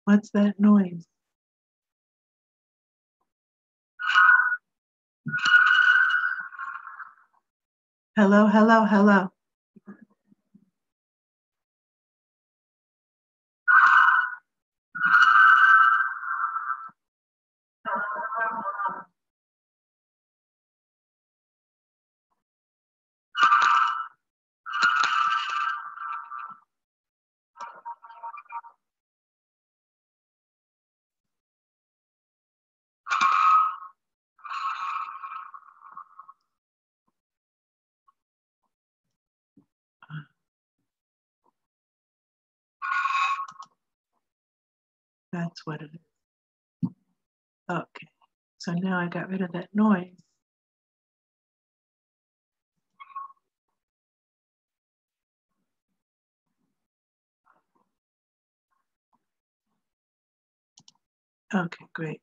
What's that noise? Hello, hello, hello. That's what it is. Okay, so now I got rid of that noise. Okay, great.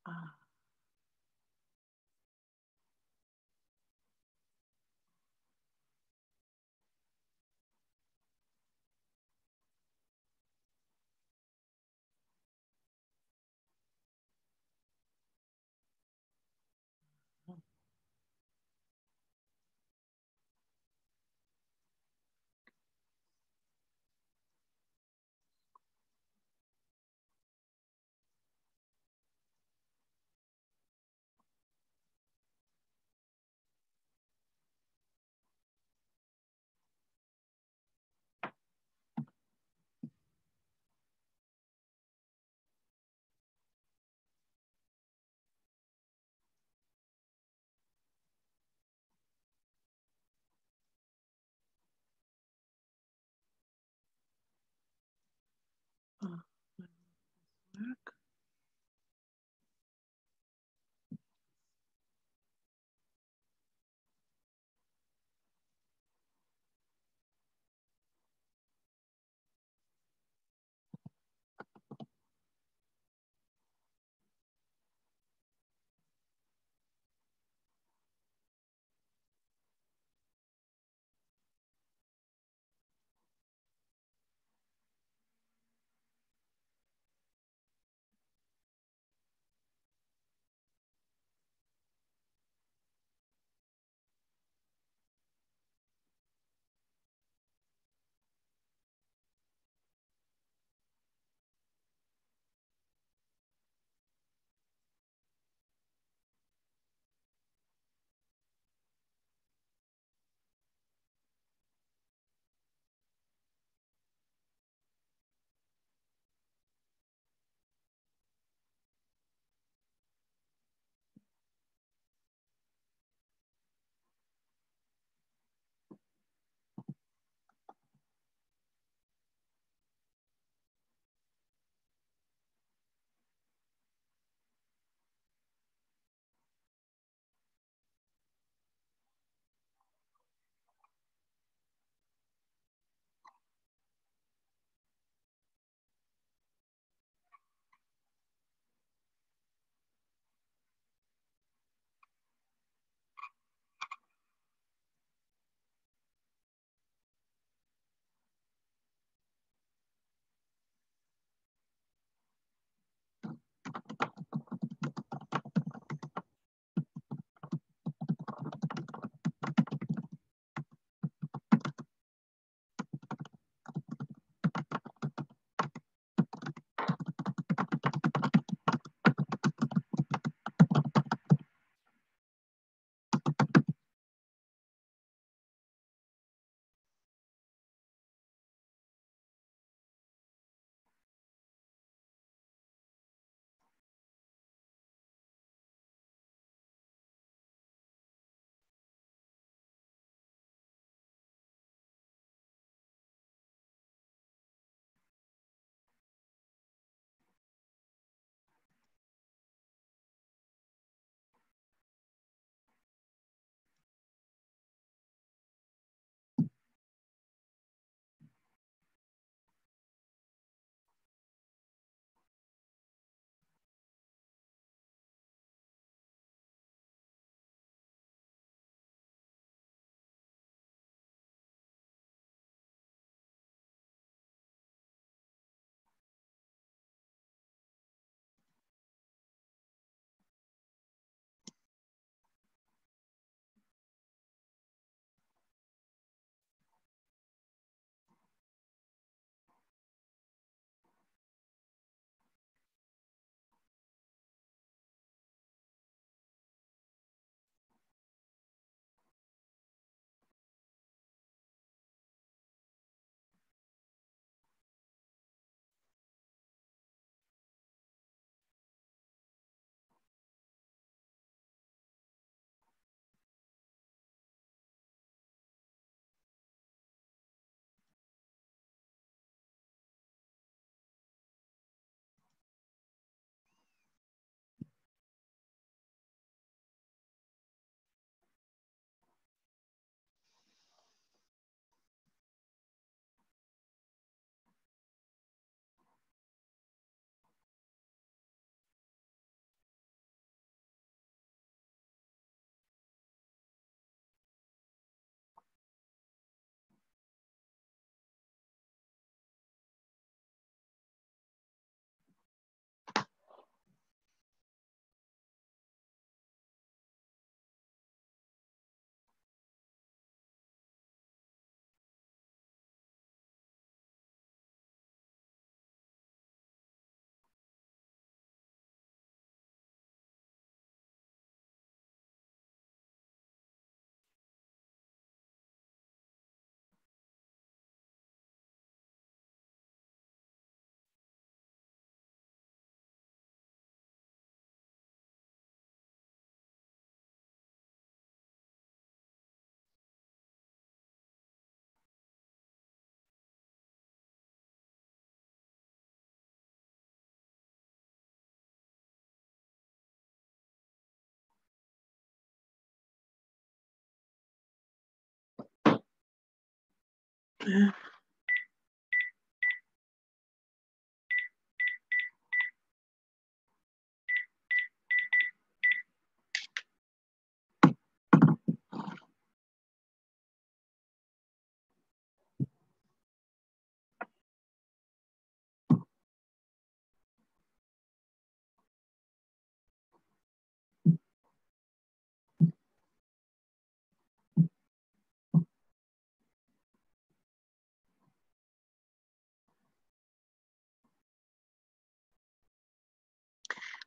Uh,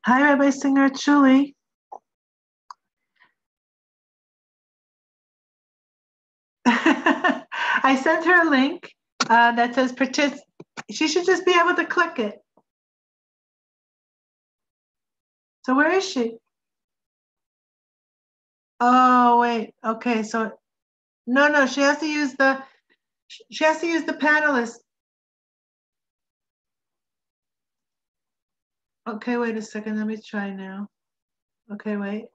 Hi, Rabbi Singer, it's Julie. I sent her a link that says participate. She should just be able to click it. So where is she? Oh, wait. Okay, so no, she has to use the panelist. Okay, wait a second. Let me try now. Okay, wait.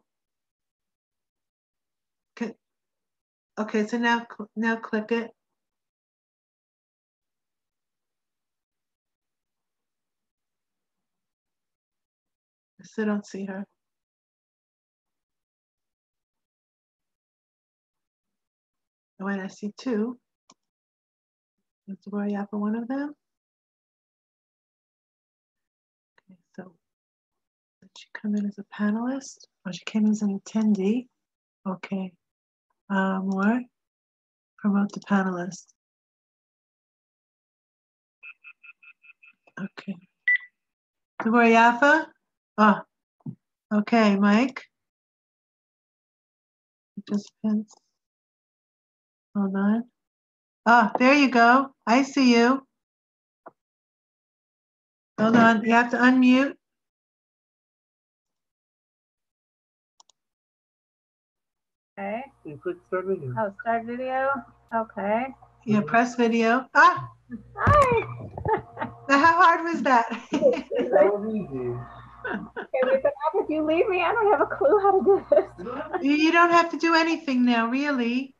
Okay, so now click it. I still don't see her. Oh, wait, I see two. Is Devorah Yaffa one of them? Okay, so did she come in as a panelist? Oh, she came in as an attendee. Okay. More. Promote the panelist. Okay. Devorah Yaffa? Oh, okay, Mike. Participants. Hold on. Oh, there you go. I see you. Hold on. You have to unmute. Okay. You click start video. Oh, start video. Okay. Yeah, press video. Ah! Hi. Now, how hard was that? That was easy. Okay, wait, but now if you leave me, I don't have a clue how to do this. You don't have to do anything now, really.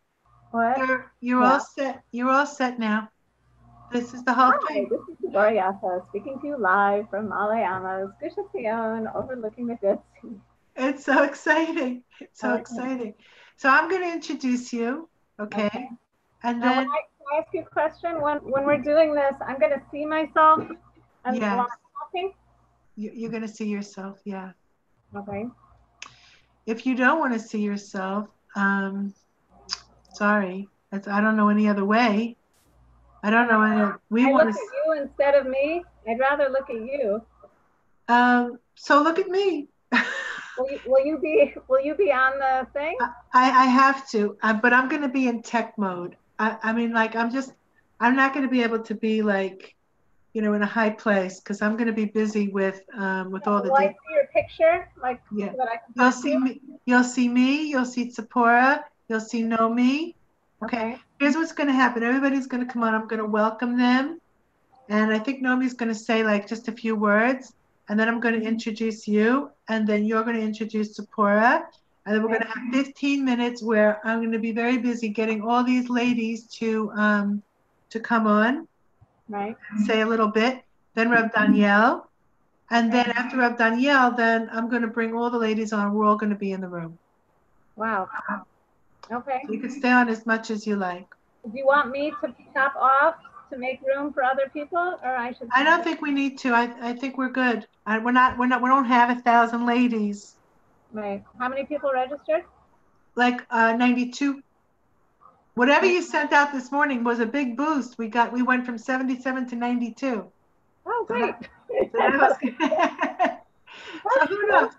What? You're all set. You're all set now. This is the whole thing. This is Devorah Yaffa speaking to you live from Malayamas, Gush Etzion, overlooking the Dead Sea. It's so exciting. It's so Okay. exciting. So I'm going to introduce you, okay? And then can I ask you a question? When we're doing this, I'm going to see myself and yes. while I'm talking? You're going to see yourself, yeah. Okay. If you don't want to see yourself, sorry. I don't know any other way. I don't know any. We want look at you instead of me. I'd rather look at you. So look at me. Will you be on the thing? I have to, but I'm going to be in tech mode. I mean, like I'm not going to be able to be like, in a high place because I'm going to be busy with all the. Will I see your picture, like yeah? So that I can you'll see me. You'll see me. You'll see Tzipora. You'll see Nomi. Okay. Here's what's going to happen. Everybody's going to come on. I'm going to welcome them, and I think Nomi's going to say like just a few words, and then I'm going to introduce you, and then you're going to introduce Tzipora, and then we're going to have 15 minutes where I'm going to be very busy getting all these ladies to come on, right? Say a little bit. Then Rabbi Doniel, and then after Rabbi Doniel, then I'm going to bring all the ladies on. We're all going to be in the room. Wow. Okay. So you can stay on as much as you like. Do you want me to top off to make room for other people, or I should? I don't think we need to. I think we're good. We don't have 1,000 ladies. Right. How many people registered? Like 92. Whatever you sent out this morning was a big boost. We went from 77 to 92. Oh, great. So who knows?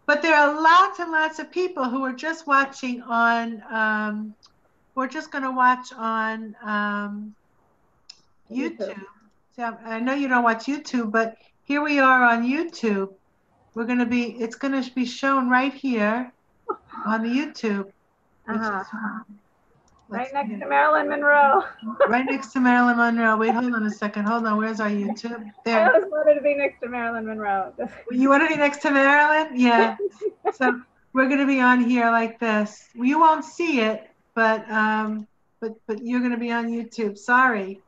But there are lots and lots of people who are just watching on, who are just going to watch on YouTube. So I know you don't watch YouTube, but here we are on YouTube. It's going to be shown right here on the YouTube. Right next to Marilyn Monroe. Right next to Marilyn Monroe. Wait, hold on a second. Hold on. Where's our YouTube? There. I always wanted to be next to Marilyn Monroe. You want to be next to Marilyn? Yeah. So we're going to be on here like this. You won't see it, but but you're going to be on YouTube. Sorry.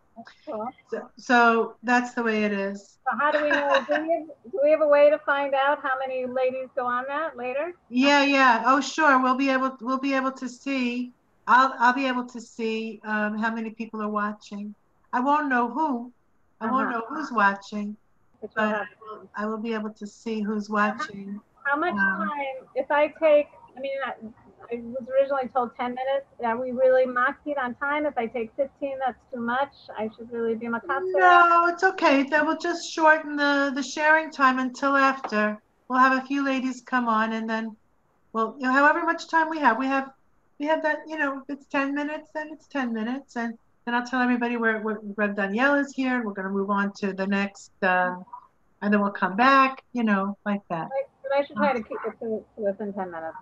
Cool. So that's the way it is. So how do we know? Do we have a way to find out how many ladies go on that later? Yeah. Oh, sure. We'll be able to see. I'll be able to see how many people are watching. I won't know who. I won't know who's watching, but I will be able to see who's watching. How much time, if I take, I mean, I was originally told 10 minutes. Are we really makpid on time? If I take 15, that's too much. I should really be makatzer. No, it's okay. That will just shorten the sharing time until after. We'll have a few ladies come on, and then, well, however much time we have that. If it's 10 minutes, then it's 10 minutes, and then I'll tell everybody where Rabbi Doniel is here, and we're going to move on to the next, and then we'll come back, like that. But I should try to keep it to within 10 minutes.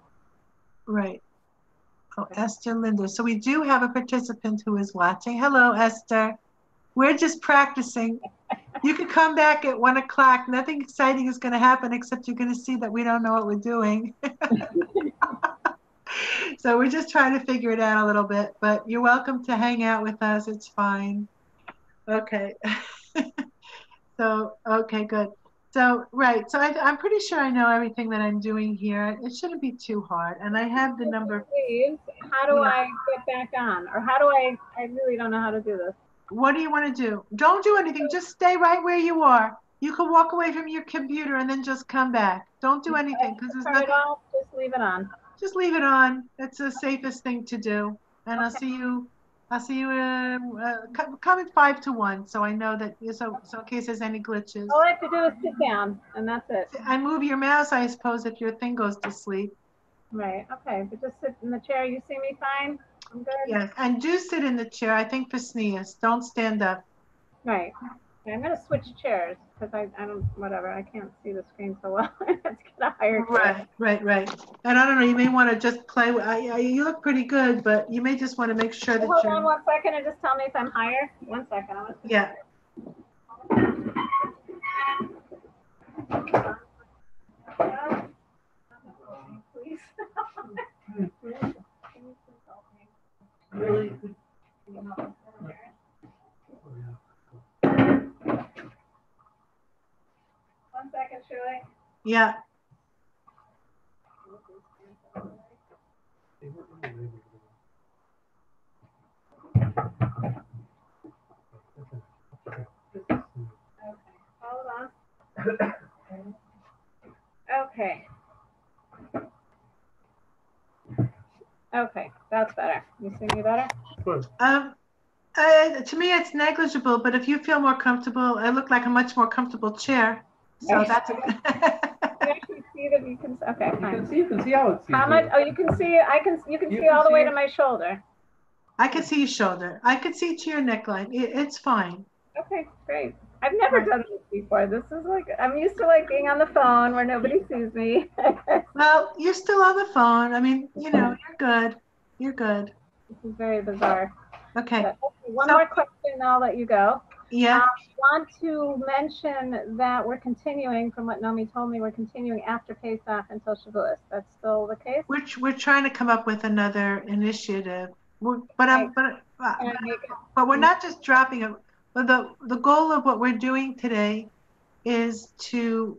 Right. Oh, Esther Linder. So we do have a participant who is watching. Hello, Esther. We're just practicing. You could come back at 1 o'clock. Nothing exciting is going to happen except you're going to see that we don't know what we're doing. So we're just trying to figure it out a little bit, but you're welcome to hang out with us. It's fine. Okay. So, okay, good. So, right. So I'm pretty sure I know everything that I'm doing here. It shouldn't be too hard. And I have the number. How do I get back on? Or how do I really don't know how to do this. What do you want to do? Don't do anything. Just stay right where you are. You can walk away from your computer and then just come back. Don't do anything because there's nothing. Just leave it on. Just leave it on. It's the safest thing to do. And okay. I'll see you come at 5 to 1. So I know that, so in case there's any glitches. All I have to do is sit down and that's it. And move your mouse, I suppose, if your thing goes to sleep. Right. Okay. But just sit in the chair. You see me fine? I'm good? Yes. And do sit in the chair. I think for sneeze. Don't stand up. Right. Okay, I'm going to switch chairs because I don't, whatever. I can't see the screen so well. Let's get a higher chair. Right. And I don't know. You may want to just play. You look pretty good, but you may just want to make sure that Hold on 1 second and just tell me if I'm higher. 1 second. Yeah. Please. Really? 1 second, Shirley. Yeah. Hold on. Okay. Okay, that's better. You see me better? Good. To me, it's negligible, but if you feel more comfortable, I look like a much more comfortable chair. So that's it. You actually see that you can. Okay, fine. You can see how it's. How much? Oh, you can see. You can see all the way to my shoulder. I can see your shoulder. I can see to your neckline. It's fine. Okay, great. I've never done this before. This is like, I'm used to like being on the phone where nobody sees me. Well, you're still on the phone. I mean, you're good. You're good. This is very bizarre. Okay. One more question, and I'll let you go. Yeah. I want to mention that we're continuing, from what Nomi told me, we're continuing after Pesach until Shavuos. That's still the case? We're trying to come up with another initiative. But we're not just dropping it. But the goal of what we're doing today is to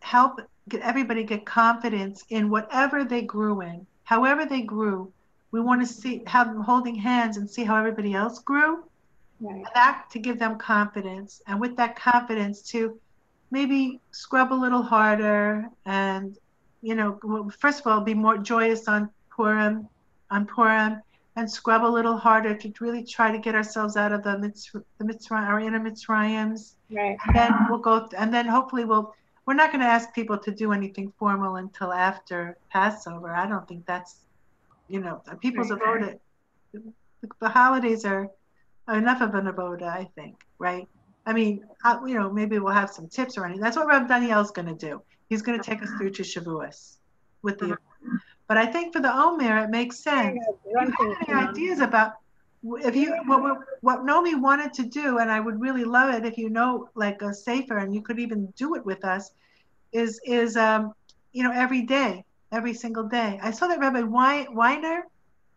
help everybody get confidence in whatever they grew in, however they grew. We want to have them holding hands and see how everybody else grew. Right. And that to give them confidence. And with that confidence to maybe scrub a little harder and, first of all, be more joyous on Purim, and scrub a little harder to really try to get ourselves out of the Mitzrayim, our inner Mitzrayims. Right. And then we'll go, and then hopefully we're not going to ask people to do anything formal until after Passover. I don't think that's, people's avoda. The holidays are enough of an avoda, I think, right? I mean, maybe we'll have some tips or anything. That's what Rabbi Doniel's going to do. He's going to take us through to Shavuos with the. But I think for the Omer, it makes sense. If you have any ideas about what Nomi wanted to do, and I would really love it if like a sefer, and you could even do it with us, is every day, every single day. I saw that Rabbi Weiner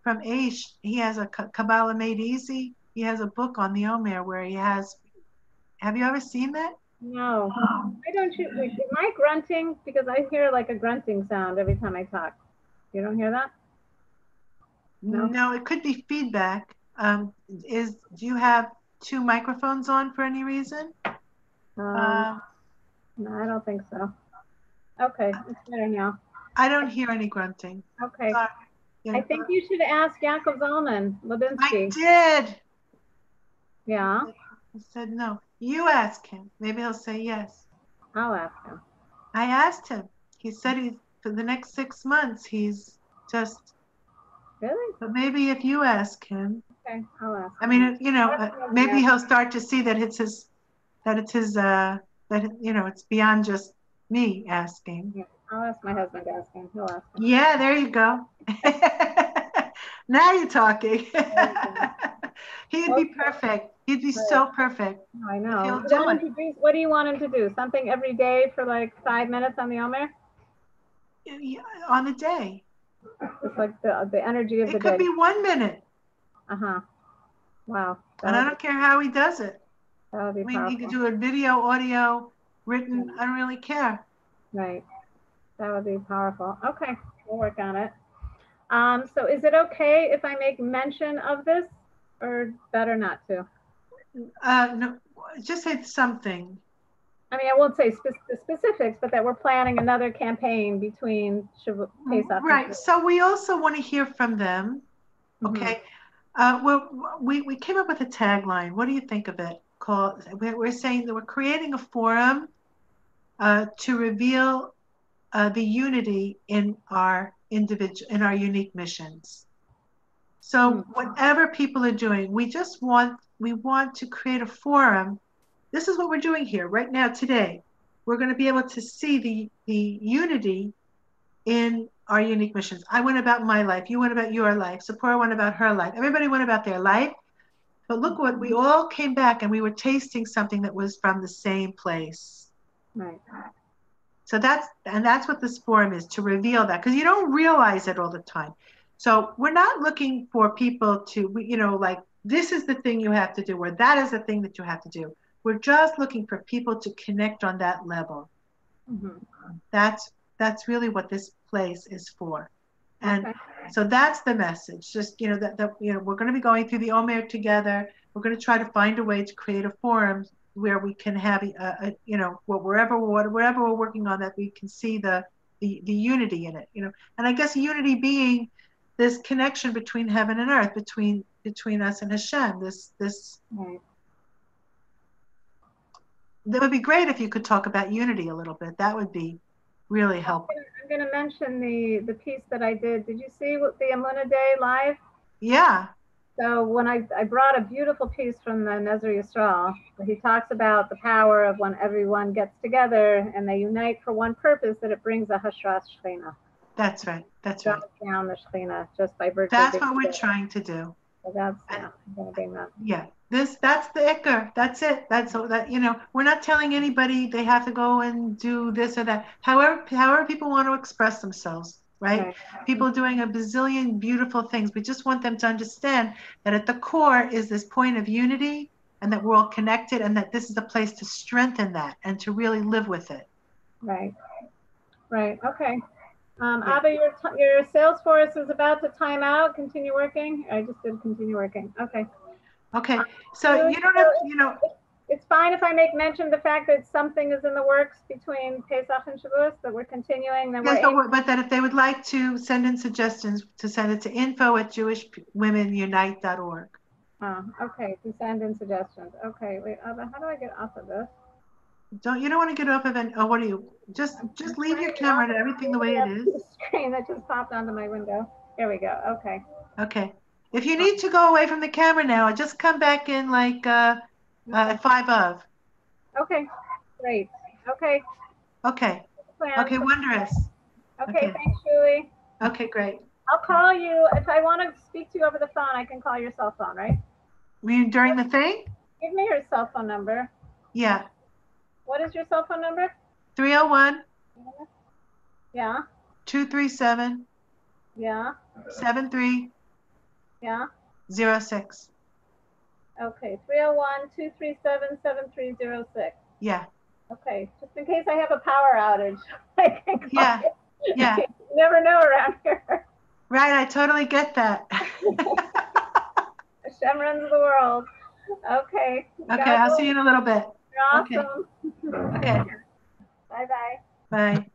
from Aish. He has a Kabbalah Made Easy. He has a book on the Omer where he has. Have you ever seen that? No. Why don't you? Wait, am I grunting? Because I hear like a grunting sound every time I talk. You don't hear that? No. No, it could be feedback. Do you have two microphones on for any reason? No, I don't think so. Okay, it's better now. I don't hear any grunting. Okay. Yeah. I think you should ask Yaakov Zalman Levinsky. I did. Yeah. I said no. You ask him. Maybe he'll say yes. I'll ask him. I asked him. He said for the next 6 months he's just. Really? But maybe if you ask him. Okay, I'll ask him. I mean, maybe he'll start to see that it's his. That it's beyond just me asking. Yeah, I'll ask my husband to ask him. He'll ask him. Yeah, there you go. Now you're talking. He'd be perfect. He'd be so perfect. I know. He'll do it. What do you want him to do? Something every day for like 5 minutes on the Omer? On the day. It's like the energy of the day. It could be 1 minute. Uh-huh. Wow. And I don't care how he does it. That would be powerful. He could do a video, audio, written. I don't really care. Right. That would be powerful. Okay. We'll work on it. So is it okay if I make mention of this or better not to? No, just say something. I mean, I won't say the specifics, but that we're planning another campaign between Pesach. Right. So we also want to hear from them. Okay. We came up with a tagline. What do you think of it? We're saying that we're creating a forum to reveal the unity in our unique missions. So whatever people are doing, we want to create a forum. This is what we're doing here right now today. We're going to be able to see the unity in our unique missions. I went about my life. You went about your life. Tzipora went about her life. Everybody went about their life. But look what we all came back and we were tasting something that was from the same place. Right. So that's what this forum is, to reveal that, because you don't realize it all the time. So we're not looking for people to, like, this is the thing you have to do, or that is the thing that you have to do. We're just looking for people to connect on that level. That's really what this place is for. And so that's the message. Just, that we're going to be going through the Omer together. We're going to try to find a way to create a forum where we can have whatever we're working on, that we can see the unity in it, And I guess unity being this connection between heaven and earth, between us and Hashem. This that would be great if you could talk about unity a little bit. That would be really helpful. I'm going to mention the piece that I did. Did you see the Amunah Day live? Yeah. So when I brought a beautiful piece from the Nezer Yisrael, where he talks about the power of when everyone gets together and they unite for one purpose, that it brings a Hashras Shechina. That's right. That's right. Down the Shechina just by virtue. That's what we're trying to do. So I'm going to bring that. Yeah. That's the ikar. That's it. That's all that, we're not telling anybody they have to go and do this or that. However people want to express themselves, right? People doing a bazillion beautiful things. We just want them to understand that at the core is this point of unity, and that we're all connected, and that this is a place to strengthen that and to really live with it. Right. Okay. Abba, your Salesforce is about to time out. Continue working. I just did continue working. Okay. Okay. So you don't have, It's fine if I make mention of the fact that something is in the works between Pesach and Shavuos, that we're continuing. Then but that if they would like to send in suggestions, to send it to info@jewishwomenunite.org. Oh, okay. To send in suggestions. Okay. Wait, how do I get off of this? You don't want to get off of it. Oh, what do you? Just leave your camera and everything the way it is. The screen that just popped onto my window. Here we go. Okay. Okay. If you need to go away from the camera now, just come back in like at 5 of. Okay. Great. Okay. Okay. Okay. Wondrous. Okay. Thanks, Julie. Okay. Great. I'll call you if I want to speak to you over the phone. I can call your cell phone, right? During the thing? Give me your cell phone number. Yeah. What is your cell phone number? 301. Yeah. 237. Yeah. 73. Yeah? 06. Okay, 301-237-7306. Yeah. Okay, just in case I have a power outage, I can call Yeah. you. Yeah. You never know around here. Right. I totally get that. Hashem runs the world. Okay. Okay. I'll see you in a little bit. You're Okay. awesome. Okay. Bye-bye. Bye.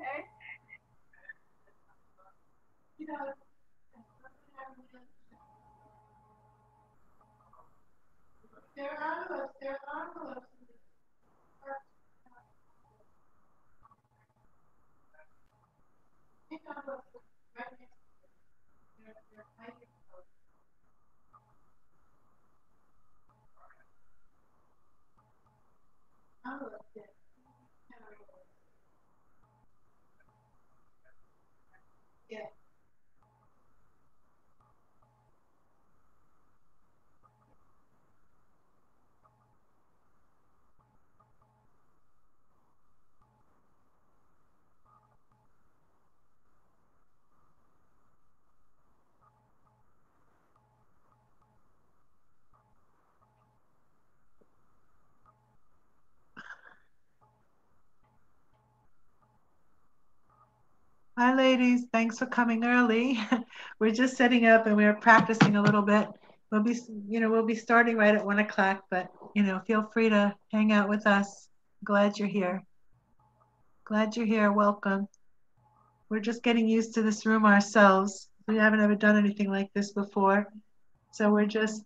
Okay. Hi, ladies. Thanks for coming early. We're just setting up and we're practicing a little bit. We'll be starting right at 1 o'clock, but feel free to hang out with us. Glad you're here. Glad you're here. Welcome. We're just getting used to this room ourselves. We haven't ever done anything like this before, so we're just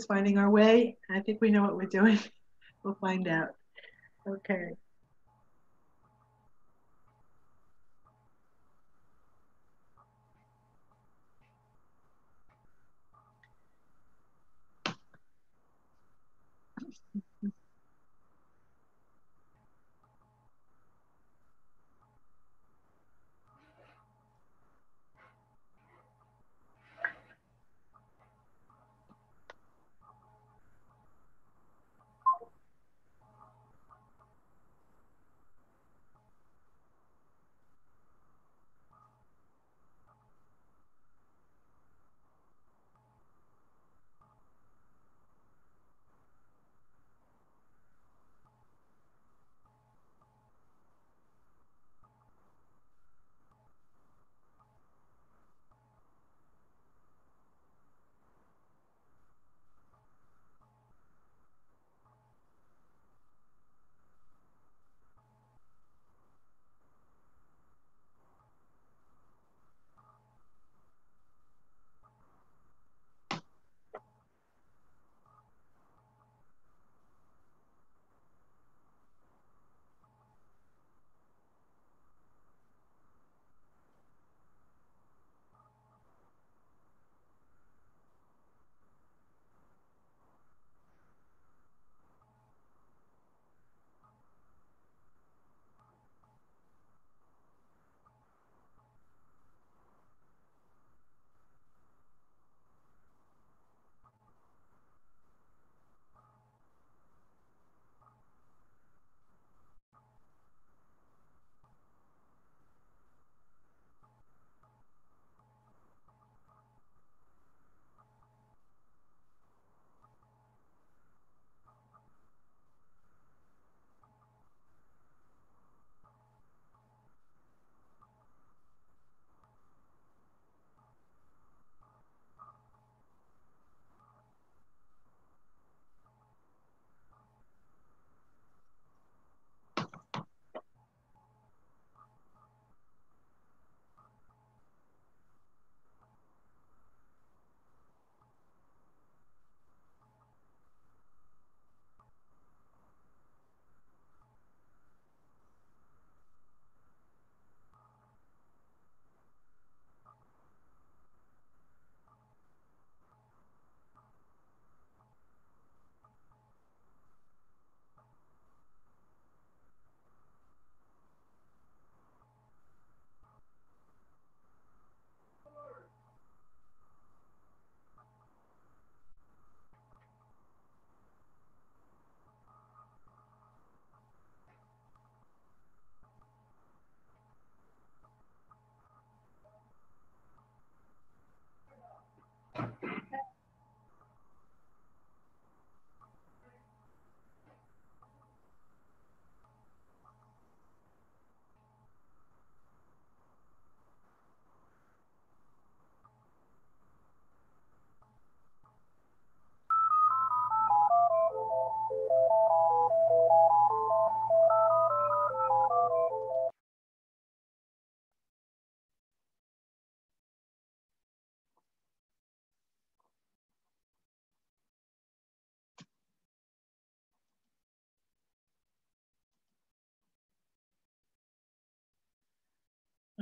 finding our way. I think we know what we're doing. We'll find out. Okay.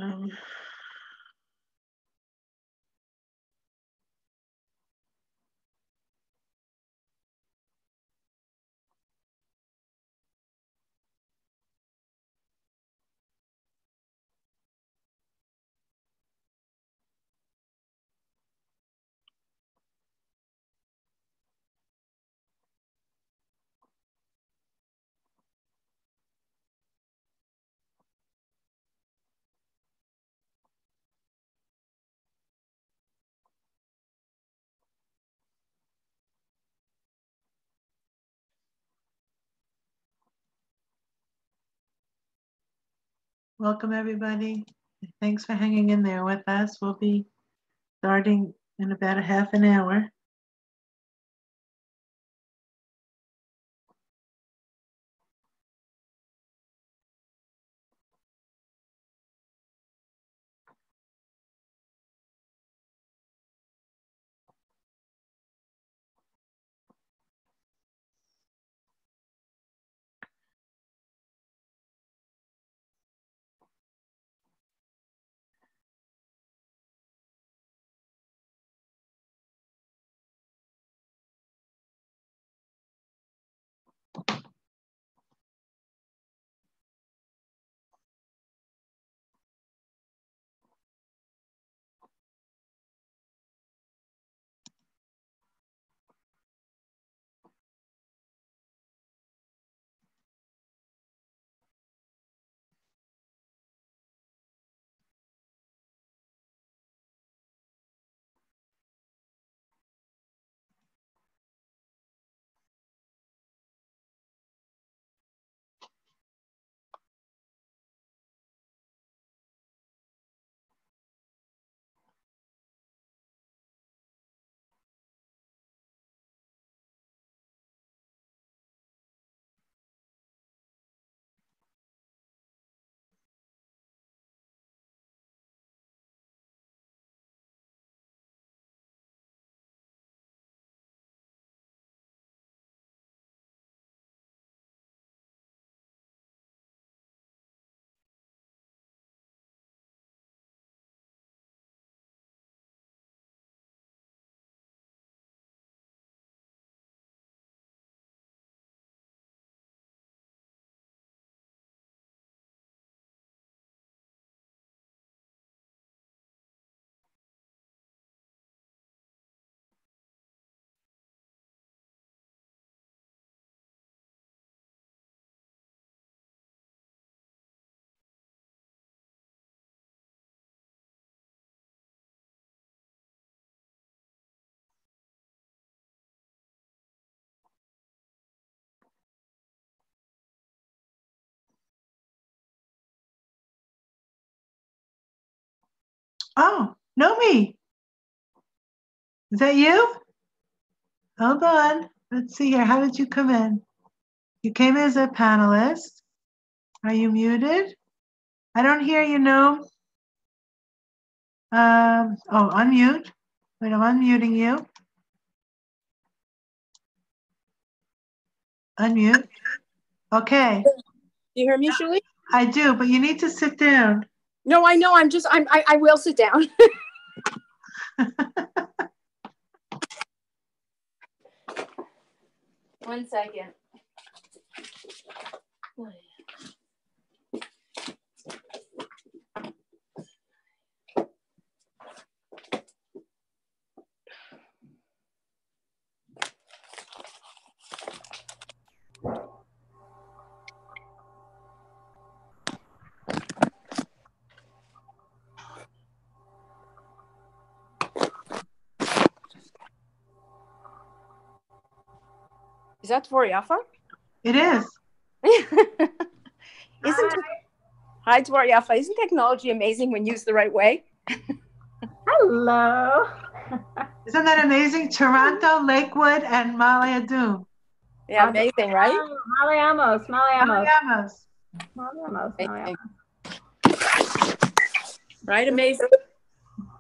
Um, welcome, everybody. Thanks for hanging in there with us. We'll be starting in about a half an hour. Oh, Nomi, is that you? Hold on. Let's see here. How did you come in? You came as a panelist. Are you muted? I don't hear you, no. Oh, unmute. Wait, I'm unmuting you. Unmute. Okay. Do you hear me, Shuli? I do, but you need to sit down. No, I know. I will sit down. One second. Is that Devorah Yaffa? It is. Hi, Devorah Yaffa. Isn't technology amazing when used the right way? Hello. Isn't that amazing? Toronto, Lakewood, and Male Adum. Yeah, amazing, right? Maliamos. Amos. Right, amazing.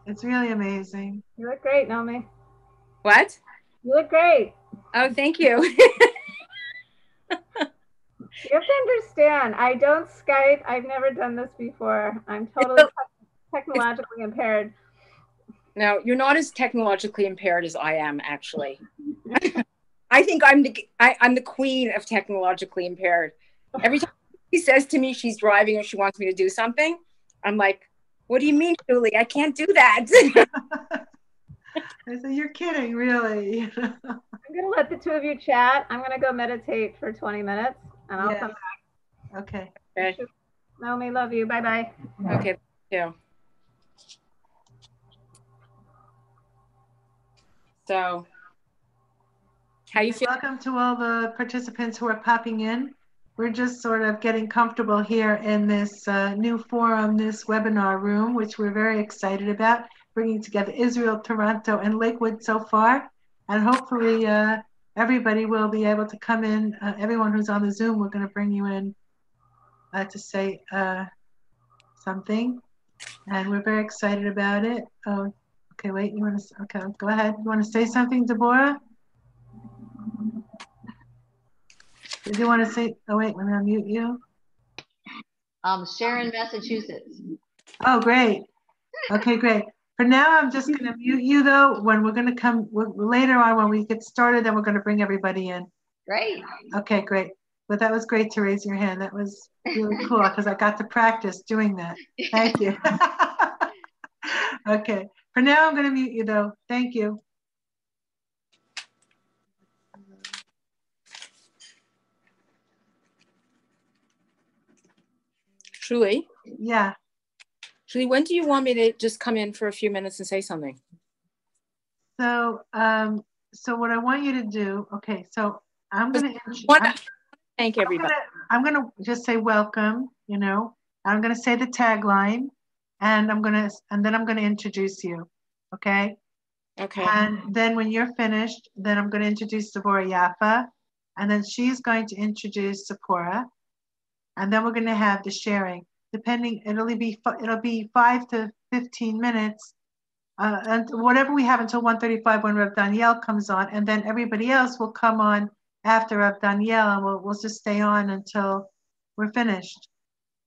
It's really amazing. You look great, Nomi. What? You look great. Oh, thank you. You have to understand, I don't Skype. I've never done this before. I'm totally technologically impaired. No, you're not as technologically impaired as I am, actually. I think I'm the queen of technologically impaired. Every time she says to me she's driving or she wants me to do something, I'm like, what do you mean, Julie? I can't do that. I said, you're kidding, really. I'm going to let the two of you chat. I'm going to go meditate for 20 minutes, and I'll come back. Okay. Okay. Nomi, love you. Bye-bye. Okay, thank you. So, how you feel? Welcome to all the participants who are popping in. We're just sort of getting comfortable here in this new forum, this webinar room, which we're very excited about, bringing together Israel, Toronto, and Lakewood so far. And hopefully everybody will be able to come in. Everyone who's on the Zoom, we're going to bring you in to say something. And we're very excited about it. Oh, okay, wait, you want to, okay, go ahead. You want to say something, Deborah? Did you want to say, oh wait, let me unmute you. Sharon, Massachusetts. Oh, great. Okay, great. For now, I'm just going to mute you though. When we're going to come later on, when we get started, then we're going to bring everybody in. Great. Okay, great. But that was great to raise your hand. That was really cool because I got to practice doing that. Thank you. Okay. For now, I'm going to mute you though. Thank you. Julie? Yeah. Julie, when do you want me to just come in for a few minutes and say something? So, so what I want you to do, okay, so I'm going to thank everybody. I'm going to just say welcome, you know, I'm going to say the tagline and then I'm going to introduce you. Okay. Okay. And then when you're finished, then I'm going to introduce Devorah Yaffa, and then she's going to introduce Tzipora, and then we're going to have the sharing. Depending, it'll be 5 to 15 minutes, and whatever we have until 1:35 when Rabbi Doniel comes on, and then everybody else will come on after Rabbi Doniel, and we'll just stay on until we're finished.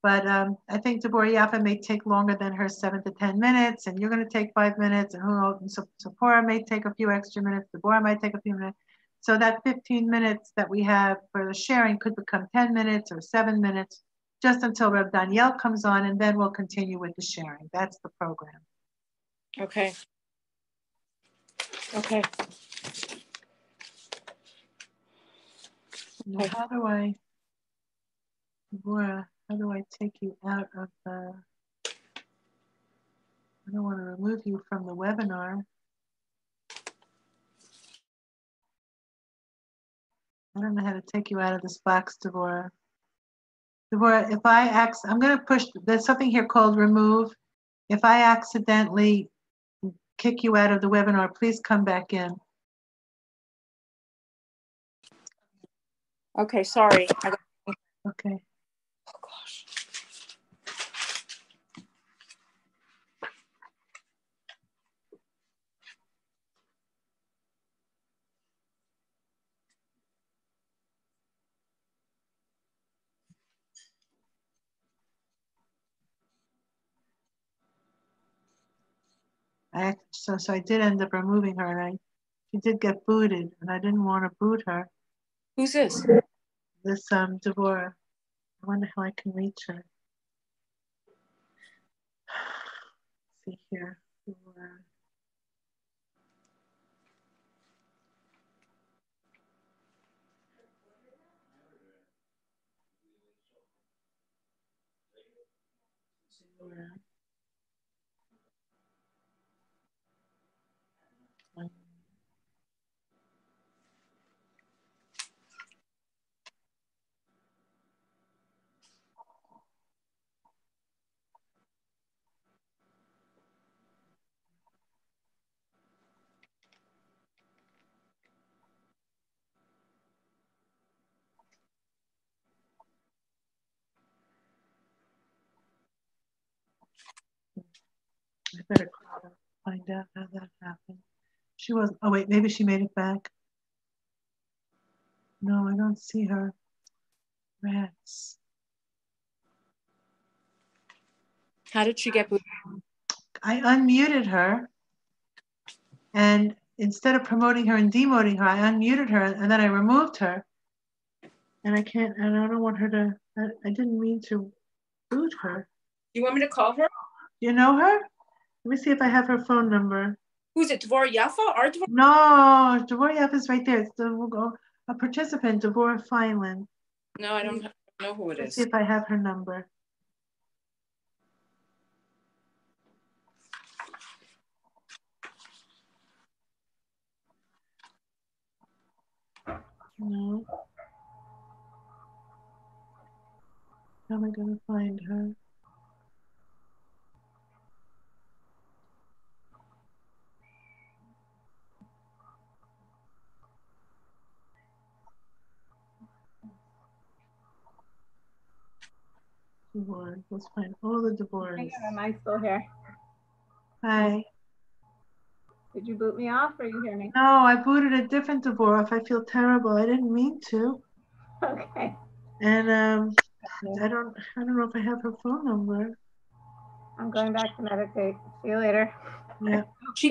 But I think Devorah Yaffa may take longer than her 7 to 10 minutes, and you're going to take 5 minutes, and who knows, so Tzipora may take a few extra minutes, Deborah might take a few minutes. So that 15 minutes that we have for the sharing could become 10 minutes or 7 minutes, just until Rabbi Doniel comes on, and then we'll continue with the sharing. That's the program. Okay. Okay. Now, how do I, Deborah, how do I take you out of the, I don't want to remove you from the webinar. I don't know how to take you out of this box, Devorah. Devorah, if I'm going to push, there's something here called remove. If I accidentally kick you out of the webinar, please come back in. Okay, sorry. Okay. Oh, gosh. So I did end up removing her, and she did get booted, and I didn't want to boot her. Who's this? This Devorah. I wonder how I can reach her. Let's see here. Devorah. Devorah. I better call her, find out how that happened. She was, oh wait, maybe she made it back. No, I don't see her. Rats. How did she get booted? I unmuted her, and instead of promoting her and demoting her, I unmuted her, and then I removed her. And I can't, and I don't want her to, I didn't mean to boot her. You want me to call her? You know her? Let me see if I have her phone number. Who's it, Devorah Yaffa? Our Devorah? No, Devorah Yaffa is right there. It's a participant, Devorah Fineland. No, I don't know who it Let's is. see if I have her number. No. How am I going to find her? Devorah. Let's find all the Devorahs. Am I still here? Hi. Did you boot me off or you hear me? No, I booted a different Devorah. I feel terrible. I didn't mean to. Okay. And I don't know if I have her phone number. I'm going back to meditate. See you later. Yeah. She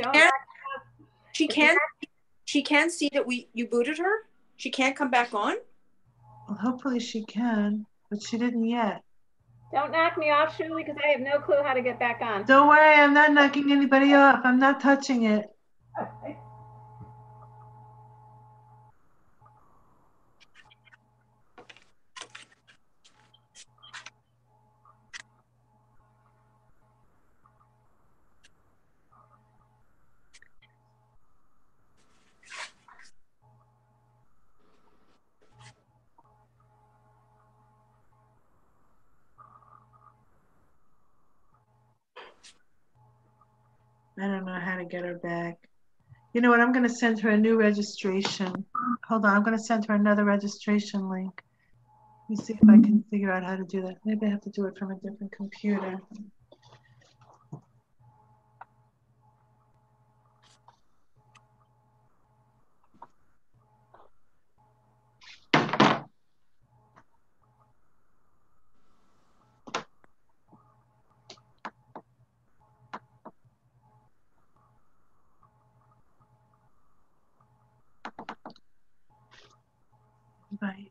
can't see that you booted her? She can't come back on? Well, hopefully she can, but she didn't yet. Don't knock me off, Shuli, because I have no clue how to get back on. Don't worry, I'm not knocking anybody off. I'm not touching it. Okay. I don't know how to get her back. You know what? I'm going to send her a new registration. Hold on. I'm going to send her another registration link. Let me see if I can figure out how to do that. Maybe I have to do it from a different computer. Right.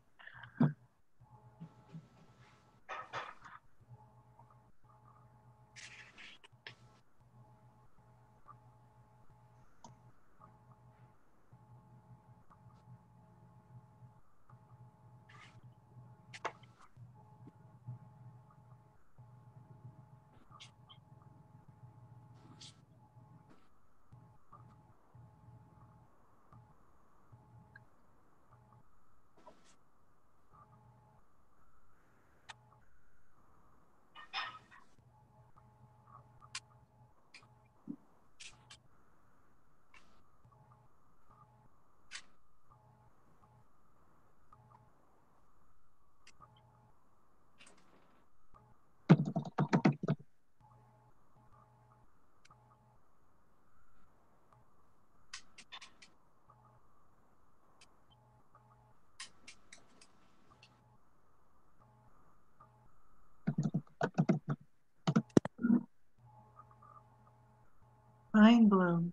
Vine bloom.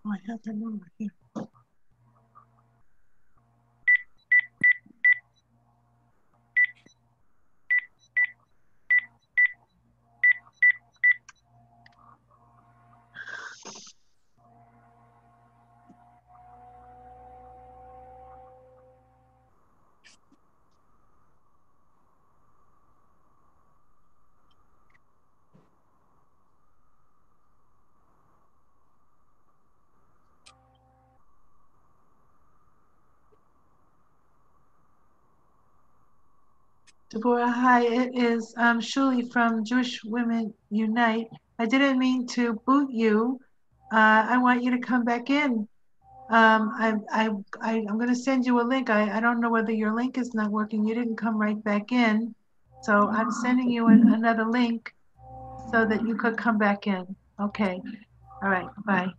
Oh, I have her number here. Deborah, hi, it is Shuli from Jewish Women Unite. I didn't mean to boot you. I want you to come back in. I'm going to send you a link. I don't know whether your link is not working. You didn't come right back in. So I'm sending you another link. so that you could come back in. Okay. All right. Bye.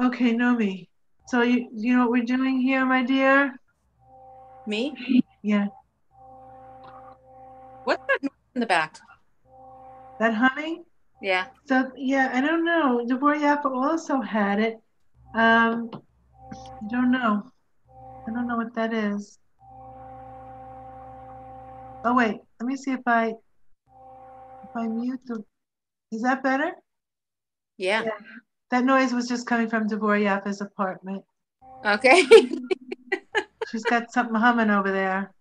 Okay, Nomi. So you know what we're doing here, my dear? Me? Yeah. What's that noise in the back? That humming? Yeah. So yeah, I don't know. Devorah Yaffa also had it. I don't know. I don't know what that is. Oh wait, let me see if I mute the. Is that better? Yeah. That noise was just coming from Devorah Yaffa's apartment. Okay. She's got something humming over there.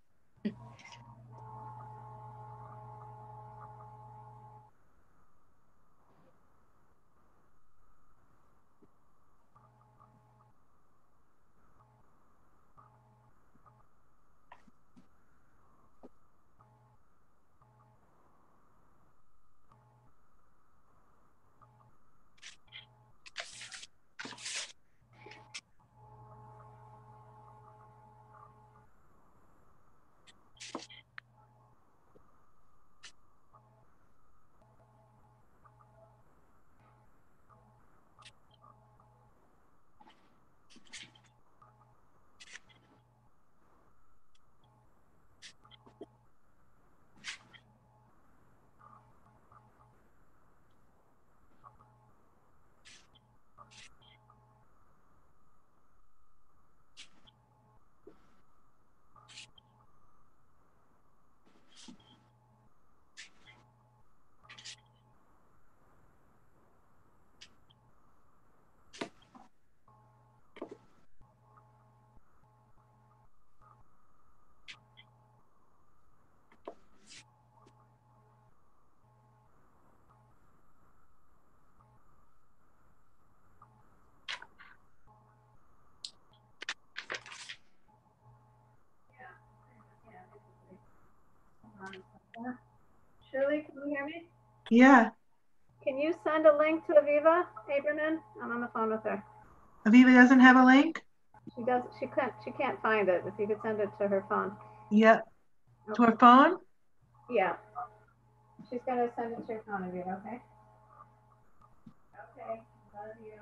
Shirley, can you hear me? Yeah. Can you send a link to Aviva Abraman? I'm on the phone with her. Aviva doesn't have a link? She does. She can't find it. If you could send it to her phone. Yeah. Okay. To her phone? Yeah. She's gonna send it to your phone, Aviva. Okay. Okay. Love you.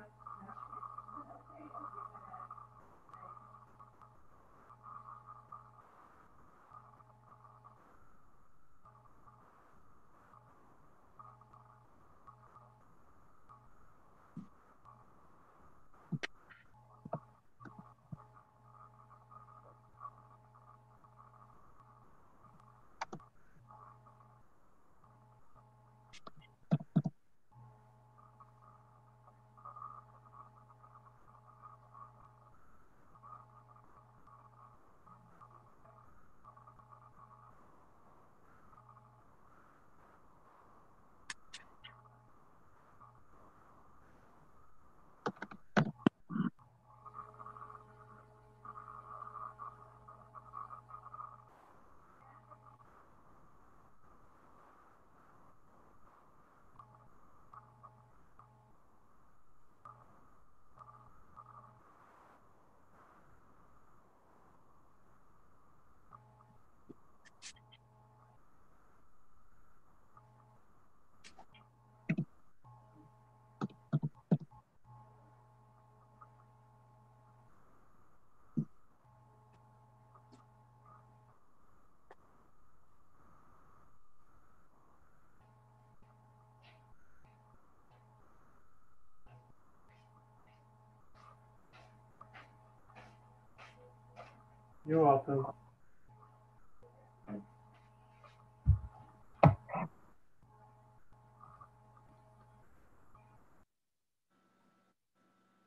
You're welcome.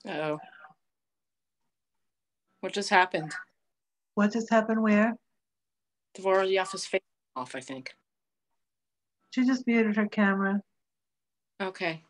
Uh-oh. What just happened? What just happened where? Devorah Yaffa's face off, I think. She just muted her camera. Okay.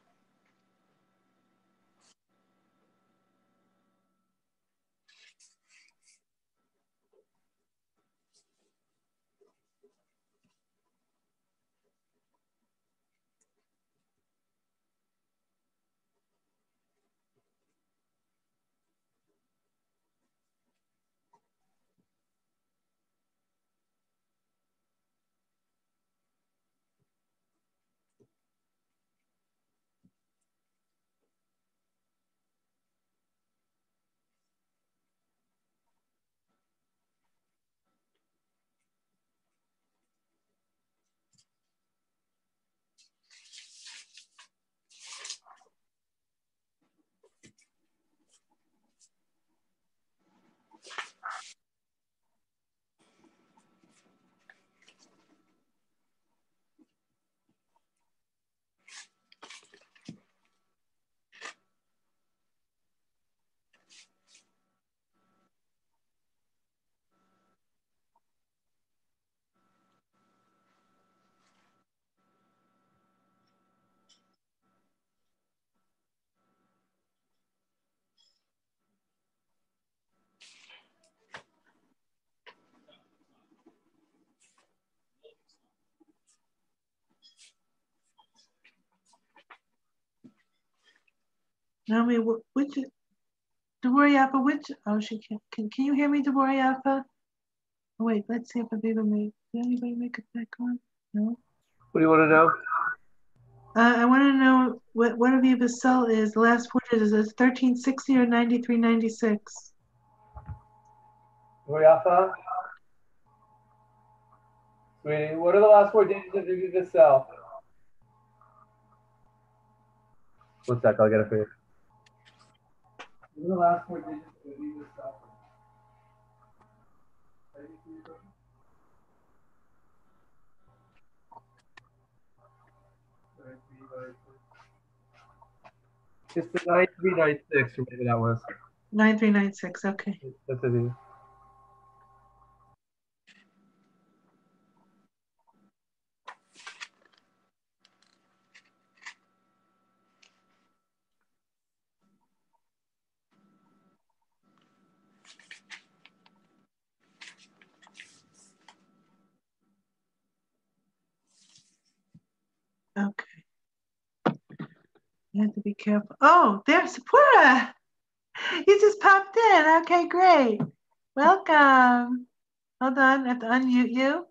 Nomi, which Devorah Yaffa? Which? Oh, she can't. Can you hear me, Devorah Yaffa? Oh, wait, let's see if Aviva made. Did anybody make it back on? No. What do you want to know? I want to know what Aviva's cell is. The last four digits is 1360 or 9396. Yafa? Sweetie, what are the last four digits of your cell? 1 sec, I'll get it for you. What are the last four digits of your cell? It's the 9396, or whatever that was. 9396, okay. That's it. Okay. You have to be careful. Oh, there's Tzipora. You just popped in. Okay, great. Welcome. Hold on, I have to unmute you.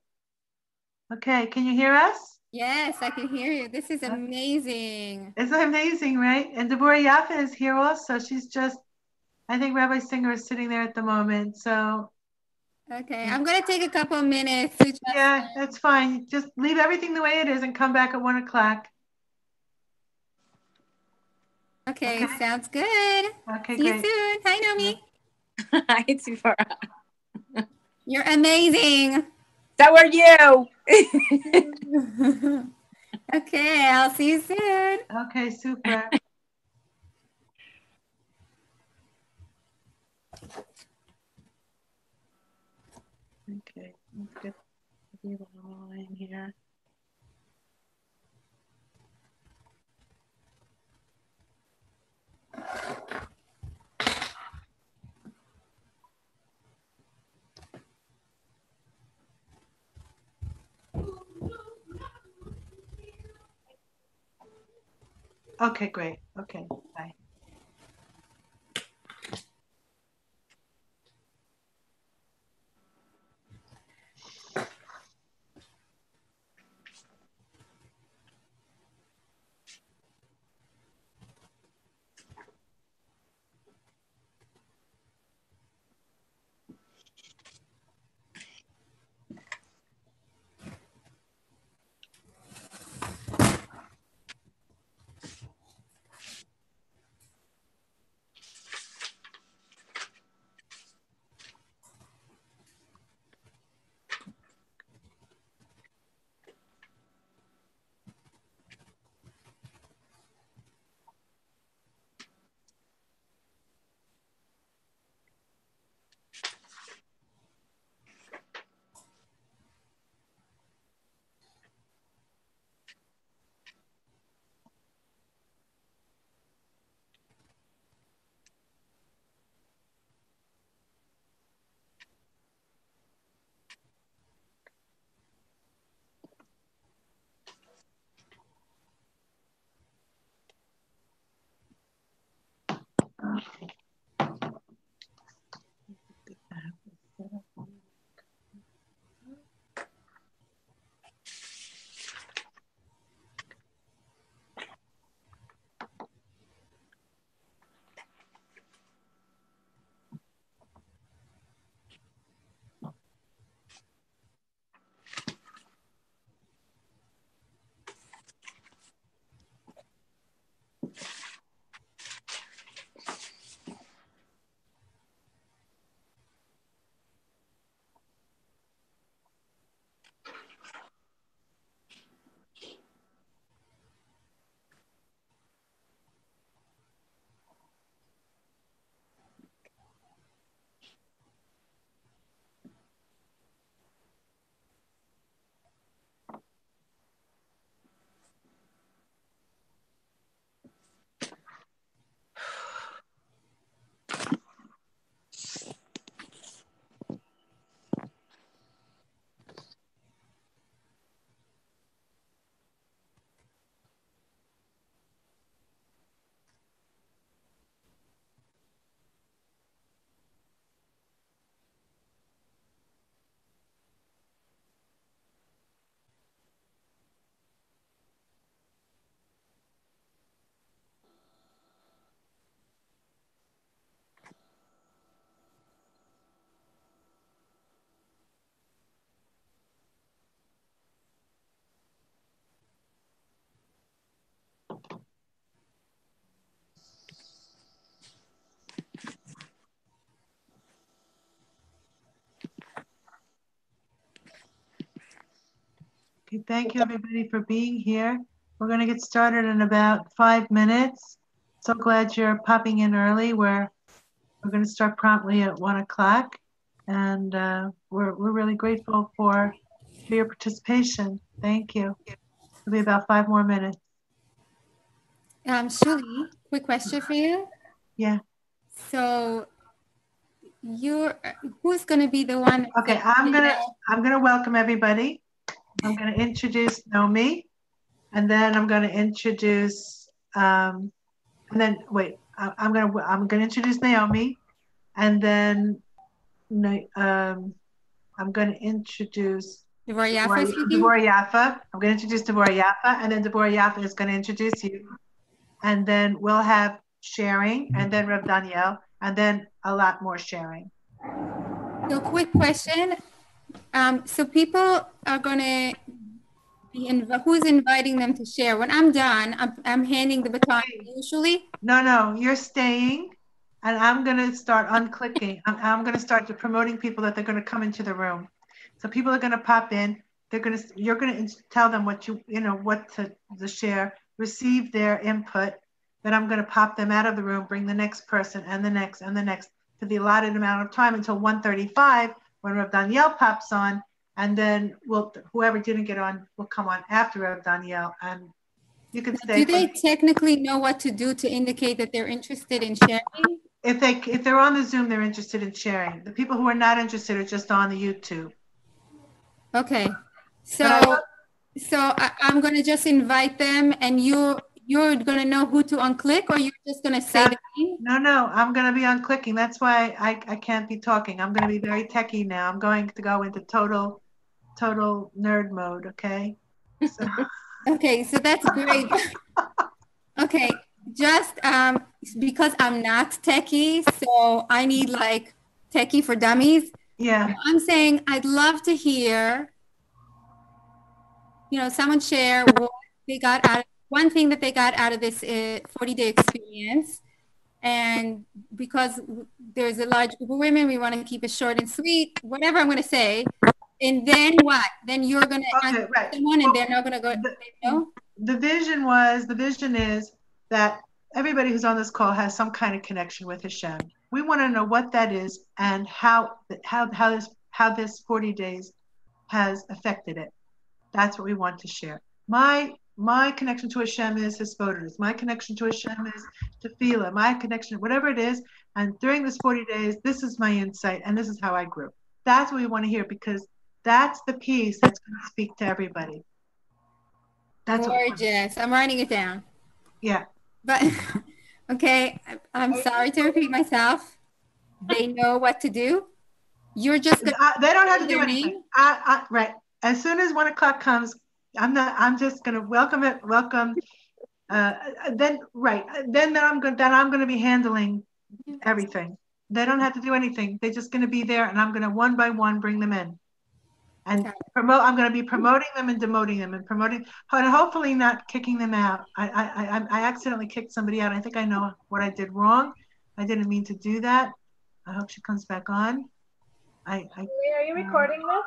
Okay, can you hear us? Yes, I can hear you. This is amazing. It's amazing, right? And Devorah Yaffa is here also. She's just, I think Rabbi Singer is sitting there at the moment. So Okay, I'm going to take a couple of minutes to just... Yeah, that's fine. Just leave everything the way it is and come back at 1 o'clock. Okay, sounds good. Okay, See great. you soon. Hi, Nomi. Hi, Tzipora. You're amazing. So are you. Okay, I'll see you soon. Okay, super. Okay, let's get the line here. Okay, great. Okay, bye. Okay, thank you everybody for being here. We're going to get started in about 5 minutes. So glad you're popping in early. We're going to start promptly at 1 o'clock, and we're really grateful for your participation. Thank you. It'll be about 5 more minutes. Shuli, quick question for you. Yeah. So who's going to be the one? Okay, I'm gonna welcome everybody. I'm gonna introduce Nomi, and then I'm gonna introduce and then wait. I'm gonna introduce Naomi, and then I'm gonna introduce Devorah Yaffa speaking? Devorah Yaffa. I'm gonna introduce Devorah Yaffa, and then Devorah Yaffa is gonna introduce you, and then we'll have sharing, and then Rabbi Doniel, and then a lot more sharing. So quick question. So people are gonna be who's inviting them to share? When I'm done, I'm handing the baton usually. No, you're staying, and I'm gonna start unclicking. I'm gonna start promoting people that they're gonna come into the room. So people are gonna pop in. You're gonna tell them what what to share, receive their input. Then I'm gonna pop them out of the room, bring the next person and the next and the next for the allotted amount of time until 1:35 when Rabbi Doniel pops on, and then whoever didn't get on will come on after Rabbi Doniel, and you can stay. Do they technically know what to do to indicate that they're interested in sharing? If they're on the Zoom, they're interested in sharing. The people who are not interested are just on the YouTube. Okay, so I'm gonna just invite them, and you're gonna know who to unclick, or you're just gonna say the name? No, I'm gonna be unclicking. That's why I can't be talking. I'm gonna be very techie now. I'm going to go into total nerd mode. Okay. So. Okay, so that's great. Okay, just because I'm not techie, so I need like techie for dummies. Yeah. I'm saying I'd love to hear, someone share what they got out of one thing that they got out of this 40-day experience. And because there's a large group of women, we want to keep it short and sweet, whatever I'm going to say. And then what? Then you're going to answer someone, and they're not going to go, no? The vision is that everybody who's on this call has some kind of connection with Hashem. We want to know what that is and how this 40 days has affected it. That's what we want to share. My connection to Hashem is Hisbodedus. My connection to Hashem is Tefillah. My connection, whatever it is. And during this 40 days, this is my insight, and this is how I grew. That's what we want to hear, because that's the piece that's going to speak to everybody. That's gorgeous. I'm writing it down. Yeah. But okay, I'm sorry to repeat myself. They know what to do. You're just they don't have to do anything. Right. As soon as 1 o'clock comes, I'm just gonna welcome. Then I'm gonna be handling everything. They don't have to do anything. They're just gonna be there, and I'm gonna one by one bring them in. And I'm going to be promoting them and demoting them, and hopefully not kicking them out. I accidentally kicked somebody out. I think I know what I did wrong. I didn't mean to do that. I hope she comes back on. Are you recording this?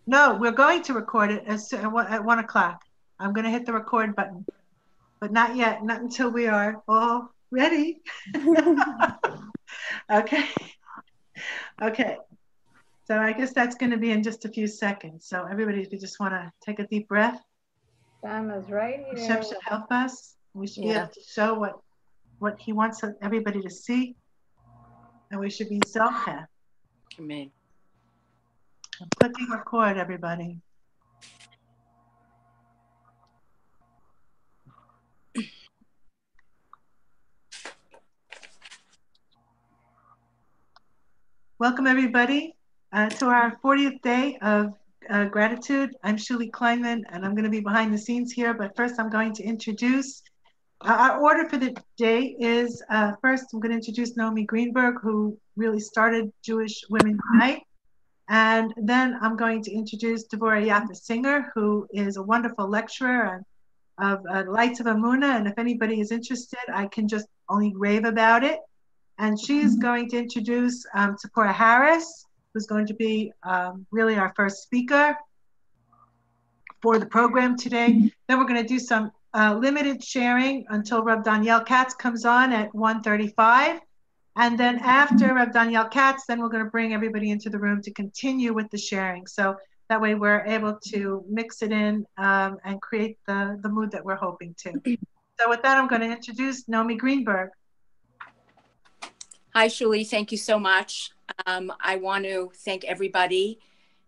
No, we're going to record it at 1 o'clock. I'm going to hit the record button, but not yet. Not until we are all ready. Okay. So I guess that's going to be in just a few seconds. So everybody, if you just want to take a deep breath. Sam is right here. Hashem should help us. We should be able to show what he wants everybody to see. And we should be zocheh. Amen. I'm clicking record, everybody. Welcome, everybody. To our 40th day of gratitude. I'm Shuli Kleinman, and I'm going to be behind the scenes here. But first, I'm going to introduce our order for the day is first, I'm going to introduce Nomi Greenberg, who really started Jewish Women Unite. And then I'm going to introduce Devorah Yaffa Singer, who is a wonderful lecturer of Lights of Amunah. And if anybody is interested, I can just only rave about it. And she's going to introduce Tzipora Harris, who's going to be really our first speaker. for the program today. Then we're going to do some limited sharing until Rabbi Doniel Katz comes on at 1:35. And then after Rabbi Doniel Katz, then we're going to bring everybody into the room to continue with the sharing. So that way we're able to mix it in and create the mood that we're hoping to. So with that, I'm going to introduce Nomi Greenberg. Hi, Shuli. Thank you so much. I want to thank everybody,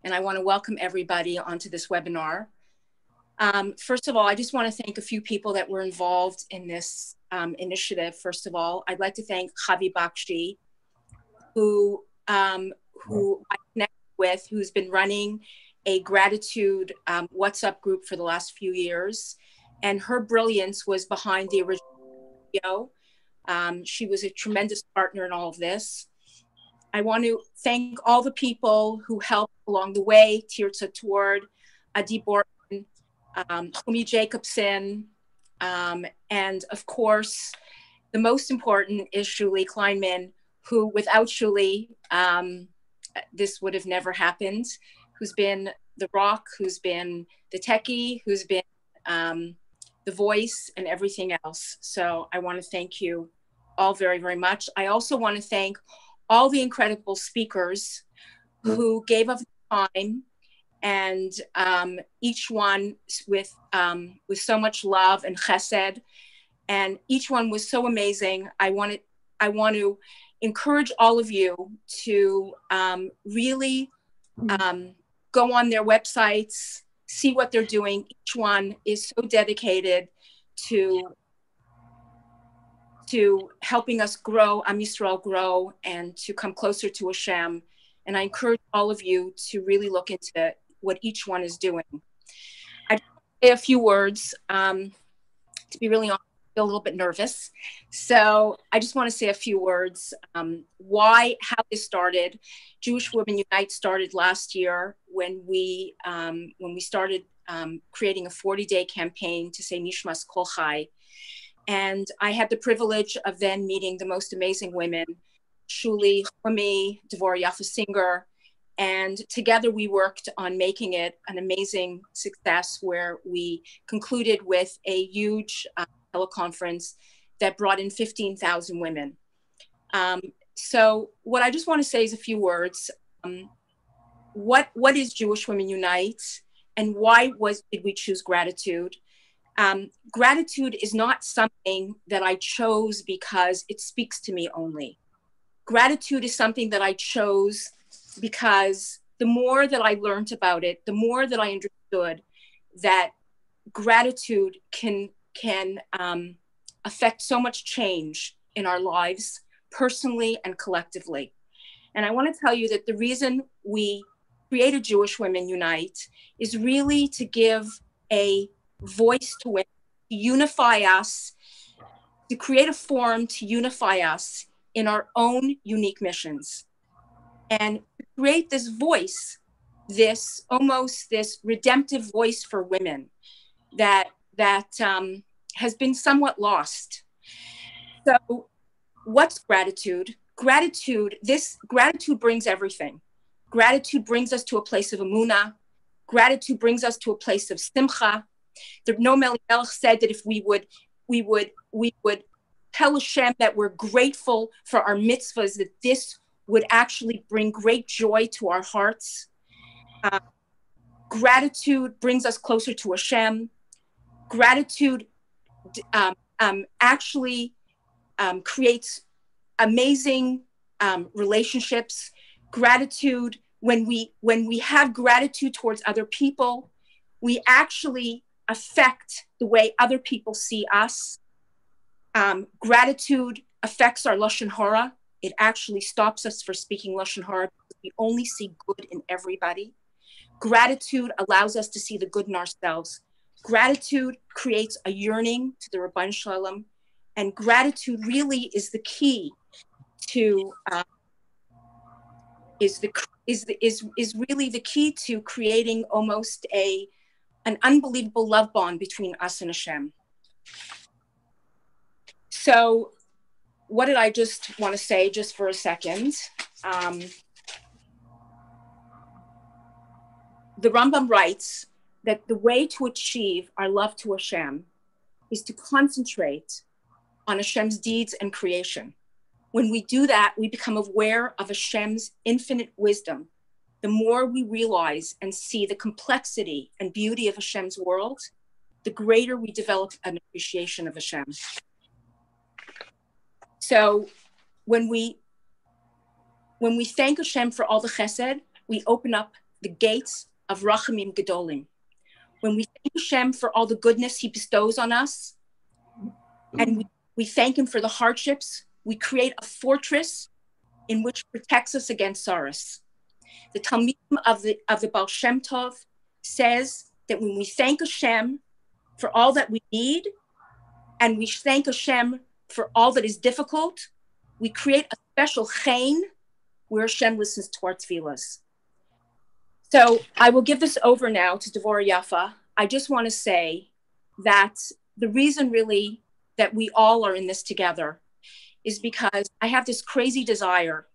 and I want to welcome everybody onto this webinar. First of all, I just want to thank a few people that were involved in this initiative. First of all, I'd like to thank Chavi Bakshi, who I connected with, who's been running a gratitude WhatsApp group for the last few years. And her brilliance was behind the original video. She was a tremendous partner in all of this. I want to thank all the people who helped along the way, Tirza Tord, Devorah, Nomi Jacobson, and of course, the most important is Shuli Kleinman, who without Shuli, this would have never happened, who's been the rock, who's been the techie, who's been the voice and everything else. So I want to thank you all very, very much. I also want to thank all the incredible speakers who gave up time, and each one with so much love and chesed, and each one was so amazing. I want to encourage all of you to really go on their websites, see what they're doing. Each one is so dedicated to helping us grow, Am Yisrael grow, and to come closer to Hashem. And I encourage all of you to really look into what each one is doing. I just want to say a few words. To be really honest, I feel a little bit nervous. So I just want to say a few words. How this started. Jewish Women Unite started last year when we started creating a 40-day campaign to say Nishmas Kol Chai. And I had the privilege of then meeting the most amazing women, Shuli, Nomi, Devorah Yaffa Singer, and together we worked on making it an amazing success, where we concluded with a huge teleconference that brought in 15,000 women. So what I just want to say is a few words. What is Jewish Women Unite, and why did we choose gratitude? Gratitude is not something that I chose because it speaks to me only. Gratitude is something that I chose because the more that I learned about it, the more that I understood that gratitude can affect so much change in our lives, personally and collectively. And I want to tell you that the reason we created Jewish Women Unite is really to give a voice to women, to unify us, to create a forum to unify us in our own unique missions, and create this voice, this redemptive voice for women that has been somewhat lost. So what's gratitude? Gratitude brings everything. Gratitude brings us to a place of emunah. Gratitude brings us to a place of simcha. The Nomi Greenberg said that if we would tell Hashem that we're grateful for our mitzvahs, that this would actually bring great joy to our hearts. Gratitude brings us closer to Hashem. Gratitude actually creates amazing relationships. Gratitude, when we have gratitude towards other people, we actually affect the way other people see us. Gratitude affects our Lashon Hara. It actually stops us from speaking Lashon Hara because we only see good in everybody. Gratitude allows us to see the good in ourselves. Gratitude creates a yearning to the Rabban Shalom, and gratitude really is the key to is really the key to creating almost an unbelievable love bond between us and Hashem. So what did I just want to say just for a second? The Rambam writes that the way to achieve our love to Hashem is to concentrate on Hashem's deeds and creation. When we do that, we become aware of Hashem's infinite wisdom. The more we realize and see the complexity and beauty of Hashem's world, the greater we develop an appreciation of Hashem. So when we thank Hashem for all the chesed, we open up the gates of Rachamim Gedolim. When we thank Hashem for all the goodness He bestows on us, and we thank Him for the hardships, we create a fortress in which protects us against sorrows. The Talmidim of the Baal Shem Tov says that when we thank Hashem for all that we need, and we thank Hashem for all that is difficult, we create a special chen where Hashem listens to our tefillas. So I will give this over now to Devorah Yaffa. I just want to say that the reason really that we all are in this together is because I have this crazy desire,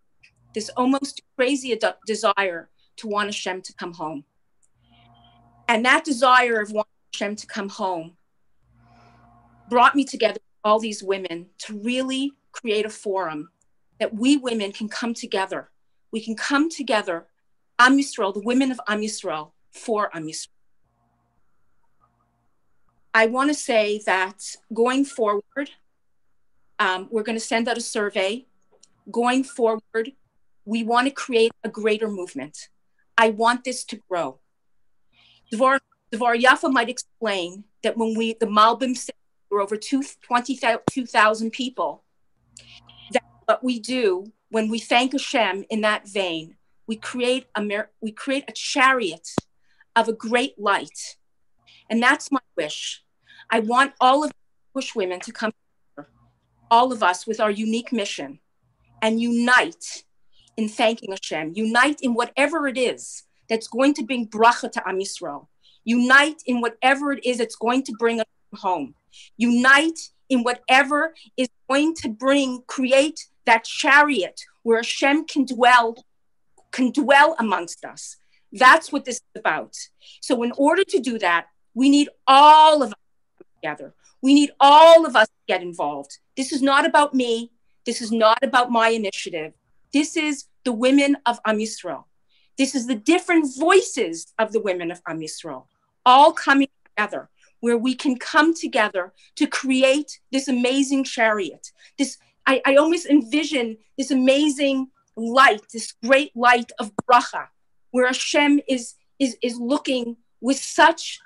this almost crazy desire to want Hashem to come home. And that desire of wanting Hashem to come home brought me together with all these women to really create a forum that we women can come together. We can come together, Am Yisrael, the women of Am Yisrael, for Am Yisrael. I want to say that going forward, we're going to send out a survey. Going forward, we want to create a greater movement. I want this to grow. Devorah Yaffa might explain that when the Malbim said there were over 22,000 people, that what we do when we thank Hashem in that vein, we create a chariot of a great light. And that's my wish. I want all of Jewish women to come together, all of us with our unique mission, and unite in thanking Hashem. Unite in whatever it is that's going to bring bracha to Am Yisrael. Unite in whatever it is that's going to bring us home. Unite in whatever is going to create that chariot where Hashem can dwell amongst us. That's what this is about. So in order to do that, we need all of us together. We need all of us to get involved. This is not about me. This is not about my initiative. This is the women of Am Yisrael. This is the different voices of the women of Am Yisrael, all coming together, where we can come together to create this amazing chariot. I almost envision this amazing light, this great light of bracha, where Hashem is looking with such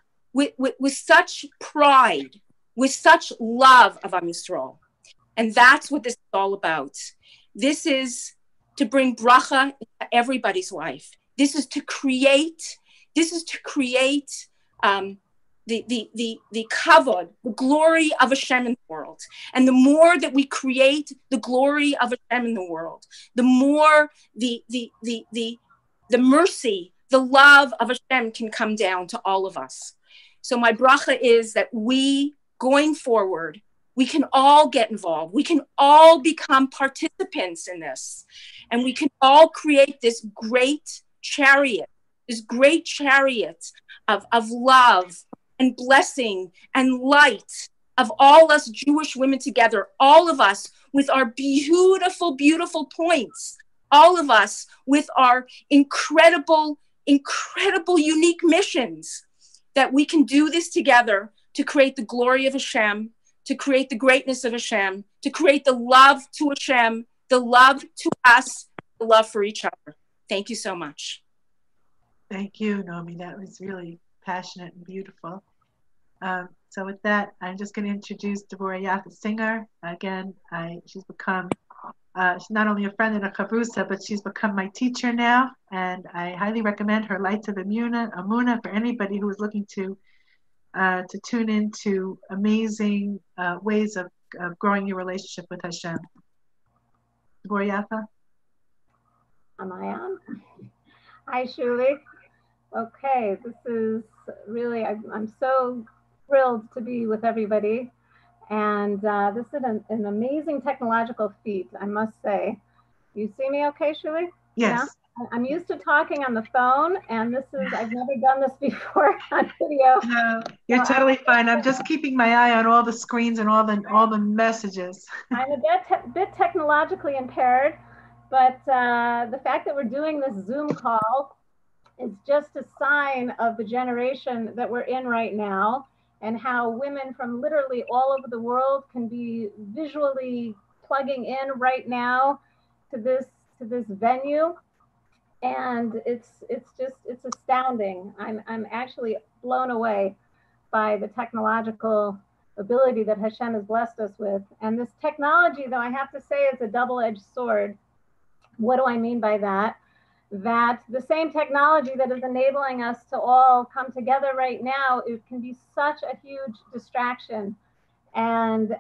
pride, with such love of Am Yisrael. And that's what this is all about. This is to bring bracha into everybody's life. This is to create the kavod, the glory of Hashem in the world. And the more that we create the glory of Hashem in the world, the more the mercy, the love of Hashem can come down to all of us. So my bracha is that we, going forward, we can all get involved. We can all become participants in this. And we can all create this great chariot of love and blessing and light of all us Jewish women together, all of us with our beautiful, beautiful points, all of us with our incredible, unique missions, that we can do this together to create the glory of Hashem, to create the greatness of Hashem, to create the love to Hashem, the love to us, the love for each other. Thank you so much. Thank you, Nomi. That was really passionate and beautiful. So with that, I'm just going to introduce Devorah Yaffa Singer. Again, she's become, she's not only a friend and a chavrusa, but she's become my teacher now. And I highly recommend her Lights of Amuna for anybody who is looking to tune into amazing ways of growing your relationship with Hashem. Devorah Yaffa? Am I on? Hi, Shuli. Okay, this is really, I'm so thrilled to be with everybody. And this is an amazing technological feat, I must say. You see me okay, Shuli? Yes. I'm used to talking on the phone, and I've never done this before on video. No, you're totally fine. I'm just keeping my eye on all the screens and all the messages. I'm a bit technologically impaired, but the fact that we're doing this Zoom call is just a sign of the generation that we're in right now, and how women from literally all over the world can be visually plugging in right now to this venue. And it's astounding. I'm actually blown away by the technological ability that Hashem has blessed us with. And this technology, though, I have to say, is a double-edged sword. What do I mean by that? That the same technology that is enabling us to all come together right now, it can be such a huge distraction, and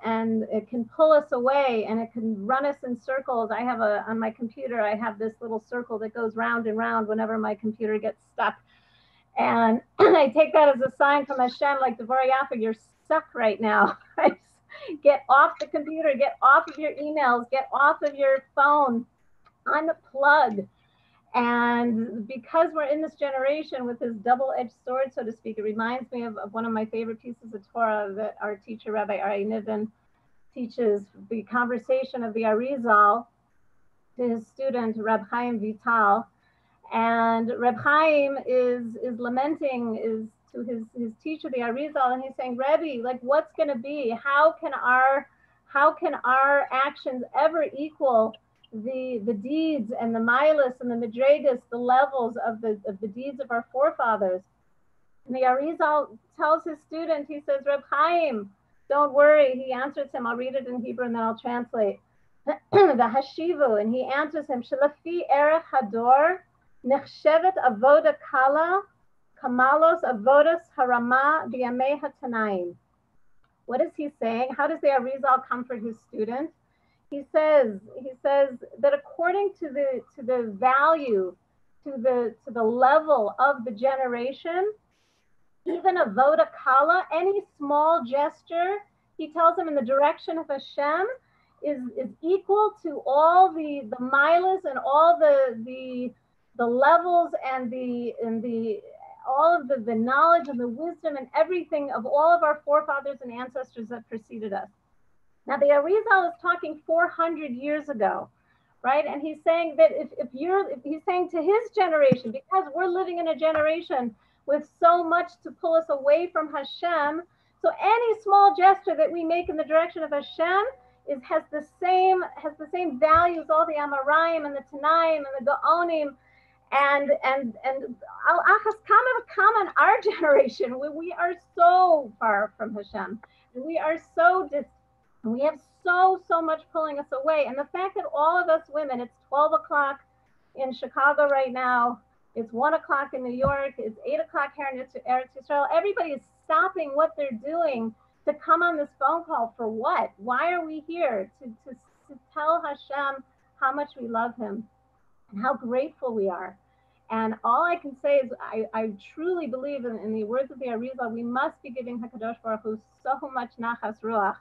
it can pull us away, and it can run us in circles. I have on my computer, I have this little circle that goes round and round whenever my computer gets stuck. And I take that as a sign from Hashem, like, Devorah Yaffa, you're stuck right now. Get off the computer, get off of your emails, get off of your phone, unplug. And because we're in this generation with this double-edged sword, so to speak, it reminds me of one of my favorite pieces of Torah that our teacher, Rabbi Ari Niven, teaches, the conversation of the Arizal to his student, Reb Chaim Vital. And Reb Chaim is lamenting to his teacher, the Arizal, and he's saying, Rebbe, like, what's going to be? How can our actions ever equal the deeds and the milas and the madregas, the levels of the deeds of our forefathers? And the Arizal tells his student, he says, Reb Chaim, don't worry. He answers him, I'll read it in Hebrew and then I'll translate. The Hashivu, and he answers him, Shalafi erech hador, nechshevet avoda kala, kamalos avodas harama b'yamei hatanaim. What is he saying? How does the Arizal comfort his student? He says that according to the value, to the level of the generation, even a voda kala, any small gesture, he tells him, in the direction of Hashem, is equal to all the milas and all the levels and all of the knowledge and the wisdom and everything of all of our forefathers and ancestors that preceded us. Now, the Arizal is talking 400 years ago, right? And he's saying that if he's saying to his generation, because we're living in a generation with so much to pull us away from Hashem, so any small gesture that we make in the direction of Hashem has the same value as all the Amoraim and the Tanaim and the Gaonim and Al-Achas Kama, our generation. We are so far from Hashem. We are so distant. We have so much pulling us away. And the fact that all of us women, it's 12 o'clock in Chicago right now, it's 1 o'clock in New York, it's 8 o'clock here in Eretz Yisrael, everybody is stopping what they're doing to come on this phone call for what? Why are we here? To tell Hashem how much we love him and how grateful we are. And all I can say is I truly believe in the words of the Arizal, we must be giving HaKadosh Baruch Hu so much nachas ruach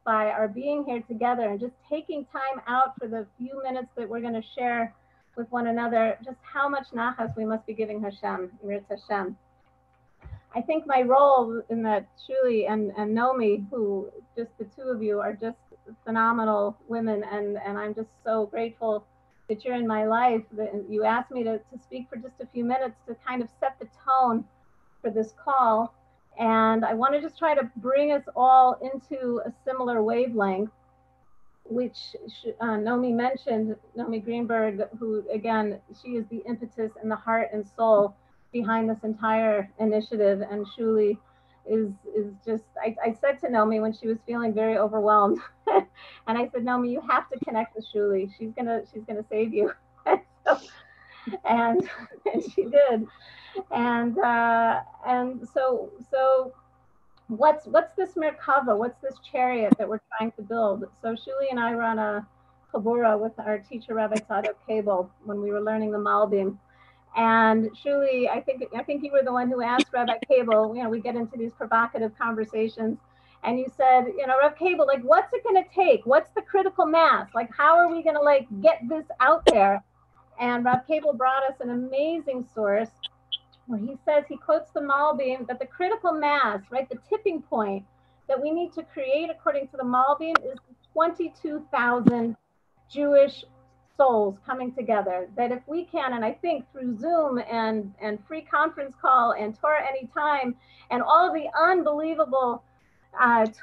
by our being here together and just taking time out for the few minutes that we're going to share with one another, just how much nachas we must be giving Hashem, Yirat Hashem. I think my role in that, Shuli and Nomi, who just the two of you are just phenomenal women, and I'm just so grateful that you're in my life, that you asked me to speak for just a few minutes to kind of set the tone for this call. And I want to just try to bring us all into a similar wavelength, which Nomi mentioned, Nomi Greenberg, who, again, she is the impetus and the heart and soul behind this entire initiative. And Shuli is just, I said to Nomi when she was feeling very overwhelmed, and I said, Nomi, you have to connect with Shuli. She's gonna save you. and she did. And so what's this Merkava? What's this chariot that we're trying to build? So Shuli and I were on a chabura with our teacher, Rabbi Tzadok Cable, when we were learning the Malbim. And Shuli, I think you were the one who asked Rabbi Cable, we get into these provocative conversations, and you said, Rabbi Cable, like, what's it going to take? What's the critical mass? Like, how are we going to, like, get this out there? And Rav Cable brought us an amazing source where he says, he quotes the Malbim, that the critical mass, right, the tipping point that we need to create according to the Malbim is 22,000 Jewish souls coming together. That if we can, and I think through Zoom and free conference call and Torah Anytime and all of the unbelievable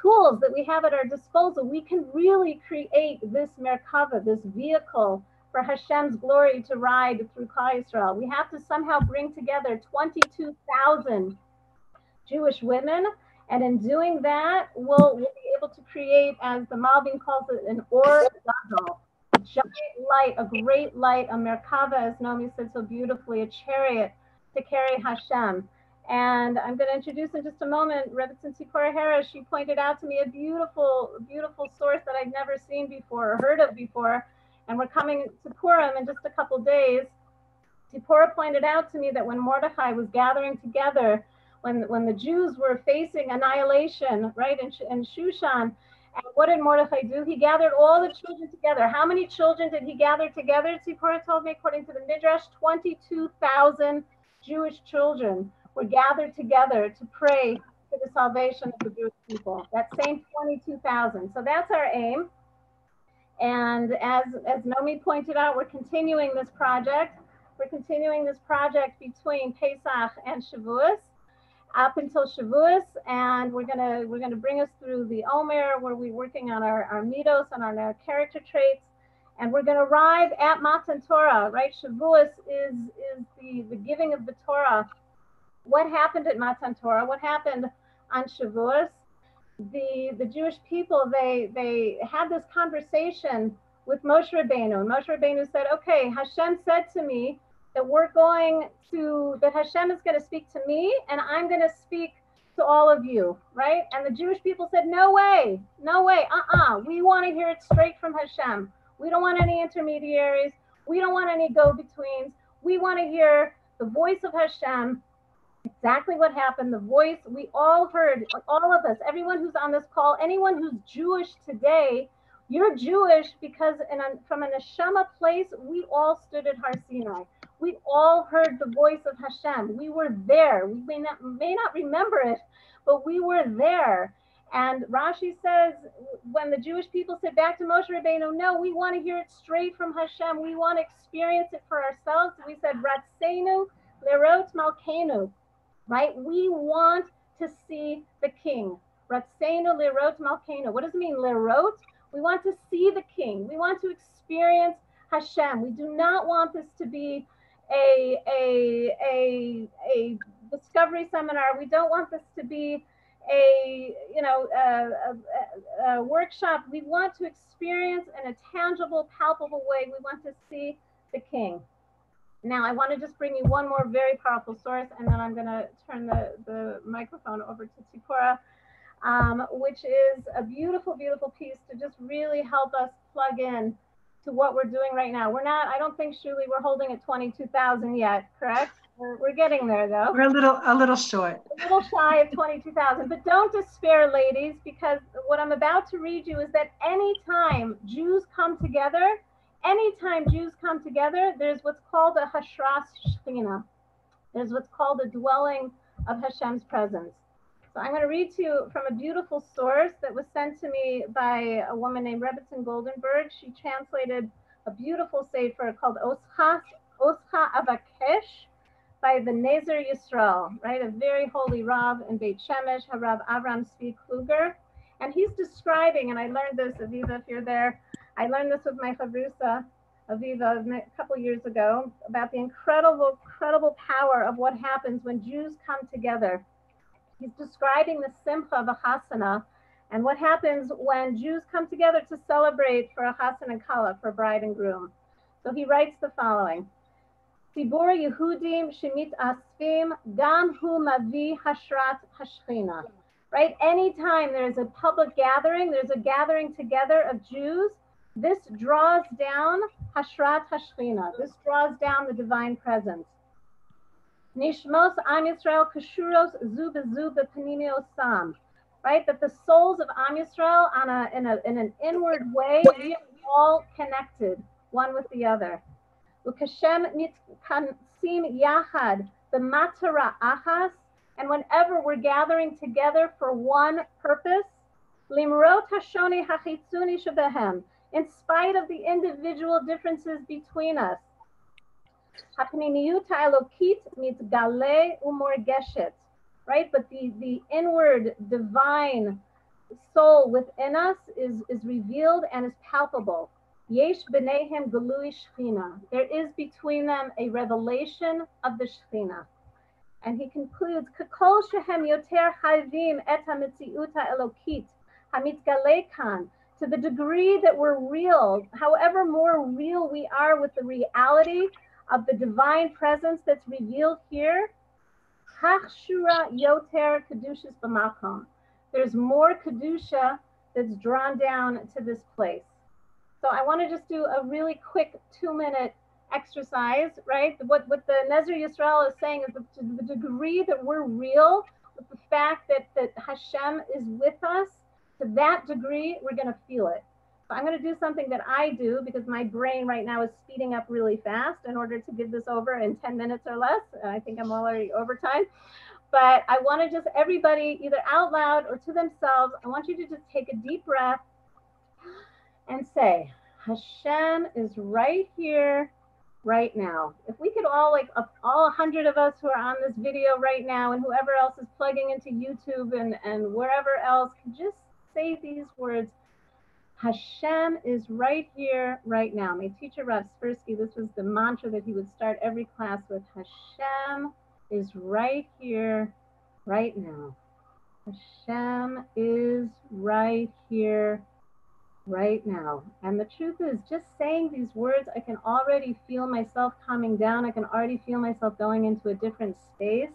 tools that we have at our disposal, we can really create this Merkava, this vehicle for Hashem's glory to ride through Klal Yisrael. We have to somehow bring together 22,000 Jewish women, and in doing that, we'll be able to create, as the Malbim calls it, an or gadol, a giant light, a great light, a Merkava, as Nomi said so beautifully, a chariot to carry Hashem. And I'm going to introduce in just a moment Rebbetzin Tzipora Harris. She pointed out to me a beautiful, beautiful source that I'd never seen before or heard of before. And we're coming to Purim in just a couple days. Tzipora pointed out to me that when Mordechai was gathering together, when the Jews were facing annihilation, right, in Shushan, and what did Mordechai do? He gathered all the children together. How many children did he gather together? Tzipora told me, according to the Midrash, 22,000 Jewish children were gathered together to pray for the salvation of the Jewish people. That same 22,000. So that's our aim. And as Nomi pointed out, we're continuing this project. We're continuing this project between Pesach and Shavuos, up until Shavuos, and we're gonna bring us through the Omer, where we're working on our midos and on our character traits, and we're gonna arrive at Matan Torah. Right, Shavuos is the giving of the Torah. What happened at Matan Torah? What happened on Shavuos? The Jewish people, they had this conversation with Moshe Rabbeinu. And Moshe Rabbeinu said, okay, Hashem said to me that that Hashem is going to speak to me and I'm going to speak to all of you, right? And the Jewish people said, no way, we want to hear it straight from Hashem. We don't want any intermediaries. We don't want any go-betweens. We want to hear the voice of Hashem. Exactly what happened. The voice, we all heard, all of us, everyone who's on this call, anyone who's Jewish today, you're Jewish because from a neshama place, we all stood at Har Sinai. We all heard the voice of Hashem. We were there. We may not remember it, but we were there. And Rashi says, when the Jewish people said back to Moshe Rabbeinu, no, we want to hear it straight from Hashem. We want to experience it for ourselves. We said, Ratseinu lerot malkeinu. Right? We want to see the king. Ratseinu lerot malkeinu. What does it mean, lerot? We want to see the king. We want to experience Hashem. We do not want this to be a discovery seminar. We don't want this to be a workshop. We want to experience in a tangible, palpable way. We want to see the king. Now, I want to just bring you one more very powerful source, and then I'm going to turn the microphone over to Tzipora, which is a beautiful, beautiful piece to just really help us plug in to what we're doing right now. I don't think, Shuli, we're holding at 22,000 yet, correct? We're getting there, though. We're a little short. A little shy of 22,000, but don't despair, ladies, because what I'm about to read you is that anytime Jews come together, there's what's called a hashras shechina. There's what's called a dwelling of Hashem's presence. So I'm going to read to you from a beautiful source that was sent to me by a woman named Rebbetzin Goldenberg. She translated a beautiful sefer called Oscha Avakesh by the Nezer Yisrael, right? A very holy Rav in Beit Shemesh, Rav Avram Tzvi Kluger. And he's describing, and I learned this, Aviva, if you're there, I learned this with my chavrusa, Aviva, a couple years ago, about the incredible, incredible power of what happens when Jews come together. He's describing the simcha of a chasana and what happens when Jews come together to celebrate for a chassan and kala, for bride and groom. So he writes the following: Tzibur Yehudim shemit asfim gam hu mavi hashrat hashchina. Right? Anytime there's a public gathering, there's a gathering together of Jews, this draws down hashrat hashchina. This draws down the divine presence. Nishmos Am Yisrael kashuros zu bezu b'panimio sam. Right? That the souls of Am Yisrael in an inward way, we are all connected, one with the other. Ukashem mitkansim yachad b'matara achas, and whenever we're gathering together for one purpose, limrot hashoni hachitzuni shebehem, in spite of the individual differences between us, hapniniyut ha'elokit mitgale umorgeshet, right? But the inward divine soul within us is revealed and is palpable. Yesh b'neihem galui shechina. There is between them a revelation of the Shechina. And he concludes, Kakol shehem yoter chayvim et hamitziut ha'elokit hamitgale kan. To the degree that we're real, however more real we are with the reality of the divine presence that's revealed here, hachshura yoter kedushas b'makom. There's more kedusha that's drawn down to this place. So I want to just do a really quick 2-minute exercise, right? What the Nezer Yisrael is saying is that to the degree that we're real with the fact that Hashem is with us, to that degree, we're going to feel it. So I'm going to do something that I do because my brain right now is speeding up really fast in order to give this over in 10 minutes or less. And I think I'm already over time. But I want to just, everybody, either out loud or to themselves, I want you to just take a deep breath and say, Hashem is right here, right now. If we could all, like all 100 of us who are on this video right now, and whoever else is plugging into YouTube and wherever else, can just say these words, Hashem is right here, right now. My teacher, Rav Spursky, this was the mantra that he would start every class with. Hashem is right here, right now. Hashem is right here, right now. And the truth is, just saying these words, I can already feel myself calming down. I can already feel myself going into a different space.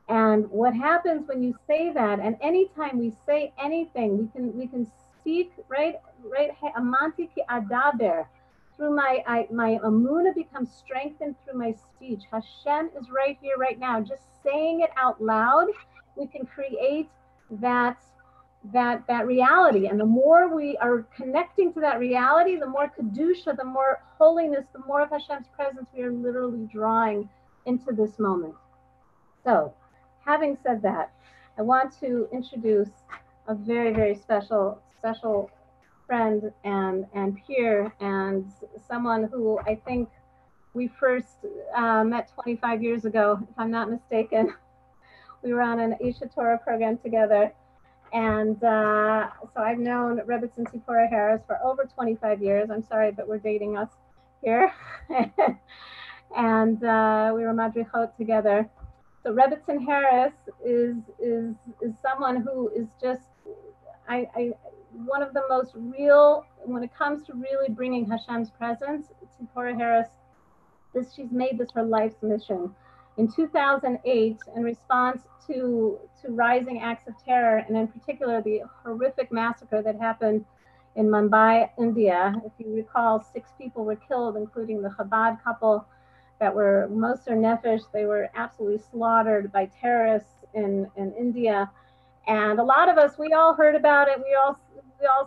And what happens when you say that, and anytime we say anything, we can speak, right? Amanti ki adaber. Through my amuna becomes strengthened through my speech. Hashem is right here, right now. Just saying it out loud, we can create that reality. And the more we are connecting to that reality, the more kedusha, the more holiness, the more of Hashem's presence we are literally drawing into this moment. So, having said that, I want to introduce a very, very special friend and peer, and someone who I think we first met 25 years ago, if I'm not mistaken. We were on an Isha Torah program together. And so I've known Rebbe Tzipora Harris for over 25 years. I'm sorry, but we're dating us here. And we were madrichot together. So Rebbe Harris is someone who is just, one of the most real, when it comes to really bringing Hashem's presence. Tzipora Harris, she's made this her life's mission. In 2008, in response to rising acts of terror, and in particular the horrific massacre that happened in Mumbai, India, if you recall, 6 people were killed, including the Chabad couple that were Moser Nefesh. They were absolutely slaughtered by terrorists in India. And a lot of us, we all heard about it. We all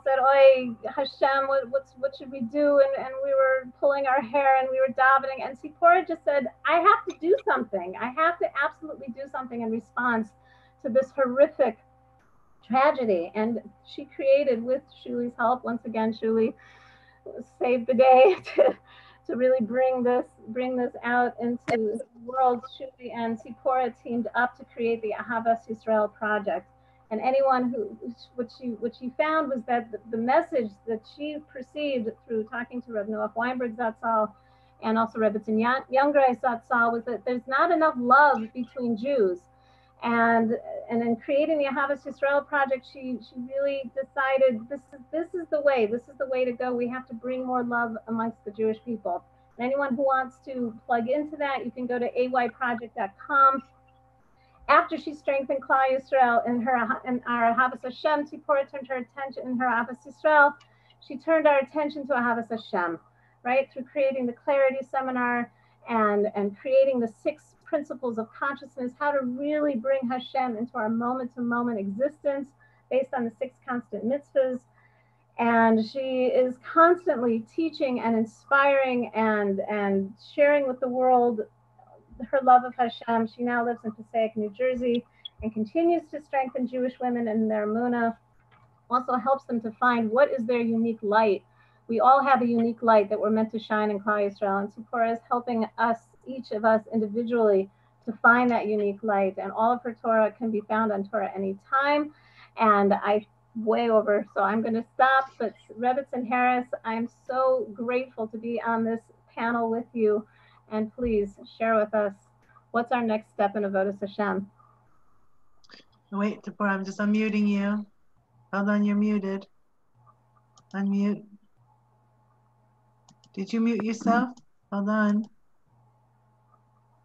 said, "Oy, Hashem, what should we do?" And we were pulling our hair and we were davening. And Tzipora just said, "I have to do something. I have to absolutely do something in response to this horrific tragedy." And she created, with Shuli's help, once again, Shuli saved the day to really bring this out into the world. Shuli and Tzipora teamed up to create the Ahavas Yisrael project. And anyone what she found was that the message that she perceived through talking to Reb Noach Weinberg Zatzal and also Rebbe Youngray Zatzal was that there's not enough love between Jews. And in creating the Ahavas Yisrael project, she really decided this is the way to go. We have to bring more love amongst the Jewish people. And anyone who wants to plug into that, you can go to ayproject.com. After she strengthened Klal Yisrael in our Ahavas Hashem, Tzipora turned her attention in her Ahavas Yisrael. She turned our attention to Ahavas Hashem, right? Through creating the Clarity Seminar and creating the 6 principles of consciousness, how to really bring Hashem into our moment-to-moment existence based on the 6 constant mitzvahs. And she is constantly teaching and inspiring and sharing with the world her love of Hashem. She now lives in Passaic, New Jersey, and continues to strengthen Jewish women in their emunah. Also helps them to find what is their unique light. We all have a unique light that we're meant to shine in Klal Yisrael, and Tzipora is helping us, each of us individually, to find that unique light. And all of her Torah can be found on Torah Anytime. And I way over, so I'm going to stop. But Rebbe Harris, I'm so grateful to be on this panel with you. And please share with us, what's our next step in Avodas Hashem? Wait, Deborah, I'm just unmuting you. Hold on, you're muted. Unmute. Did you mute yourself? Hold on.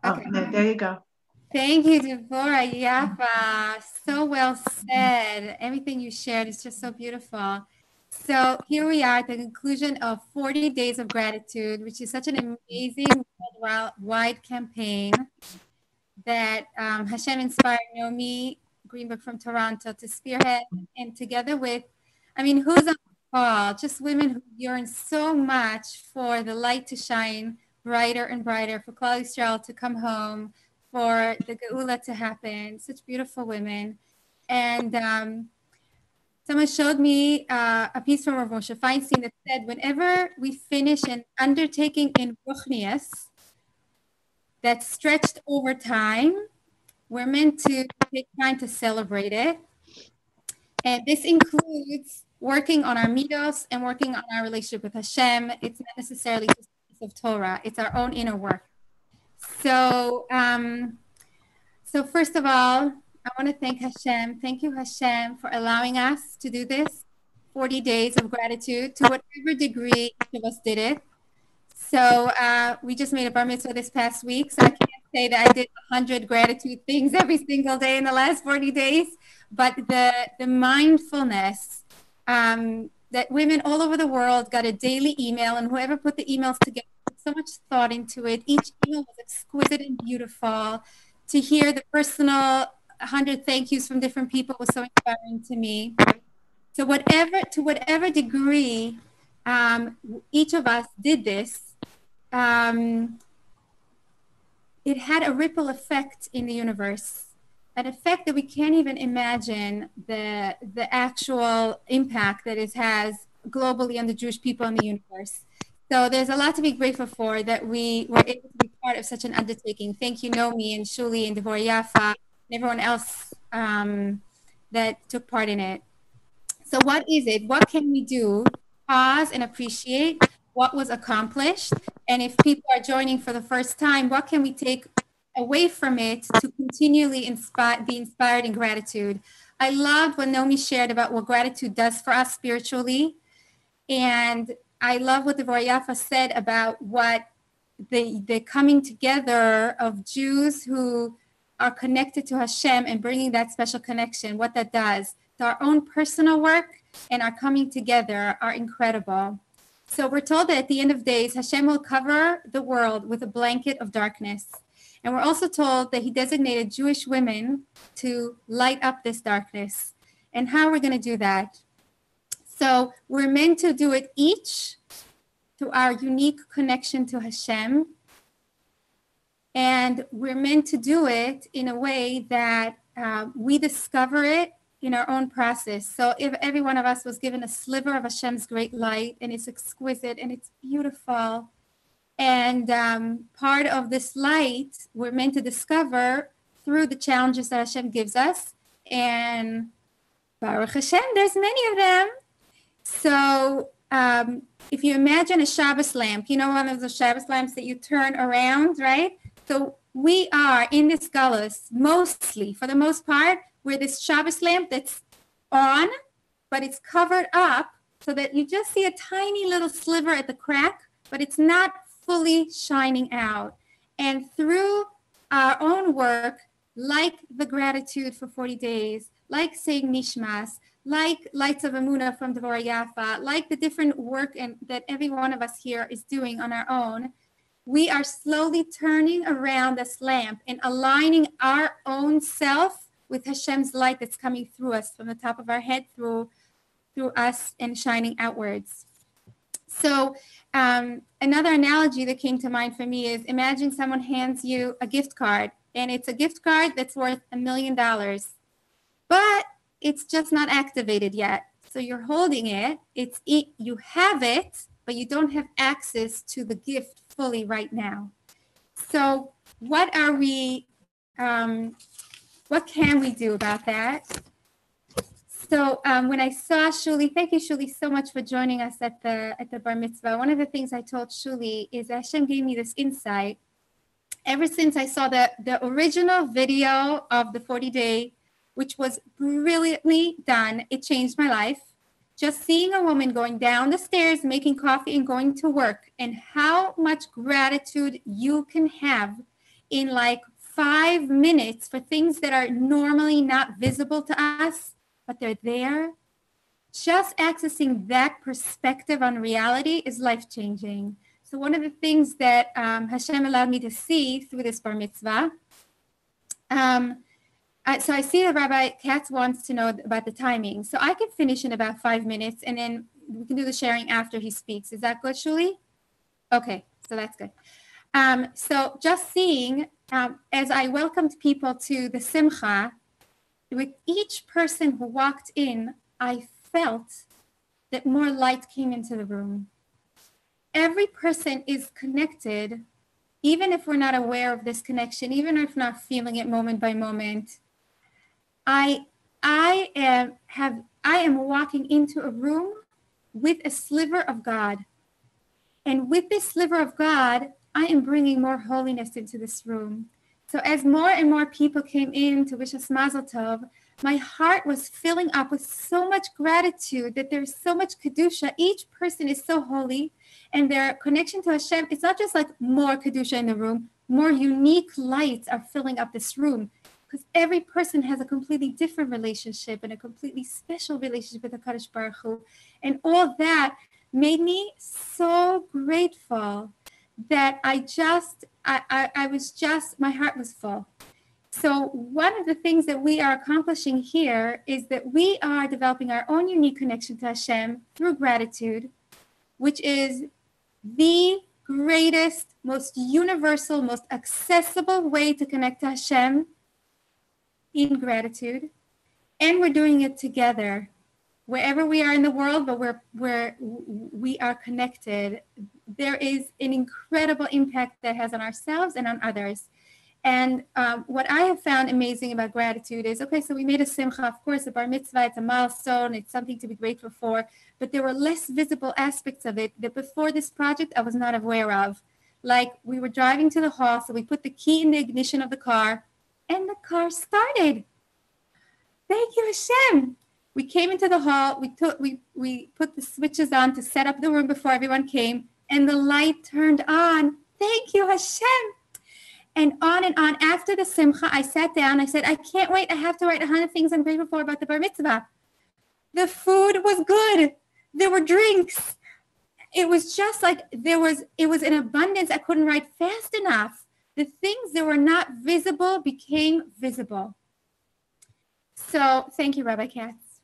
Okay. Oh, there you go. Thank you, Devorah Yaffa. So well said. Everything you shared is just so beautiful. So here we are at the conclusion of 40 Days of Gratitude, which is such an amazing worldwide campaign that Hashem inspired Nomi Greenberg from Toronto to spearhead, and together with, I mean, who's on the call? Just women who yearn so much for the light to shine brighter and brighter, for Klal Yisrael to come home, for the Geula to happen. Such beautiful women. And someone showed me a piece from Rav Moshe Feinstein that said, whenever we finish an undertaking in Ruchnius that's stretched over time, we're meant to take time to celebrate it. And this includes working on our midos and working on our relationship with Hashem. It's not necessarily just a piece of Torah. It's our own inner work. So, so first of all, I want to thank Hashem. Thank you, Hashem, for allowing us to do this 40 days of gratitude to whatever degree each of us did it. So we just made a bar mitzvah this past week, so I can't say that I did 100 gratitude things every single day in the last 40 days, but the mindfulness that women all over the world got a daily email, and whoever put the emails together put so much thought into it. Each email was exquisite and beautiful. To hear the personal 100 thank yous from different people was so inspiring to me. So to whatever degree each of us did this, it had a ripple effect in the universe, an effect that we can't even imagine the actual impact that it has globally on the Jewish people in the universe. So there's a lot to be grateful for that we were able to be part of such an undertaking. Thank you, Nomi and Shuli and Devorah Yaffa and everyone else that took part in it. So what is it? What can we do? Pause and appreciate what was accomplished. And if people are joining for the first time, what can we take away from it to continually be inspired in gratitude? I loved what Nomi shared about what gratitude does for us spiritually. And I love what Devorah Yaffa said about what the coming together of Jews who are connected to Hashem and bringing that special connection, what that does. So our own personal work and our coming together are incredible. So we're told that at the end of days, Hashem will cover the world with a blanket of darkness. And we're also told that he designated Jewish women to light up this darkness. And how are we going to do that? So we're meant to do it each through our unique connection to Hashem. And we're meant to do it in a way that we discover it in our own process. So if every one of us was given a sliver of Hashem's great light, and it's exquisite and it's beautiful, and part of this light we're meant to discover through the challenges that Hashem gives us, and Baruch Hashem, there's many of them. So if you imagine a Shabbos lamp, you know, one of those Shabbos lamps that you turn around, right? So we are in this galus, mostly, for the most part, we're this Shabbos lamp that's on, but it's covered up so that you just see a tiny little sliver at the crack, but it's not fully shining out. And through our own work, like the gratitude for 40 days, like saying Nishmas, like Lights of Emunah from Devorah Yaffa, like the different work that every one of us here is doing on our own, we are slowly turning around this lamp and aligning our own self with Hashem's light that's coming through us from the top of our head through through us and shining outwards. So another analogy that came to mind for me is, imagine someone hands you a gift card, and it's a gift card that's worth $1 million, but it's just not activated yet. So you're holding it, you have it, but you don't have access to the gift fully right now. So what can we do about that? So when I saw Shuli, thank you, Shuli, so much for joining us at the bar mitzvah. One of the things I told Shuli is that Hashem gave me this insight. Ever since I saw the original video of the 40-day, which was brilliantly done, it changed my life. Just seeing a woman going down the stairs, making coffee and going to work, and how much gratitude you can have in like 5 minutes for things that are normally not visible to us, but they're there. Just accessing that perspective on reality is life-changing. So one of the things that Hashem allowed me to see through this bar mitzvah, so I see that Rabbi Katz wants to know about the timing. So I can finish in about 5 minutes, and then we can do the sharing after he speaks. Is that good, Shuli? Okay, so that's good. So just seeing, as I welcomed people to the Simcha, with each person who walked in, I felt that more light came into the room. Every person is connected, even if we're not aware of this connection, even if we're not feeling it moment by moment. I am walking into a room with a sliver of God. And with this sliver of God, I am bringing more holiness into this room. So as more and more people came in to wish us Mazel Tov, my heart was filling up with so much gratitude that there's so much Kedusha. Each person is so holy, and their connection to Hashem, it's not just like more Kedusha in the room, more unique lights are filling up this room, because every person has a completely different relationship and a completely special relationship with HaKadosh Baruch Hu. And all that made me so grateful that my heart was full. So one of the things that we are accomplishing here is that we are developing our own unique connection to Hashem through gratitude, which is the greatest, most universal, most accessible way to connect to Hashem, in gratitude. And we're doing it together. Wherever we are in the world, but where we are connected, there is an incredible impact that has on ourselves and on others. And what I have found amazing about gratitude is, okay, so we made a simcha, of course, a bar mitzvah, it's a milestone, it's something to be grateful for, but there were less visible aspects of it that before this project I was not aware of. Like, we were driving to the hall, so we put the key in the ignition of the car, and the car started. Thank you, Hashem. We came into the hall, we put the switches on to set up the room before everyone came, and the light turned on. Thank you, Hashem. And on and on. After the simcha, I sat down. I said, I can't wait. I have to write 100 things I'm grateful for about the bar mitzvah. The food was good. There were drinks. It was just like it was in abundance. I couldn't write fast enough. The things that were not visible became visible. So thank you, Rabbi Katz.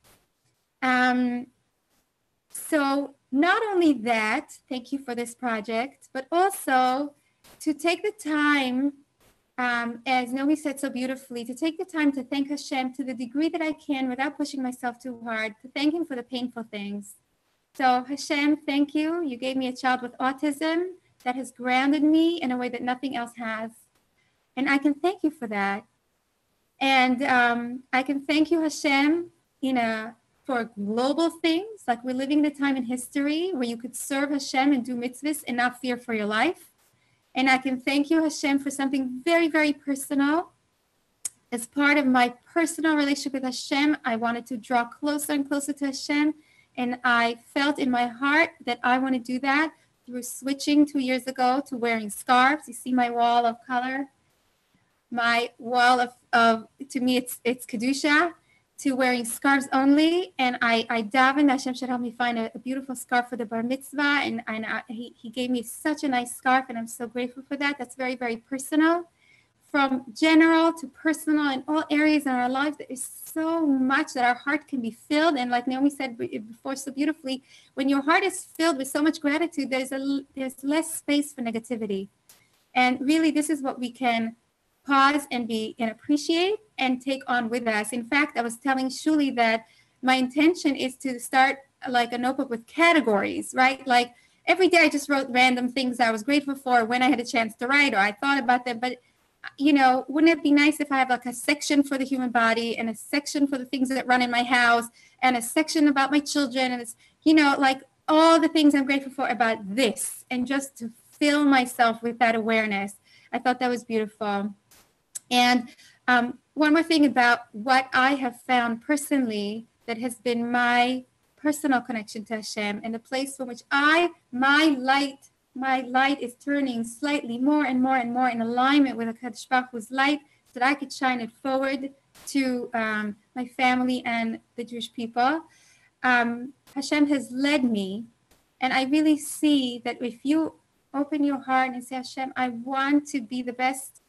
So not only that, thank you for this project, but also to take the time, as Nomi said so beautifully, to take the time to thank Hashem to the degree that I can without pushing myself too hard, to thank him for the painful things. So Hashem, thank you. You gave me a child with autism that has grounded me in a way that nothing else has. And I can thank you for that. And I can thank you, Hashem, for global things, like we're living in a time in history where you could serve Hashem and do mitzvahs and not fear for your life. And I can thank you, Hashem, for something very, very personal. As part of my personal relationship with Hashem, I wanted to draw closer and closer to Hashem. And I felt in my heart that I want to do that through switching 2 years ago to wearing scarves. You see my wall of color? My wall of to me, it's Kedusha, to wearing scarves only. And I davened Hashem should help me find a beautiful scarf for the bar mitzvah. And he gave me such a nice scarf, and I'm so grateful for that. That's very, very personal. from general to personal in all areas in our lives. There is so much that our heart can be filled. And like Naomi said before so beautifully, when your heart is filled with so much gratitude, there's less space for negativity. And really, this is what we can pause and appreciate and take on with us. In fact, I was telling Shuli that my intention is to start like a notebook with categories, right? Like every day I just wrote random things I was grateful for when I had a chance to write, or I thought about them. But, you know, wouldn't it be nice if I have like a section for the human body and a section for the things that run in my house and a section about my children, and it's, you know, like all the things I'm grateful for about this, and just to fill myself with that awareness. I thought that was beautiful. And one more thing about what I have found personally that has been my personal connection to Hashem, and the place from which my light is turning slightly more and more and more in alignment with HaKadosh Baruch Hu's light, so that I could shine it forward to my family and the Jewish people. Hashem has led me, and I really see that if you open your heart and say, Hashem, I want to be the best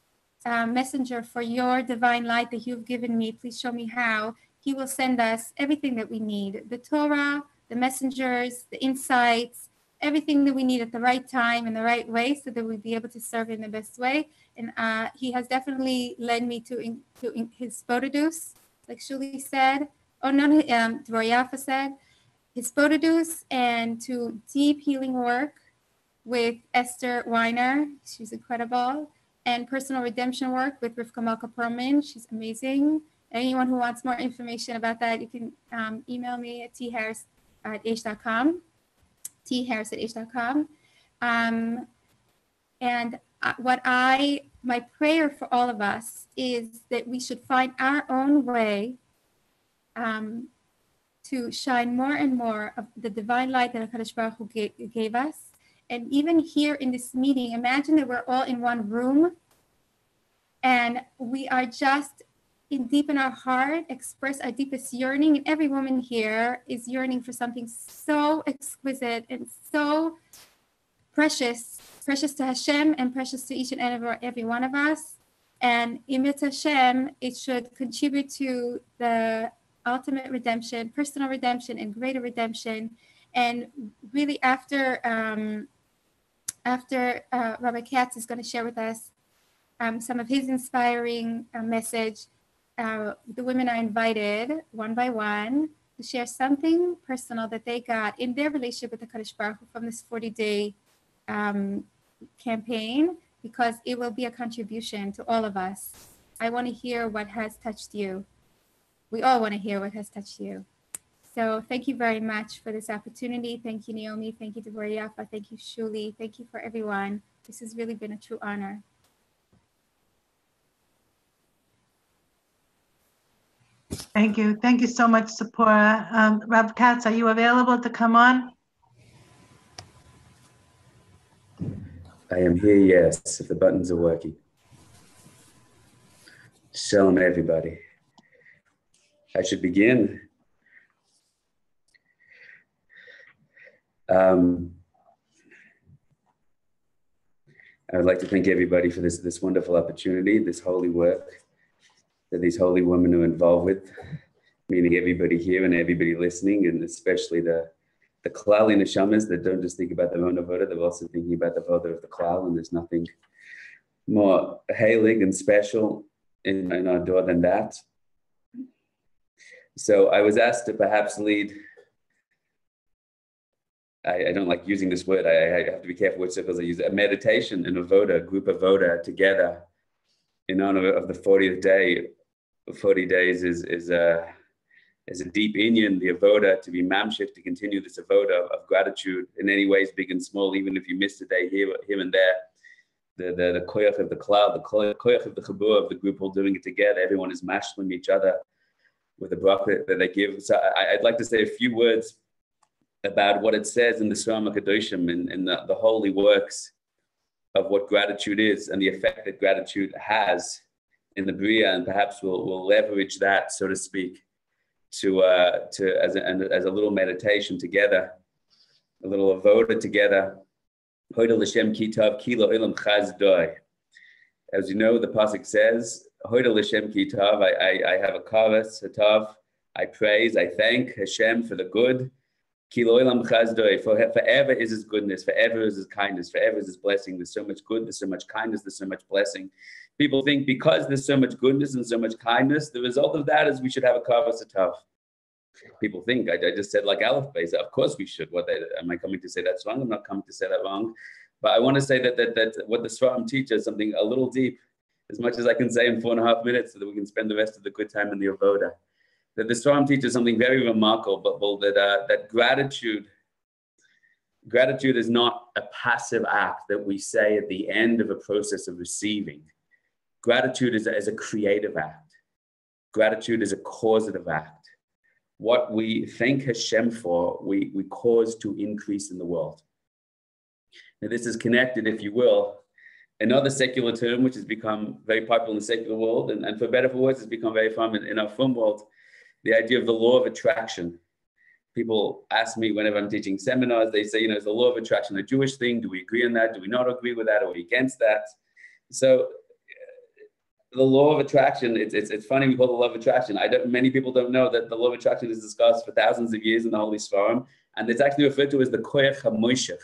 messenger for your divine light that you've given me. Please show me how. He will send us everything that we need, the Torah, the messengers, the insights, everything that we need at the right time in the right way, so that we'll be able to serve in the best way. And he has definitely led me to his photodus, like Shuli said, Devorah Yaffa said, his photodus, and to deep healing work with Esther Weiner. She's incredible. And personal redemption work with Rivka Malka Perlman. She's amazing. Anyone who wants more information about that, you can email me at tharris@h.com, tharris@h.com. And my prayer for all of us is that we should find our own way to shine more and more of the divine light that HaKadosh Baruch Hu gave us. And even here in this meeting, imagine that we're all in one room and we are just deep in our heart, express our deepest yearning. And every woman here is yearning for something so exquisite and so precious to Hashem and precious to each and every one of us. And in Hashem, it should contribute to the ultimate redemption, personal redemption, and greater redemption. And really, after Rabbi Katz is going to share with us some of his inspiring message, the women are invited one by one to share something personal that they got in their relationship with the Kadosh Baruch Hu from this 40-day campaign, because it will be a contribution to all of us. I want to hear what has touched you. We all want to hear what has touched you. So thank you very much for this opportunity. Thank you, Naomi. Thank you, Devorah Yaffa. Thank you, Shuli. Thank you for everyone. This has really been a true honor. Thank you. Thank you so much, Tzipora. Rabbi Katz, are you available to come on? I am here, yes, if the buttons are working. Shalom, everybody. I should begin. I would like to thank everybody for this wonderful opportunity, this holy work that these holy women are involved with, meaning everybody here and everybody listening, and especially the klal neshamas that don't just think about their own avoda, they're also thinking about the avoda of the klal, and there's nothing more heilig and special in our door than that. So I was asked to perhaps lead, I don't like using this word, I have to be careful which circles I use, a meditation, an avoda, a group avoda together in honor of the 40th day. 40 days is a deep inyan, the avoda, to be mamshik, to continue this avoda of gratitude in any ways, big and small, even if you missed a day here and there. The koyach of the cloud, the koyach of the chabur of the group, all doing it together. Everyone is mashlim each other with the bracha that they give. So I'd like to say a few words about what it says in the Sram HaKadoshim and the holy works of what gratitude is and the effect that gratitude has in the Bria, and perhaps we'll leverage that, so to speak, to as a little meditation together, a little avoda together. As you know, the pasuk says, "Hoda l'Shem ki tav." I have a kavas, a tav. I praise, I thank Hashem for the good. Ki lo olam chazdoi. Forever is His goodness. Forever is His kindness. Forever is His blessing. There's so much good. There's so much kindness. There's so much blessing. People think because there's so much goodness and so much kindness, the result of that is we should have a kavas, a tav. People think I just said like Aleph Beis. Of course we should. Am I coming to say that's wrong? I'm not coming to say that wrong. But I want to say that what the Sfarim teach is something a little deep, as much as I can say in 4.5 minutes, so that we can spend the rest of the good time in the Avoda. That the Sfarim teaches something very remarkable, that gratitude is not a passive act that we say at the end of a process of receiving. Gratitude is a creative act. Gratitude is a causative act. What we thank Hashem for, we cause to increase in the world. Now this is connected, if you will, another secular term which has become very popular in the secular world, and for better or for worse, has become very common in our film world, the idea of the law of attraction. People ask me whenever I'm teaching seminars, they say, is the law of attraction a Jewish thing? Do we agree on that? Do we not agree with that? Are we against that? So the law of attraction, it's funny we call it the law of attraction. Many people don't know that the law of attraction is discussed for thousands of years in the Holy Sfarim, and it's actually referred to as the koyach hamoshech.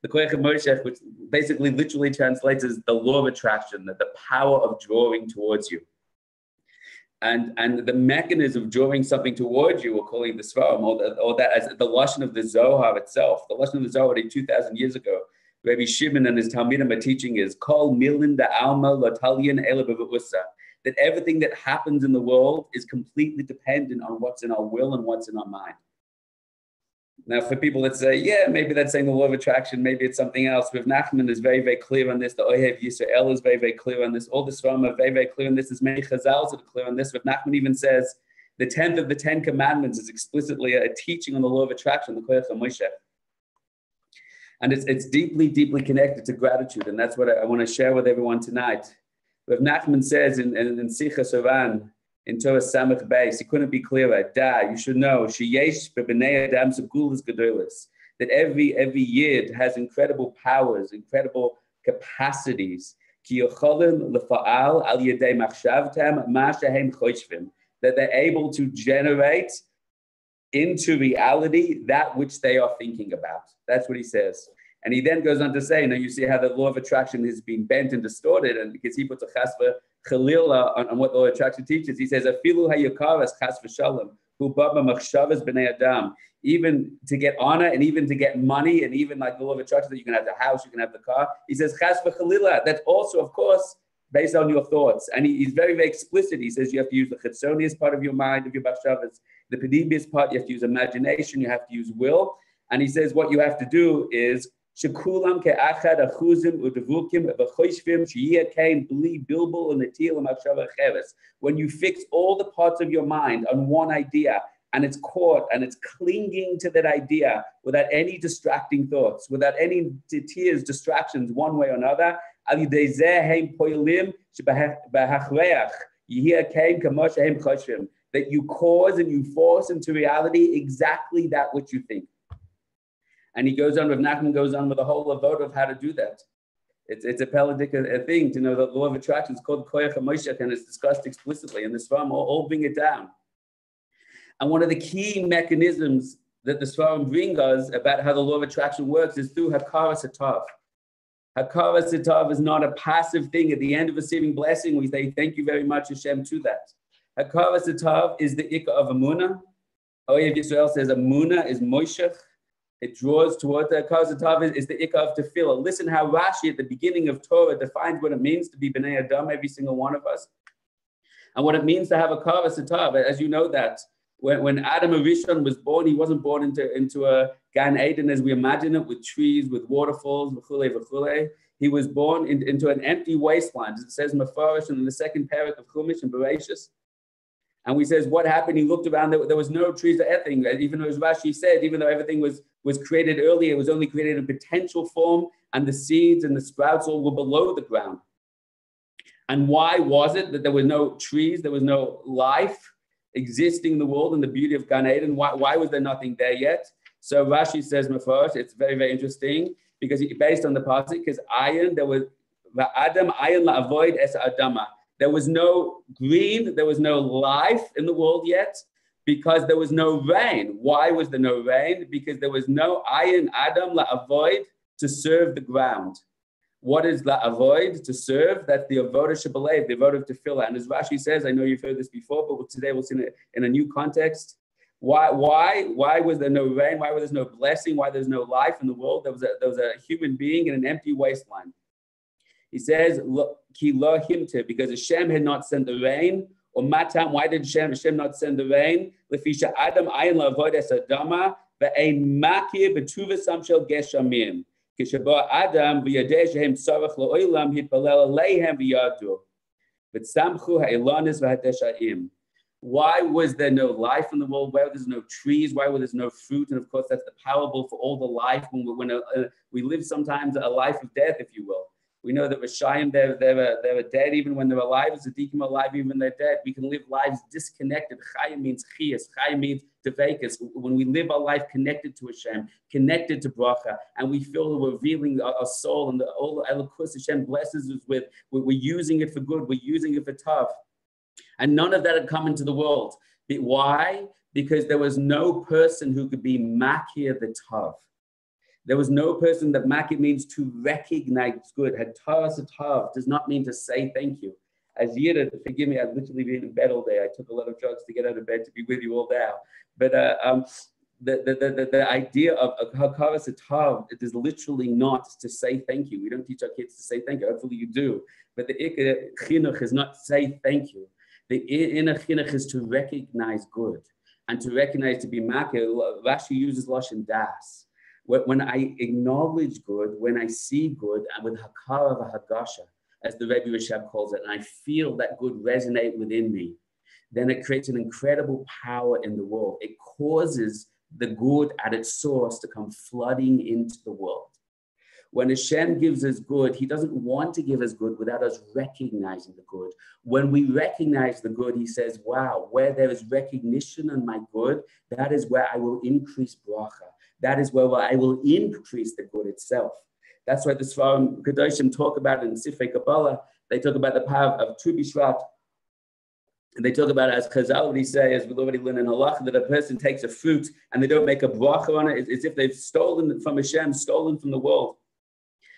The koyach hamoshech, which basically literally translates as the law of attraction, that the power of drawing towards you. And the mechanism of drawing something towards you, we're calling the Sfarim, or that as the Lashon of the Zohar itself. The Lashon of the Zohar 2,000 years ago, Rabbi Shimon and his Talmidim are teaching is, Kol milin da alma lotalian ela b'v'usa, that everything that happens in the world is completely dependent on what's in our will and what's in our mind. Now, for people that say, yeah, maybe that's saying the law of attraction, maybe it's something else. Rav Nachman is very, very clear on this. The Ohev Yisrael is very, very clear on this. All the Sfarim are very, very clear on this. There's many Chazals that are clear on this. Rav Nachman even says the 10th of the 10 commandments is explicitly a teaching on the law of attraction, the Koyach HaMoshech. And it's deeply, deeply connected to gratitude. And that's what I want to share with everyone tonight. Rav Nachman says in Sichas Oran, in Torah Samach Beis, he couldn't be clearer. You should know, that every yid has incredible powers, incredible capacities. That they're able to generate into reality that which they are thinking about. That's what he says. And he then goes on to say, you see how the law of attraction has been bent and distorted, and because he puts a chasva Chalila on what the law of attraction teaches. He says, "Afilu hayakaras chas v'shalom hu baba machshavas b'nei adam." Even to get honor, and even to get money, and even like the law of attraction that you can have the house, you can have the car. He says, "Chas v'chalila." That's also, of course, based on your thoughts. And he's very, very explicit. He says you have to use the chitzonius part of your mind, of your machshavas, the penibius part. You have to use imagination. You have to use will. And he says what you have to do is Shekulam ke'achad achuzim udevukim v'choishvim she'yakain bli bilbul unetil machshava cheres. When you fix all the parts of your mind on one idea, and it's caught and it's clinging to that idea without any distracting thoughts, without any tears, distractions, one way or another, al yidei zeh heim poilim shebahachreach yihakain kamosh heim choshvim. That you cause and you force into reality exactly that which you think. And he goes on, Rav Nachman goes on with a whole avoda of how to do that. It's a Peladik thing to know that the law of attraction is called Koyach HaMoshech, and it's discussed explicitly in the Sfarim, all bring it down. And one of the key mechanisms that the Sfarim bring us about how the law of attraction works is through Hakaras Hatav. Hakaras Hatav is not a passive thing. At the end of receiving blessing, we say, thank you very much, Hashem, to that. Hakaras Hatav is the Ikka of Amunah. Oyev Yisrael says Amunah is Moshech. It draws towards the Hakaras Hatav is the Ikka of Tefillah. Listen how Rashi at the beginning of Torah defines what it means to be Bnei Adam, every single one of us. And what it means to have a Hakaras Hatav. As you know that when Adam Arishon was born, he wasn't born into a Gan Eden as we imagine it, with trees, with waterfalls, v'chulei, v'chulei. He was born into an empty wasteland, as it says Mefarish in the second parak of Chumash and Bereshis. And we says, what happened? He looked around, there was no trees or anything. Even though, as Rashi said, even though everything was created earlier, it was only created in potential form, and the seeds and the sprouts all were below the ground. And why was it that there were no trees, there was no life existing in the world in the beauty of Gan Eden? Why was there nothing there yet? So Rashi says, Mefarish, it's very, very interesting, because based on the pasuk, because iron, there was Adam ayin la'avoid es adama. There was no green, there was no life in the world yet because there was no rain. Why was there no rain? Because there was no ayin Adam la'avoid to serve the ground. What is la'avoid? To serve? That's the avodah shebalev, the avodah of tefillah. And as Rashi says, I know you've heard this before, but today we'll see it in a new context. Why was there no rain? Why was there no blessing? Why there's no life in the world? There was a human being in an empty wasteland. He says, ki lo himte, because Hashem had not sent the rain. Or matam, why did Hashem not send the rain? Lefisha Adam ayin la'avoid es adama ve'ein makir b'tuva samshel geshamim. Kishaba Adam v'yadeh shehem tzarech la'olam hitpalel aleihem v'yadu. V'tzamchu ha'elanis v'hadeshaim. Why was there no life in the world? Why was there no trees? Why was there no fruit? And of course, that's the parable for all the life. When we live sometimes a life of death, if you will. We know that Rishayim, they're dead even when they're alive. Tzaddikim are alive even when they're dead. We can live lives disconnected. Chayim means chiyas. Chayim means tevekas. When we live our life connected to Hashem, connected to bracha, and we feel that we're revealing our soul and all the elokus Hashem blesses us with, we're using it for good. We're using it for tough. And none of that had come into the world. Why? Because there was no person who could be makir the tough. There was no person that makir means to recognize good. Hataras atav does not mean to say thank you. As Yida, forgive me, I've literally been in bed all day. I took a lot of drugs to get out of bed to be with you all now. But the idea of hataras atav, it is literally not to say thank you. We don't teach our kids to say thank you. Hopefully you do. But the ikar chinuch is not say thank you. The inner chinuch is to recognize good and to recognize to be makir. Rashi uses lashon das. When I acknowledge good, when I see good, and with hakara v'hagasha, as the Rebbe Rishab calls it, and I feel that good resonate within me, then it creates an incredible power in the world. It causes the good at its source to come flooding into the world. When Hashem gives us good, he doesn't want to give us good without us recognizing the good. When we recognize the good, he says, wow, where there is recognition on my good, that is where I will increase bracha. That is where I will increase the good itself. That's why the Sfarim Kedoshim talk about it in Sifrei Kabbalah. They talk about the power of Tu B'Shvat. And they talk about it as Chazal already say, as we've already learned in Halach, that a person takes a fruit and they don't make a bracha on it. It's as if they've stolen it from Hashem, stolen from the world.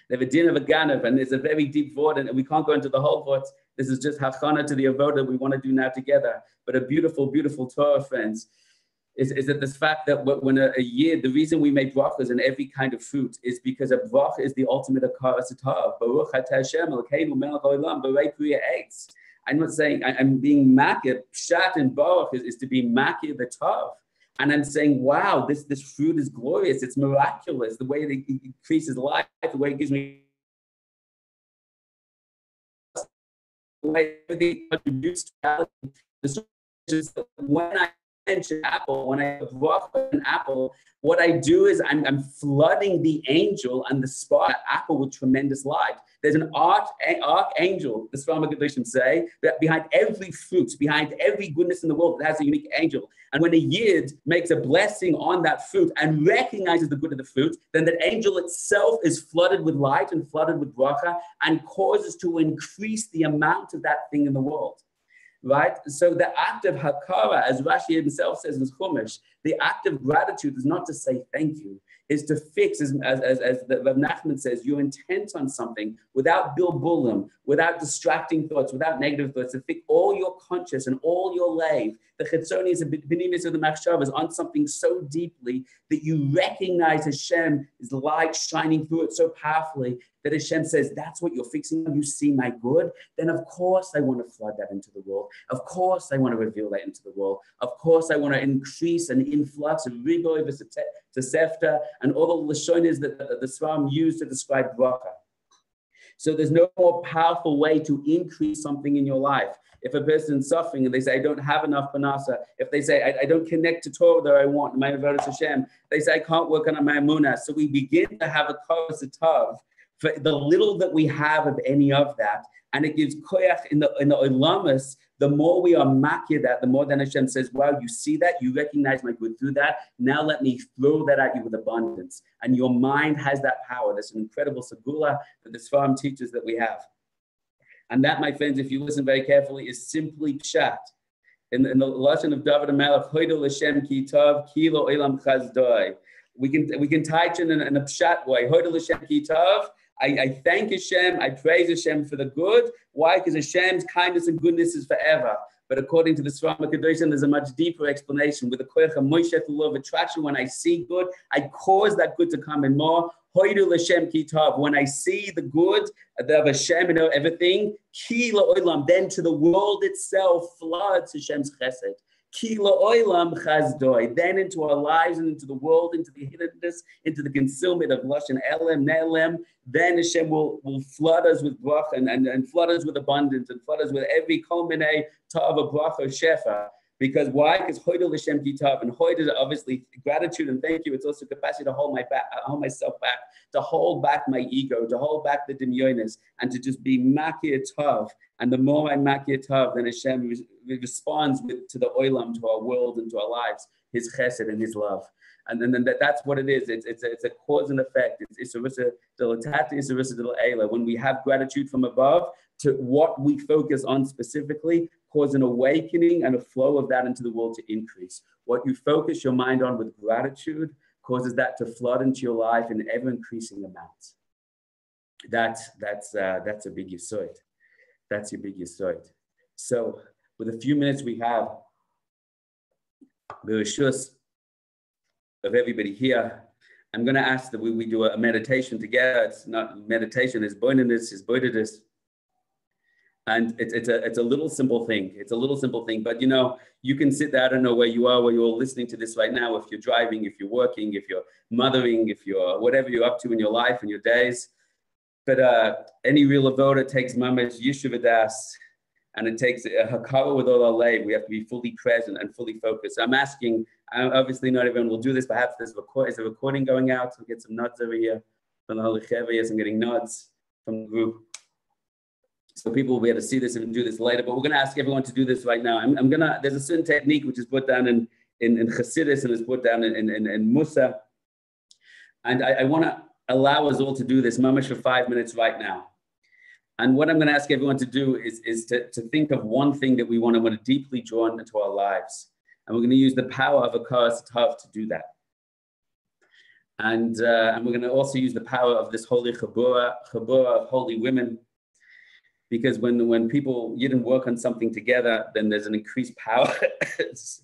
They have a din of a ganav, and it's a very deep vort, and we can't go into the whole vort. This is just hachana to the avodah we want to do now together. But a beautiful, beautiful Torah, friends, is that this fact that when a year, the reason we make brachas in every kind of fruit is because a bracha is the ultimate hakaras hatov. Baruch atah Hashem Elokeinu melech haolam borei pri ha'etz. I'm not saying I'm being makir. Pshat and baruch is to be makir the tov. And I'm saying, wow, this fruit is glorious. It's miraculous. The way it increases life, the way it gives me, the way everything contributes to reality. When I mention apple, when I walk an apple, what I do is I'm flooding the angel and the spot apple with tremendous light. There's an archangel, the Sfarim Kedoshim say, that behind every fruit, behind every goodness in the world, it has a unique angel. And when a yid makes a blessing on that fruit and recognizes the good of the fruit, then that angel itself is flooded with light and flooded with bracha and causes to increase the amount of that thing in the world. Right? So the act of hakara, as Rashi himself says in Chumash, the act of gratitude is not to say thank you, is to fix, as the Rav Nachman says, your intent on something without bilbulim, without distracting thoughts, without negative thoughts, to fix all your conscious and all your lave. The chitzoni is a binimis of the machshav is on something so deeply that you recognize Hashem is light shining through it so powerfully that Hashem says, that's what you're fixing on. You see my good. Then of course I want to flood that into the world. Of course I want to reveal that into the world. Of course I want to increase an influx of riboy v'sefta and all the lashonis that the Sfarim use to describe bracha. So there's no more powerful way to increase something in your life. If a person's suffering and they say, I don't have enough panasa, if they say, I don't connect to Torah that I want, my avodas Hashem, they say, I can't work on my emunah. So we begin to have a karas atav for the little that we have of any of that. And it gives koyach in the olamas. The more we are makir that, the more then Hashem says, wow, you see that? You recognize my good through that. Now let me throw that at you with abundance. And your mind has that power. That's an incredible segula that the Sfarim teaches that we have. And that, my friends, if you listen very carefully, is simply pshat. In the lesson of David HaMelech, Hoidol Hashem ki tov, ki lo olam chazdoi. We can touch in a pshat way. Hoidol Hashem ki tov. I thank Hashem, I praise Hashem for the good. Why? Because Hashem's kindness and goodness is forever. But according to the Sfarim HaKadoshim, there's a much deeper explanation. With the koyach HaMoshech, the law of attraction, when I see good, I cause that good to come in more. Hoidul Hashem ki tov. When I see the good of Hashem and everything, ki la'olam, then to the world itself floods Hashem's chesed. Ki la'olam chazdoi. Then into our lives and into the world, into the hiddenness, into the concealment of lashon elem, ne'elem. Then Hashem will flood us with bracha and flood us with abundance and flood us with every kol minei tav of bracha shefa. Because why? Because hoidol Hashem ki tov, and hoid is obviously gratitude and thank you. It's also capacity to hold myself back, to hold back my ego, to hold back the demyonis, and to just be makir tov. And the more I makir tov, then Hashem responds to the olam, to our world, and to our lives, His chesed and His love. And then that's what it is. It's a cause and effect. When we have gratitude from above to what we focus on specifically, cause an awakening and a flow of that into the world to increase. What you focus your mind on with gratitude causes that to flood into your life in ever increasing amounts. That's a big yesod. That's your big yesod. So with a few minutes we have, the rishus of everybody here, I'm going to ask that we do a meditation together. It's not meditation, it's boinedness, it's boidedness. And it's a little simple thing. It's a little simple thing, but you can sit there, I don't know where you are, where you're listening to this right now, if you're driving, if you're working, if you're mothering, if you're whatever you're up to in your life and your days. But any real avoda takes mamash yishuvadas, and it takes a hakara with all our lay. We have to be fully present and fully focused. I'm asking, obviously not everyone will do this. Perhaps there's a recording going out. We'll get some nods over here from the Halicheva. Yes, I'm getting nods from the group. So people will be able to see this and do this later. But we're going to ask everyone to do this right now. There's a certain technique which is put down in Chassidus and is put down in Musa. And I want to allow us all to do this mamash for 5 minutes right now. And what I'm going to ask everyone to do is to think of one thing that we want to deeply draw into our lives. And we're going to use the power of a karas tav to do that. And we're going to also use the power of this holy chabura of holy women. Because when people Yidden work on something together, then there's an increased power. As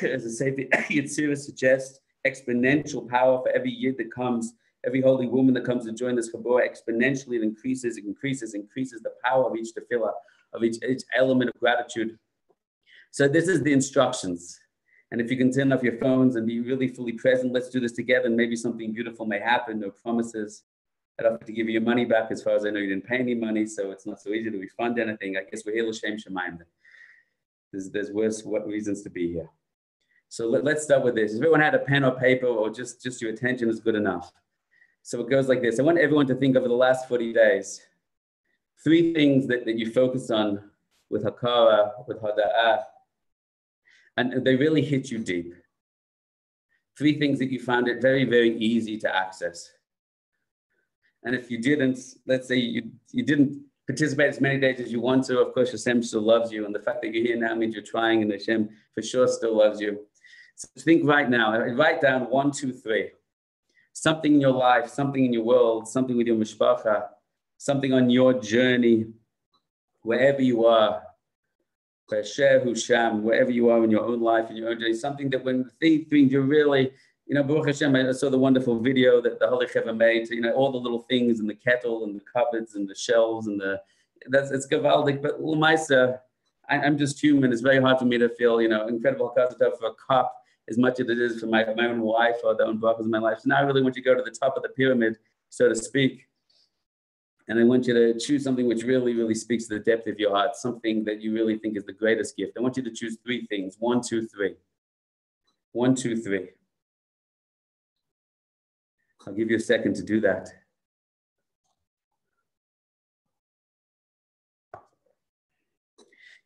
a Sefer Yitzira suggests, exponential power for every Yid that comes, every holy woman that comes to join this chabura. Exponentially, it increases the power of each tefillah, of each element of gratitude. So this is the instructions. And if you can turn off your phones and be really fully present, let's do this together, and maybe something beautiful may happen. No promises. I don't have to give you your money back. As far as I know, you didn't pay any money, so it's not so easy to refund anything. I guess we're here l'shem shemayim. There's worse reasons to be here. So let's start with this. If everyone had a pen or paper, or just your attention is good enough. So it goes like this. I want everyone to think over the last 40 days, 3 things that you focus on with hakara, with hada'ah, and they really hit you deep. 3 things that you found it very, very easy to access. And if you didn't, let's say you didn't participate as many days as you want to, of course, Hashem still loves you. And the fact that you're here now means you're trying, and Hashem for sure still loves you. So think right now, write down 1, 2, 3. Something in your life, something in your world, something with your mishpacha, something on your journey, wherever you are, wherever you are in your own life, in your own journey, something that when things you're really, Baruch Hashem, I saw the wonderful video that the Holy Cheva made, all the little things in the kettle and the cupboards and the shelves and it's gavaldik, but l'maisa, I'm just human. It's very hard for me to feel, incredible hakazah for a cup as much as it is for my own wife or the own brachas in my life. So now I really want you to go to the top of the pyramid, so to speak. And I want you to choose something which really, really speaks to the depth of your heart, something that you really think is the greatest gift. I want you to choose 3 things. 1, 2, 3. 1, 2, 3. I'll give you a second to do that.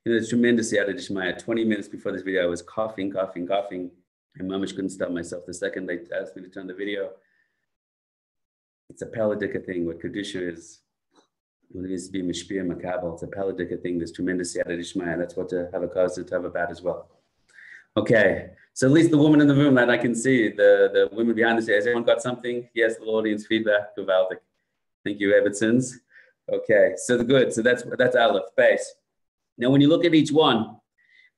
You know, it's tremendous Yada Dishmaya. 20 minutes before this video, I was coughing. And mamish couldn't stop myself. The second they asked me to turn the video, it's a paladika thing. What Kedusha is, when it needs to be mishpia makabel, it's a paladika thing. There's tremendous Yada Dishmaya. That's what to have a cause to have about as well. Okay, so at least the woman in the room that I can see, the women behind the stage, has everyone got something? Yes, the audience feedback, Gavaldik. Thank you, Evertsons. Okay, so good. So that's Aleph, base. Now, when you look at each one,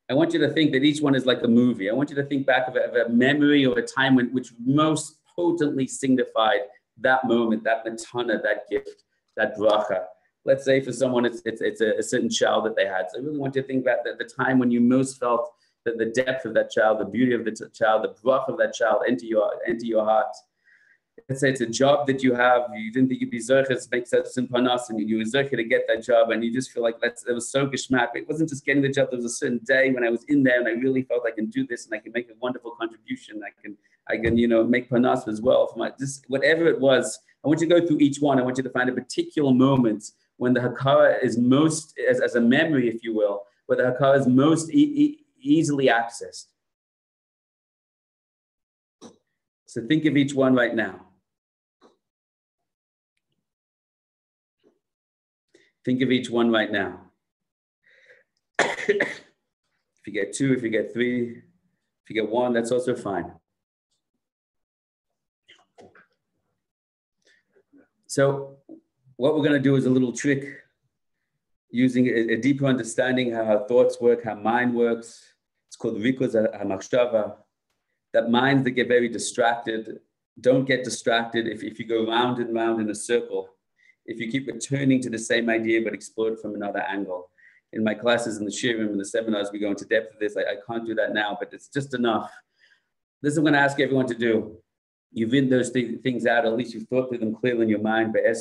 I want you to think that each one is like a movie. I want you to think back of a memory or a time which most potently signified that moment, that matana, that gift, that bracha. Let's say for someone, it's a certain child that they had. So I really want you to think about the time when you most felt that the depth of that child, the beauty of the child, the bracha of that child enter your heart. Let's say it's a job that you have, you didn't think you'd be zerches, make such simpanas, and you were zerche to get that job, and you just feel like it was so geschmack. It wasn't just getting the job, there was a certain day when I was in there and I really felt I can do this and I can make a wonderful contribution. I can make panas as well. Whatever it was, I want you to go through each one. I want you to find a particular moment when the hakara is most, as a memory, if you will, where the hakara is most easily accessed. So think of each one right now. Think of each one right now. If you get two, if you get three, if you get one, that's also fine. So what we're going to do is a little trick using a deeper understanding how thoughts work, how mind works. It's called rikuz hamachshava. That minds that get very distracted, don't get distracted if you go round and round in a circle. If you keep returning to the same idea but explore it from another angle. In my classes in the shiurim and the seminars, we go into depth of this. I can't do that now, but it's just enough. This is what I'm going to ask everyone to do. You've written those things out, at least you've thought through them clearly in your mind. I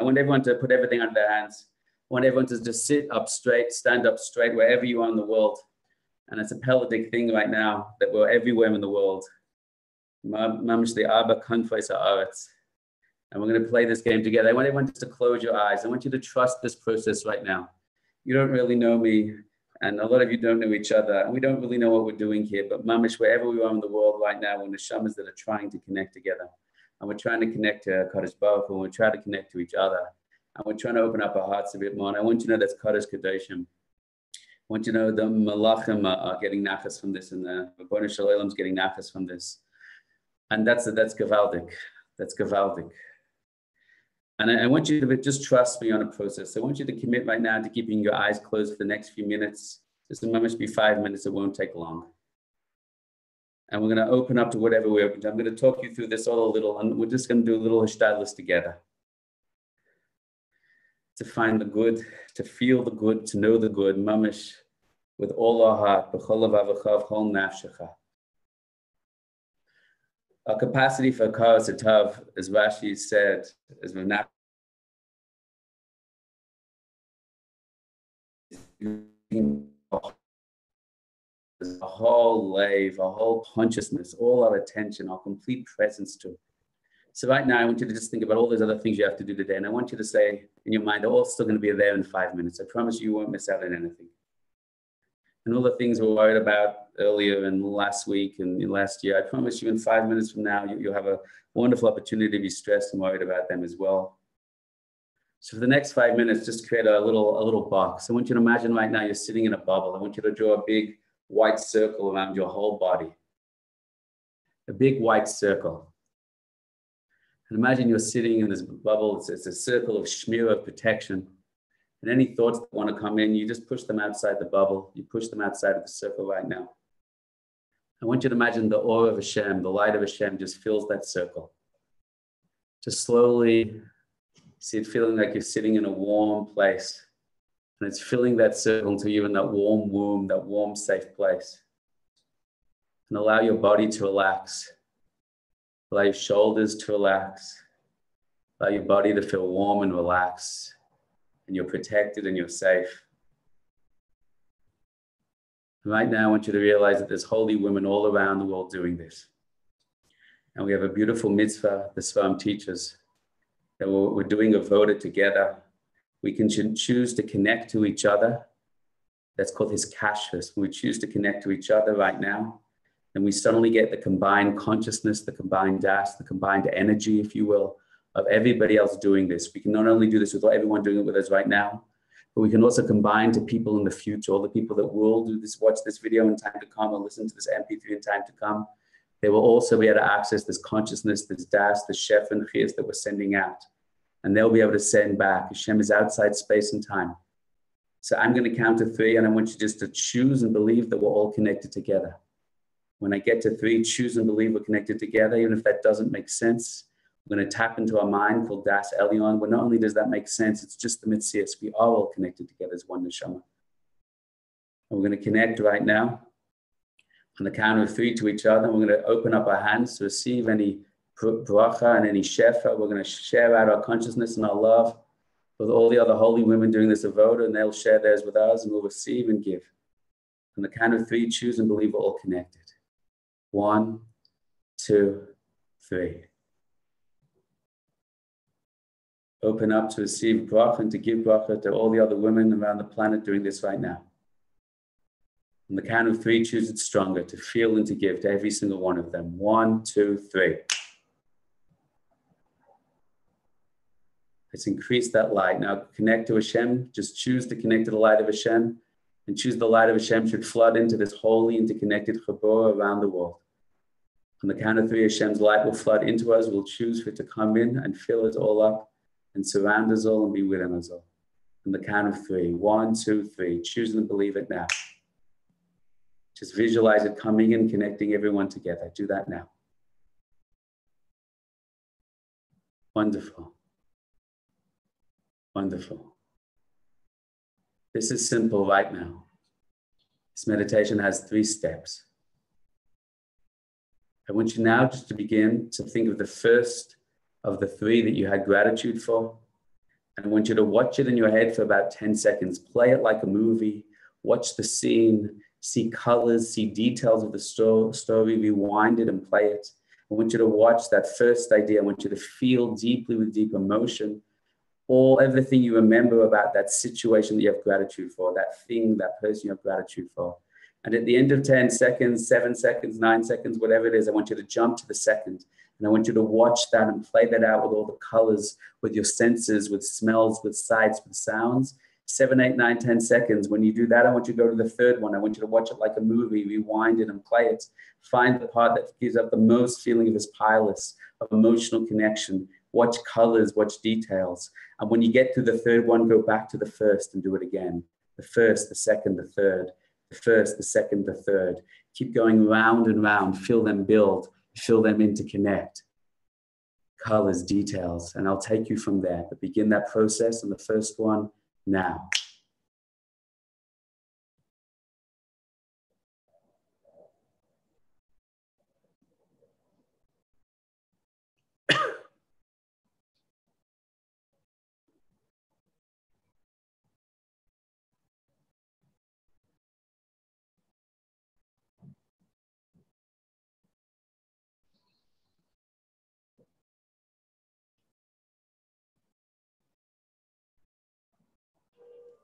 want everyone to put everything under their hands. I want everyone to just sit up straight, stand up straight, wherever you are in the world. And it's a Pelagic thing right now that we're everywhere in the world. Mamish the Abba Kanfais Haaretz. And we're going to play this game together. I want everyone just to close your eyes. I want you to trust this process right now. You don't really know me, and a lot of you don't know each other, and we don't really know what we're doing here, but mamish, wherever we are in the world right now, we're neshamas that are trying to connect together. And we're trying to connect to Kadosh Baruch Hu, and we're trying to connect to each other. And we're trying to open up our hearts a bit more. And I want you to know that's Kadosh Kadoshim. I want you to know the Malachim are getting nachas from this, and the Rebbeinu Shalom is getting nachas from this. And that's Gavaldik. That's Gavaldik. And I want you to just trust me on a process. I want you to commit right now to keeping your eyes closed for the next few minutes. This will must be 5 minutes. It won't take long. And we're going to open up to whatever we open to. I'm going to talk you through this all a little, and we're just going to do a little hishtadlus together. To find the good, to feel the good, to know the good, mamish, with all our heart, b'chol levavachav, chol nafshecha. Our capacity for karas etav, as Rashi said, is a whole lave, a whole consciousness, all our attention, our complete presence to. So right now, I want you to just think about all those other things you have to do today. And I want you to say in your mind, they're all still going to be there in 5 minutes. I promise you won't miss out on anything. And all the things we're worried about earlier and last week and last year, I promise you in 5 minutes from now, you'll have a wonderful opportunity to be stressed and worried about them as well. So for the next 5 minutes, just create a little box. I want you to imagine right now you're sitting in a bubble. I want you to draw a big white circle around your whole body. A big white circle. And imagine you're sitting in this bubble. It's a circle of shmir, of protection. And any thoughts that want to come in, you just push them outside the bubble. You push them outside of the circle right now. I want you to imagine the aura of Hashem, the light of Hashem just fills that circle. Just slowly see it feeling like you're sitting in a warm place. And it's filling that circle until you're in that warm womb, that warm, safe place. And allow your body to relax. Allow your shoulders to relax. Allow your body to feel warm and relaxed. And you're protected and you're safe. Right now, I want you to realize that there's holy women all around the world doing this. And we have a beautiful mitzvah, the Sfarim teaches, that we're doing a voda together. We can choose to connect to each other That's called his kashrus. When we choose to connect to each other right now, then we suddenly get the combined consciousness, the combined das, the combined energy, if you will, of everybody else doing this. We can not only do this with everyone doing it with us right now, but we can also combine to people in the future, all the people that will do this, watch this video in time to come, or listen to this MP3 in time to come. They will also be able to access this consciousness, this das, this chef and chiyas that we're sending out. And they'll be able to send back. Hashem is outside space and time. So I'm going to count to 3, and I want you just to choose and believe that we're all connected together. When I get to 3, choose and believe we're connected together, even if that doesn't make sense. We're going to tap into our mind called Das Elyon, where not only does that make sense, it's just the Mitzias. We are all connected together as one neshama. And we're going to connect right now on the count of 3 to each other. We're going to open up our hands to receive any bracha and any shefa. We're going to share out our consciousness and our love with all the other holy women doing this avoda, and they'll share theirs with us, and we'll receive and give. On the count of 3, choose and believe we're all connected. 1, 2, 3. Open up to receive bracha and to give bracha to all the other women around the planet doing this right now. On the count of 3, choose it stronger, to feel and to give to every single one of them. 1, 2, 3. Let's increase that light. Now connect to Hashem. Just choose to connect to the light of Hashem, and choose the light of Hashem should flood into this holy interconnected chabur around the world. On the count of 3, Hashem's light will flood into us. We'll choose for it to come in and fill us all up and surround us all and be within us all. On the count of 3, 1, 2, 3. Choose and believe it now. Just visualize it coming in, connecting everyone together. Do that now. Wonderful. Wonderful. This is simple right now. This meditation has 3 steps. I want you now just to begin to think of the first of the 3 that you had gratitude for. And I want you to watch it in your head for about 10 seconds. Play it like a movie. Watch the scene. See colors, see details of the story. Rewind it and play it. I want you to watch that first idea. I want you to feel deeply with deep emotion everything you remember about that situation that you have gratitude for, that thing, that person you have gratitude for. And at the end of 10 seconds, 7 seconds, 9 seconds, whatever it is, I want you to jump to the second. And I want you to watch that and play that out with all the colors, with your senses, with smells, with sights, with sounds. 7, 8, 9, 10 seconds. When you do that, I want you to go to the third one. I want you to watch it like a movie, rewind it and play it. Find the part that gives up the most feeling of pilus, of emotional connection. Watch colors, watch details. And when you get to the third one, go back to the first and do it again. The first, the second, the third. The first, the second, the third. Keep going round and round. Feel them build. Feel them interconnect. Colors, details. And I'll take you from there. But begin that process on the first one now.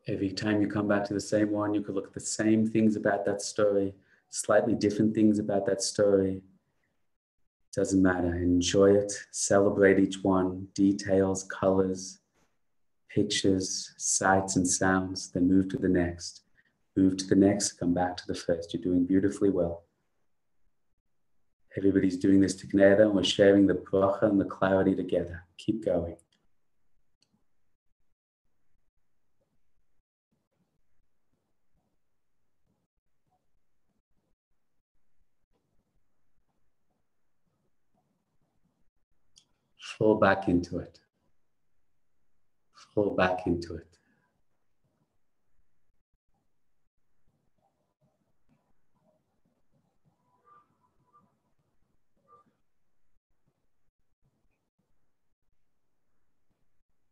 Every time you come back to the same one, you could look at the same things about that story, slightly different things about that story. Doesn't matter. Enjoy it. Celebrate each one. Details, colors, pictures, sights and sounds. Then move to the next. Move to the next. Come back to the first. You're doing beautifully well. Everybody's doing this together, and we're sharing the bracha and the clarity together. Keep going. Fall back into it. Fall back into it.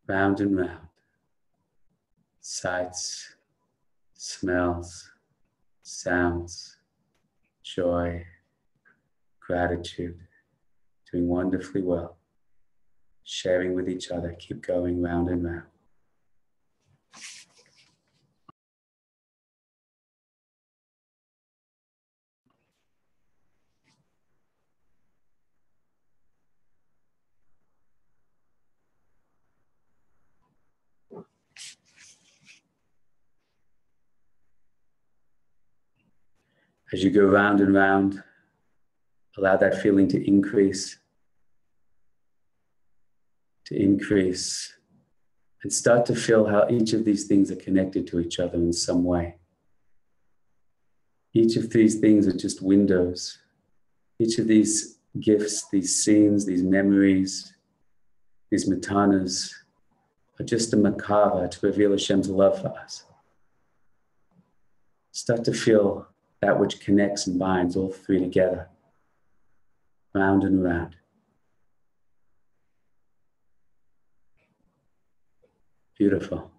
Round and round. Sights, smells, sounds, joy, gratitude. Doing wonderfully well. Sharing with each other. Keep going round and round. As you go round and round, allow that feeling to increase, and start to feel how each of these things are connected to each other in some way. Each of these things are just windows. Each of these gifts, these scenes, these memories, these matanas are just a makara to reveal Hashem's love for us. Start to feel that which connects and binds all three together, round and round. Beautiful.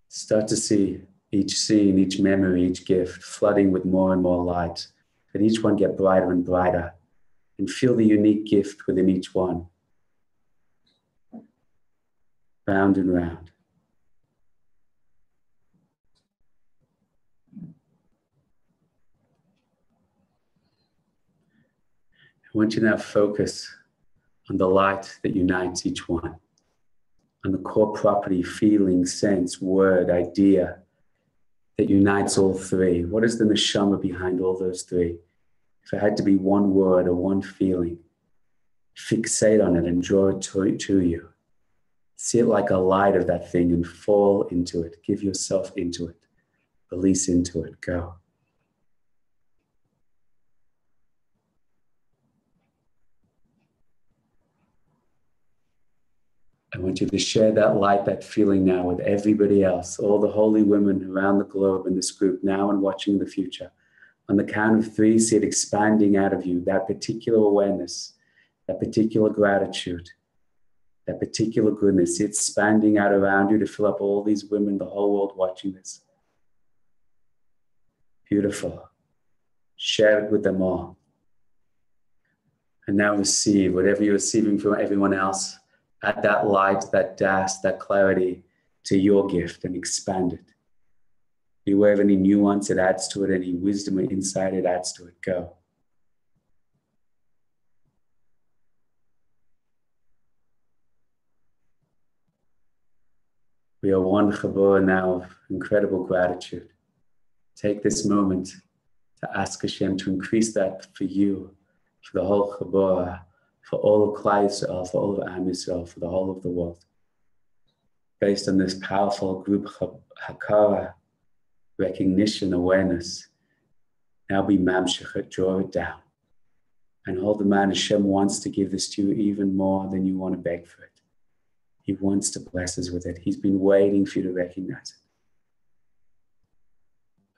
Start to see each scene, each memory, each gift flooding with more and more light, that each one get brighter and brighter, and feel the unique gift within each one. Round and round. I want you to now focus on the light that unites each one, on the core property, feeling, sense, word, idea that unites all three. What is the neshama behind all those three? If it had to be one word or one feeling, fixate on it and draw it to you. See it like a light of that thing and fall into it. Give yourself into it. Release into it. Go. I want you to share that light, that feeling now with everybody else, all the holy women around the globe in this group, now and watching in the future. On the count of 3, see it expanding out of you, that particular awareness, that particular gratitude, that particular goodness. See it expanding out around you to fill up all these women, the whole world watching this. Beautiful. Share it with them all. And now receive whatever you're receiving from everyone else. Add that light, that dash, that clarity to your gift and expand it. Be aware of any nuance it adds to it, any wisdom or insight it adds to it. Go. We are one Tzipora now of incredible gratitude. Take this moment to ask Hashem to increase that for you, for the whole Tzipora, for all of Klal Yisrael, for all of Am Yisrael, for the whole of the world. Based on this powerful group Hakara, recognition, awareness, now be mamshech, draw it down. And hold the man, Hashem wants to give this to you even more than you want to beg for it. He wants to bless us with it. He's been waiting for you to recognize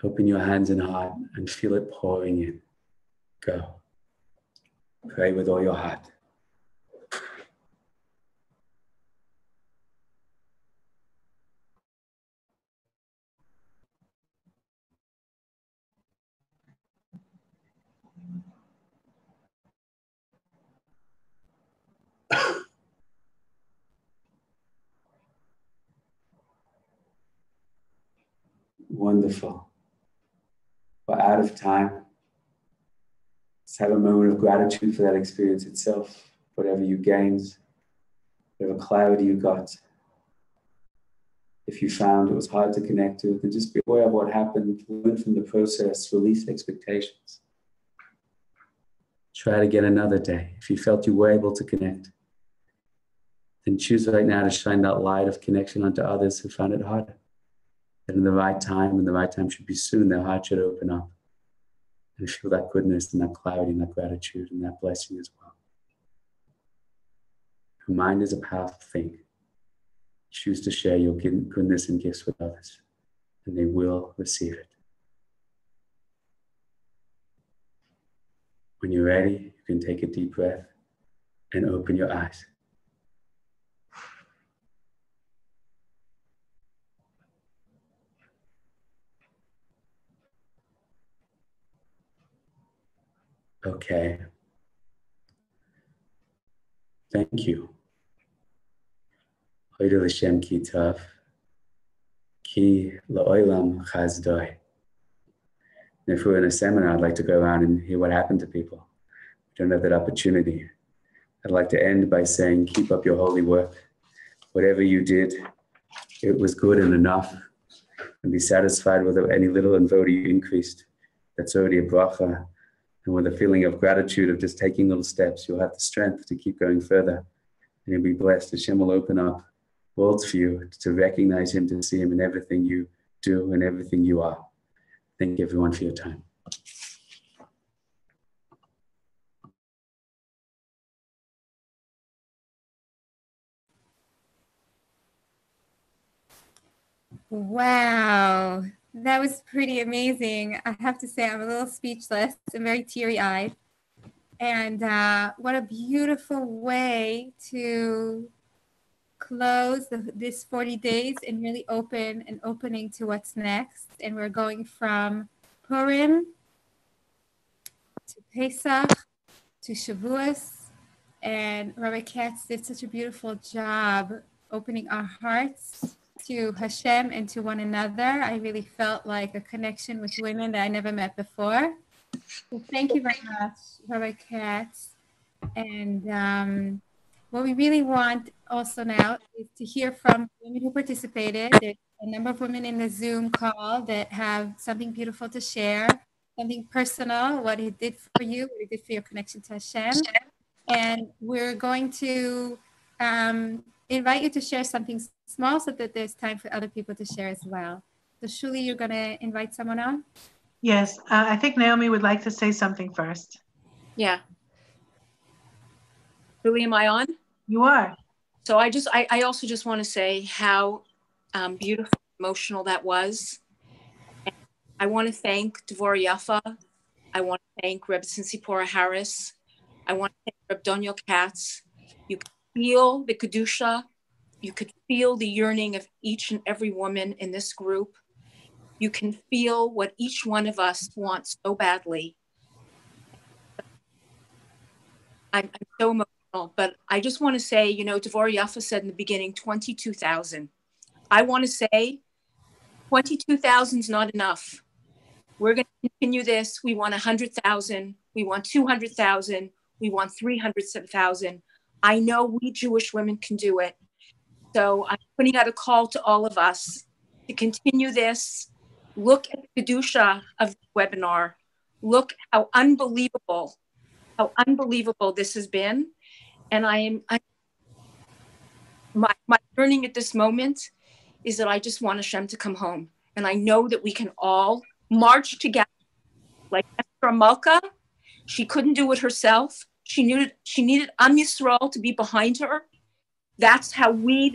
it. Open your hands and heart and feel it pouring in. Go. Pray with all your heart. Wonderful. We're out of time. Let's have a moment of gratitude for that experience itself, whatever you gained, whatever clarity you got. If you found it was hard to connect to, then just be aware of what happened, learn from the process, release expectations. Try it again another day. If you felt you were able to connect, then choose right now to shine that light of connection onto others who found it harder. And in the right time, and the right time should be soon, their heart should open up and feel that goodness and that clarity and that gratitude and that blessing as well. Your mind is a powerful thing. Choose to share your goodness and gifts with others, and they will receive it. When you're ready, you can take a deep breath and open your eyes. Okay. Thank you. Hoyde l'Shem ki tov, ki la'olam chazdoi. If we were in a seminar, I'd like to go around and hear what happened to people. We don't have that opportunity. I'd like to end by saying, keep up your holy work. Whatever you did, it was good and enough. and be satisfied with any little and vote you increased. That's already a bracha. And with a feeling of gratitude of just taking little steps, you'll have the strength to keep going further. And you'll be blessed. Hashem will open up worlds for you to recognize him, to see him in everything you do and everything you are. Thank you, everyone, for your time. Wow, that was pretty amazing. I have to say, I'm a little speechless and very teary-eyed. And what a beautiful way to close this 40 days and really open an opening to what's next. And we're going from Purim to Pesach to Shavuos. And Rabbi Katz did such a beautiful job opening our hearts to Hashem and to one another. I really felt like a connection with women that I never met before. So thank you very much, Rabbi Katz. And what we really want also now is to hear from women who participated. There's a number of women in the Zoom call that have something beautiful to share, something personal, what it did for you, what it did for your connection to Hashem. And we're going to invite you to share something small so that there's time for other people to share as well. So Shuli, you're going to invite someone on? Yes, I think Naomi would like to say something first. Yeah. Really, am I on? You are. So I also just want to say how beautiful, emotional that was. And I want to thank Devorah Yaffa. I want to thank Rabbi Tzipora Harris. I want to thank Rabbi Doniel Katz. You could feel the Kedusha. You could feel the yearning of each and every woman in this group. You can feel what each one of us wants so badly. I'm so emotional, but I just want to say, you know, Devorah Yaffa said in the beginning, 22,000. I want to say 22,000 is not enough. We're going to continue this. We want 100,000. We want 200,000. We want 300,000. I know we Jewish women can do it. So I'm putting out a call to all of us to continue this. Look at the Kedusha of the webinar. Look how unbelievable this has been. And my yearning at this moment is that I just want Hashem to come home. And I know that we can all march together. Like Esther Malka, she couldn't do it herself. She needed Am Yisrael to be behind her. That's how we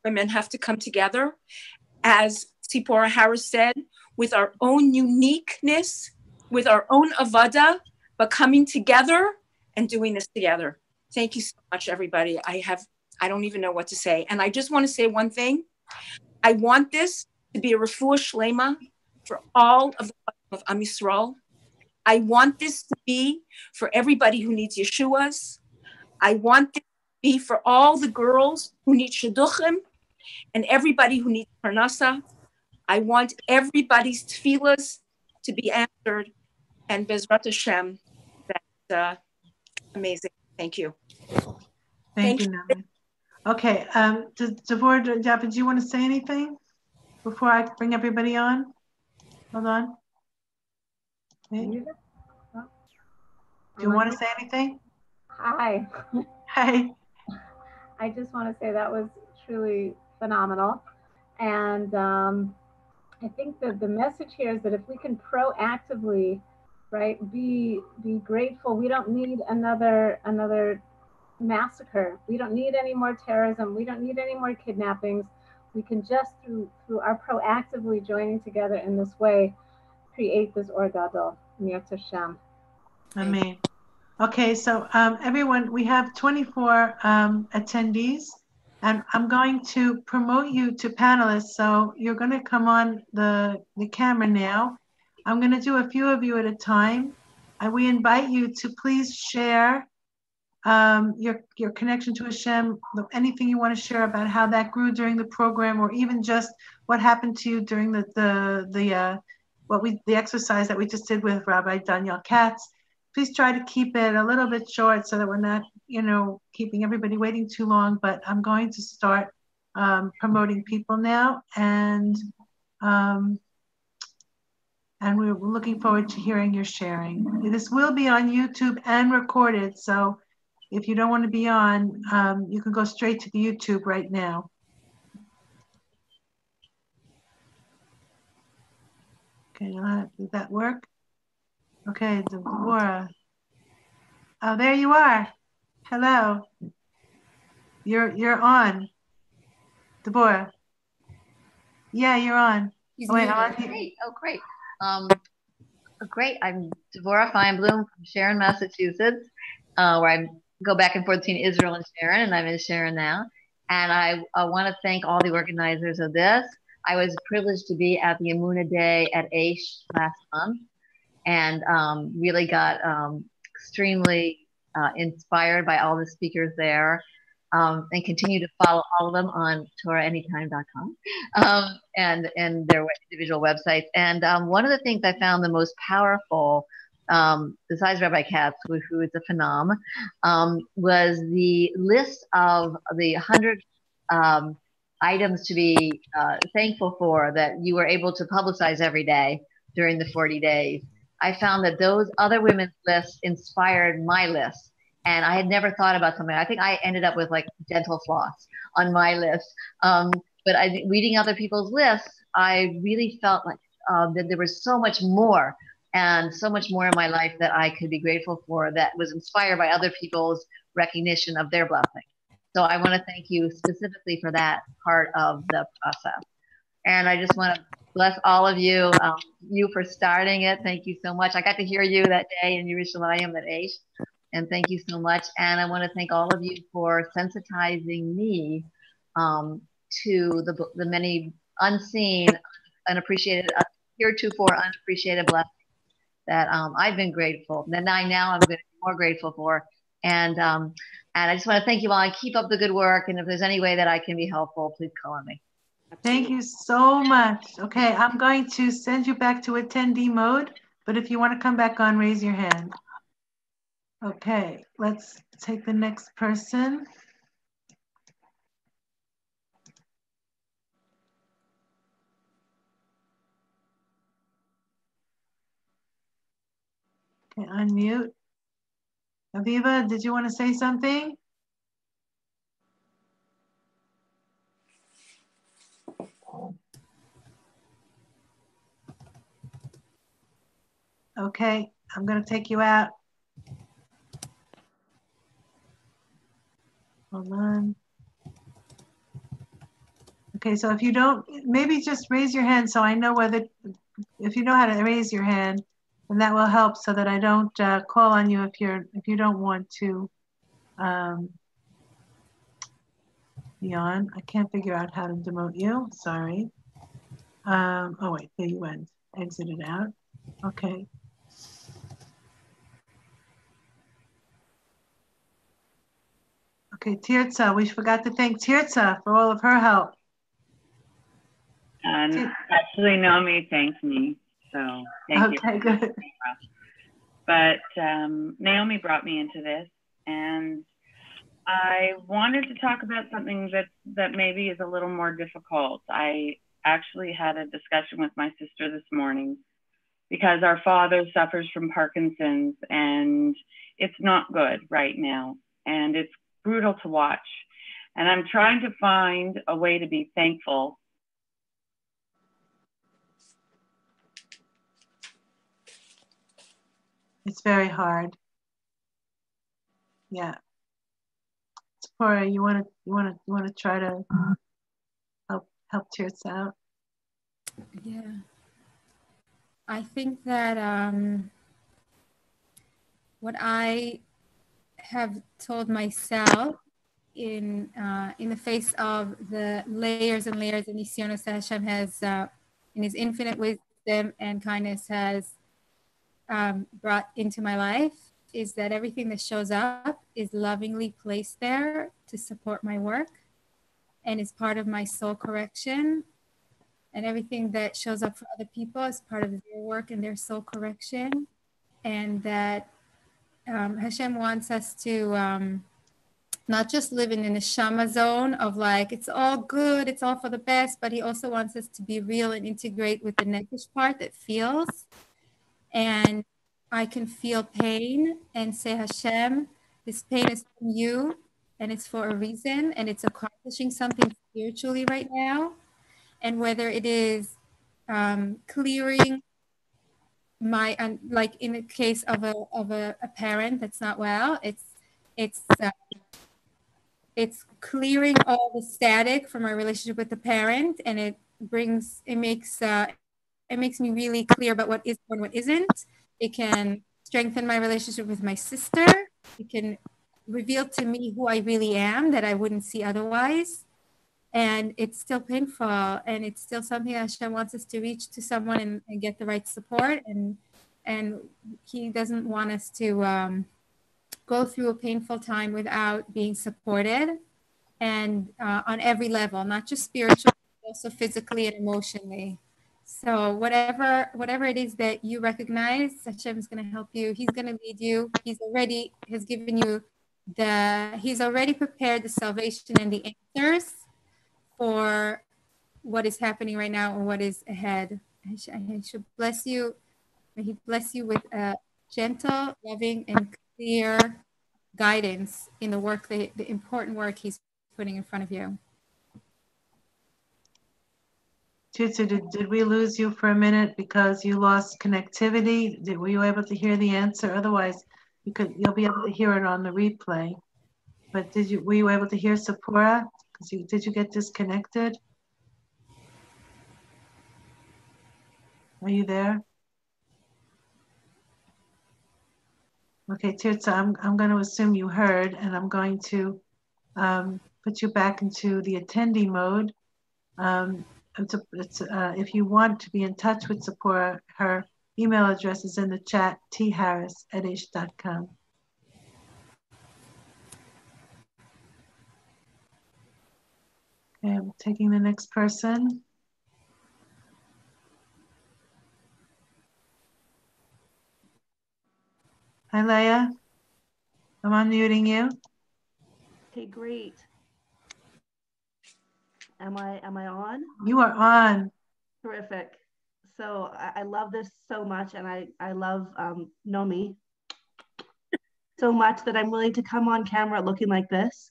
women have to come together. As Tzipora Harris said, with our own uniqueness, with our own avada, but coming together and doing this together. Thank you so much, everybody. I don't even know what to say. And I just want to say one thing. I want this to be a refuah shlema for all of Am Yisrael. I want this to be for everybody who needs Yeshuas. I want this to be for all the girls who need shidduchim and everybody who needs parnasa. I want everybody's tefillas to be answered. And Bezrat Hashem, that's amazing. Thank you. Thank you, Naomi. Okay, Devorah Yaffa, do you want to say anything before I bring everybody on? Hold on. Okay. Do you want to say anything? Hi. Hi. I just want to say that was truly phenomenal. And I think that the message here is that if we can proactively, right, be grateful. We don't need another massacre. We don't need any more terrorism. We don't need any more kidnappings. We can just through our proactively joining together in this way create this Or Gadol. Mir Hashem. Amen. Okay, so everyone, we have 24 attendees, and I'm going to promote you to panelists. So you're going to come on the camera now. I'm going to do a few of you at a time. And we invite you to please share your connection to Hashem, anything you want to share about how that grew during the program, or even just what happened to you during the exercise that we just did with Rabbi Doniel Katz. Please try to keep it a little bit short so that we're not, keeping everybody waiting too long. But I'm going to start promoting people now, and And we're looking forward to hearing your sharing. This will be on YouTube and recorded, so if you don't want to be on, you can go straight to the YouTube right now. Okay, did that work? Okay, Devorah. Oh, there you are. Hello. You're on. Devorah. Yeah, you're on. He's Oh, wait, muted. Great. Oh, great. Great. I'm Devorah Feinblum from Sharon, Massachusetts, where I go back and forth between Israel and Sharon, and I'm in Sharon now. And I want to thank all the organizers of this. I was privileged to be at the Emunah Day at Aish last month, and really got extremely inspired by all the speakers there, and continue to follow all of them on TorahAnytime.com and their individual websites. And one of the things I found the most powerful, besides Rabbi Katz, who is a phenom, was the list of the 100 items to be thankful for that you were able to publicize every day during the 40 days. I found that those other women's lists inspired my list. And I had never thought about something. I think I ended up with like dental floss on my list. But reading other people's lists, I really felt like that there was so much more and so much more in my life that I could be grateful for that was inspired by other people's recognition of their blessing. So I want to thank you specifically for that part of the process. And I just want to bless all of you, you for starting it. Thank you so much. I got to hear you that day in Yerushalayim at Aish. And thank you so much. And I want to thank all of you for sensitizing me to the many unseen, unappreciated, heretofore unappreciated blessings that I've been grateful. And now I'm going to be more grateful for. And I just want to thank you all and keep up the good work. And if there's any way that I can be helpful, please call on me. Thank you so much. Okay, I'm going to send you back to attendee mode, but if you want to come back on, raise your hand. Okay, let's take the next person. Okay, unmute. Aviva, did you want to say something? Okay, I'm going to take you out. Hold on. Okay, so if you don't, maybe just raise your hand so I know whether, if you know how to raise your hand, then that will help so that I don't call on you if you don't want to be on. I can't figure out how to demote you. Sorry. Oh wait, there you went. Exited out. Okay. Okay, Tirza, we forgot to thank Tirza for all of her help. Actually, Nomi thanked me, so thank you. Okay, good. But Naomi brought me into this, and I wanted to talk about something that maybe is a little more difficult. I actually had a discussion with my sister this morning because our father suffers from Parkinson's, and it's not good right now, and it's brutal to watch. And I'm trying to find a way to be thankful. It's very hard. Yeah. Tzipora, you want to try to help Tirza out? Yeah. I think that what I have told myself in the face of the layers and layers of Nisyonos that Hashem has, in His infinite wisdom and kindness, has brought into my life, is that everything that shows up is lovingly placed there to support my work and is part of my soul correction. And everything that shows up for other people is part of their work and their soul correction. And that Hashem wants us to not just live in the neshama zone of like, it's all good, it's all for the best, but he also wants us to be real and integrate with the nefesh part that feels. And I can feel pain and say, Hashem, this pain is from you and it's for a reason and it's accomplishing something spiritually right now. And whether it is clearing my, like in the case of a parent that's not well, it's clearing all the static from my relationship with the parent, and it makes me really clear about what is and what isn't. It can strengthen my relationship with my sister. It can reveal to me who I really am that I wouldn't see otherwise. And it's still painful, and it's still something that Hashem wants us to reach to someone and get the right support. And he doesn't want us to go through a painful time without being supported, and on every level, not just spiritually, but also physically and emotionally. So whatever it is that you recognize, Hashem is going to help you. He's going to lead you. He's already prepared the salvation and the answers for what is happening right now and what is ahead. He should bless you. May he bless you with a gentle, loving, and clear guidance in the work, the important work he's putting in front of you. Tutsi, did we lose you for a minute because you lost connectivity? Were you able to hear the answer? Otherwise, you'll be able to hear it on the replay. But were you able to hear Tzipora? Did you get disconnected? Are you there? Okay, Tirza, I'm going to assume you heard, and I'm going to put you back into the attendee mode. If you want to be in touch with Tzipora, her email address is in the chat, tharris@ish.com. Okay, I'm taking the next person. Hi, Leah. I'm unmuting you. Okay, great. Am I on? You are on. Terrific. So I love this so much, and I love Nomi so much that I'm willing to come on camera looking like this.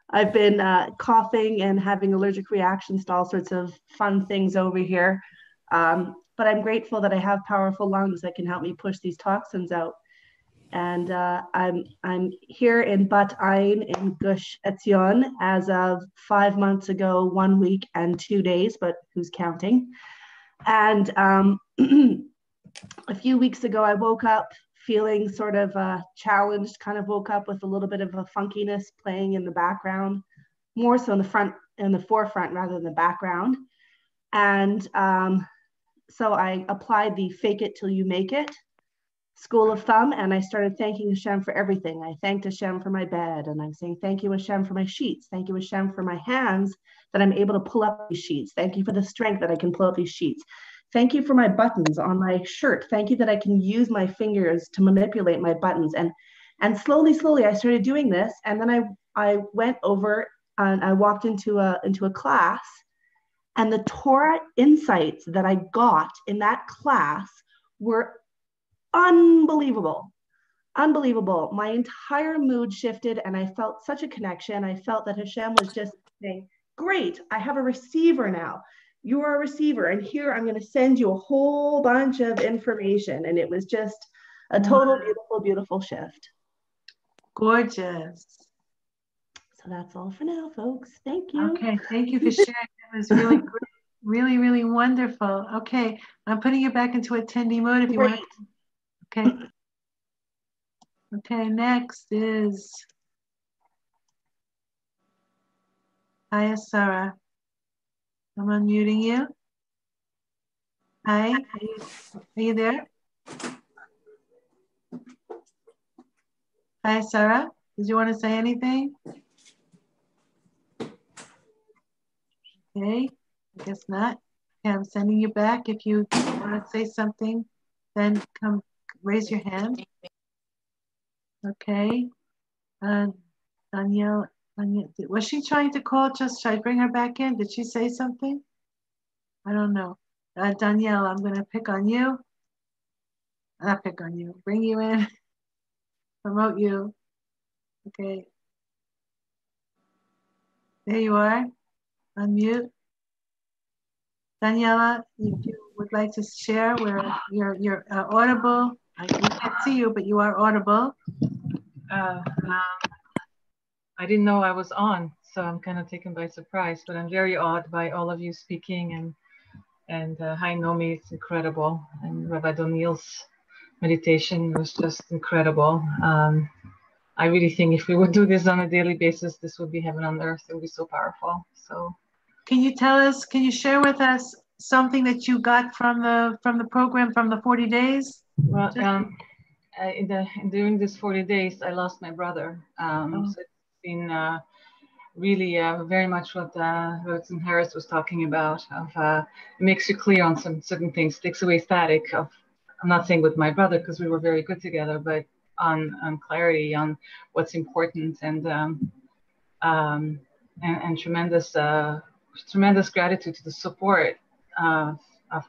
I've been coughing and having allergic reactions to all sorts of fun things over here. But I'm grateful that I have powerful lungs that can help me push these toxins out. And I'm here in Bat Ayin in Gush Etzion as of 5 months ago, 1 week and 2 days, but who's counting? And a few weeks ago, I woke up feeling sort of challenged, kind of woke up with a little bit of a funkiness playing in the background, more so in the forefront rather than the background. And so I applied the fake it till you make it school of thumb, and I started thanking Hashem for everything. I thanked Hashem for my bed, and I'm saying, thank you, Hashem, for my sheets. Thank you, Hashem, for my hands that I'm able to pull up these sheets. Thank you for the strength that I can pull up these sheets. Thank you for my buttons on my shirt. Thank you that I can use my fingers to manipulate my buttons. And slowly, I started doing this. And then I went over and I walked into a class, and the Torah insights that I got in that class were unbelievable. My entire mood shifted, and I felt such a connection. I felt that Hashem was just saying, great, I have a receiver now. You are a receiver, and here I'm going to send you a whole bunch of information. And it was just a total beautiful shift. Gorgeous. So that's all for now, folks. Thank you. Okay, thank you for sharing. It was really great. Really wonderful. Okay, I'm putting you back into attendee mode if you want. Okay. Okay, next is Hi, Sarah. I'm unmuting you. Hi, are you there? Hi, Sarah. Did you want to say anything? Okay, I guess not. Okay, I'm sending you back. If you want to say something, then come raise your hand. Okay. Danielle, was she trying to call? Just should I bring her back in? Did she say something? I don't know. Danielle, I'm going to pick on you. Not pick on you. Bring you in. Promote you. Okay. There you are. Unmute. Daniela, if you would like to share where you're audible. We can't see you, but you are audible. I didn't know I was on, so I'm kind of taken by surprise, but I'm very awed by all of you speaking, and hi Nomi, it's incredible, and Rabbi Doniel's meditation was just incredible. I really think if we would do this on a daily basis, this would be heaven on earth. It would be so powerful. So can you share with us something that you got from the program, from the 40 days? Well, during this 40 days, I lost my brother. So it's been really very much what Tzipora Harris was talking about. It makes you clear on some certain things, takes away static of, I'm not saying with my brother because we were very good together, but on clarity on what's important, and tremendous tremendous gratitude to the support of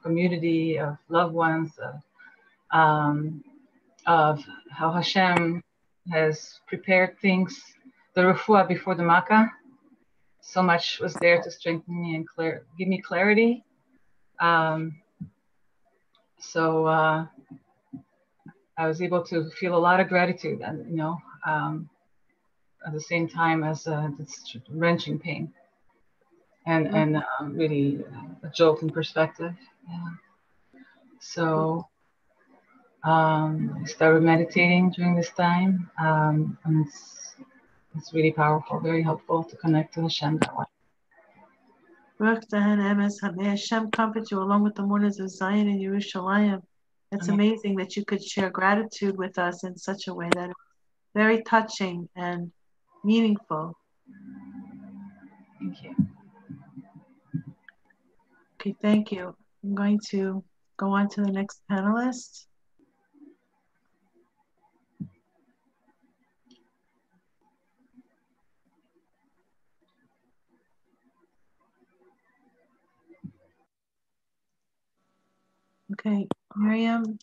community, of loved ones, of how Hashem has prepared things, the refuah before the makkah. So much was there to strengthen me and give me clarity. So I was able to feel a lot of gratitude, and at the same time as this wrenching pain, and really a jolt in perspective. Yeah. So I started meditating during this time, and it's really powerful, very helpful to connect to Hashem that way. May Hashem comfort you along with the mourners of Zion and Yerushalayim. It's amazing that you could share gratitude with us in such a way that is very touching and meaningful. Thank you. Okay, thank you. I'm going to go on to the next panelist. Okay, Miriam.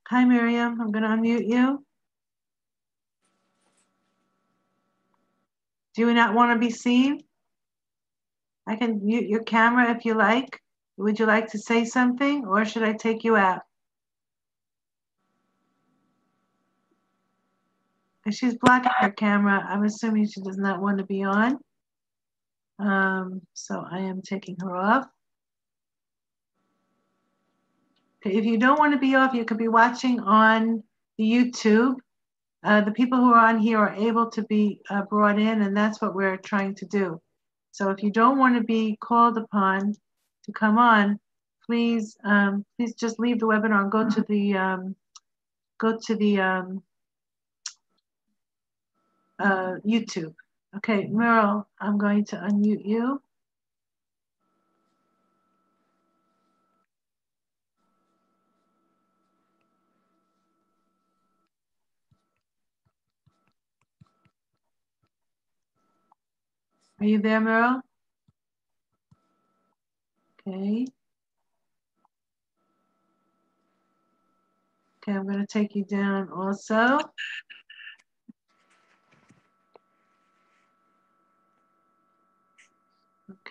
Hi, Miriam. I'm going to unmute you. Do you not want to be seen? I can mute your camera if you like. Would you like to say something, or should I take you out? If she's blocking her camera, I'm assuming she does not want to be on. So I am taking her off. Okay, if you don't want to be off, you could be watching on the YouTube. The people who are on here are able to be brought in, and that's what we're trying to do. So if you don't want to be called upon to come on, please just leave the webinar and go to the YouTube. Okay, Meryl, I'm going to unmute you. Are you there, Meryl? Okay. Okay, I'm going to take you down also.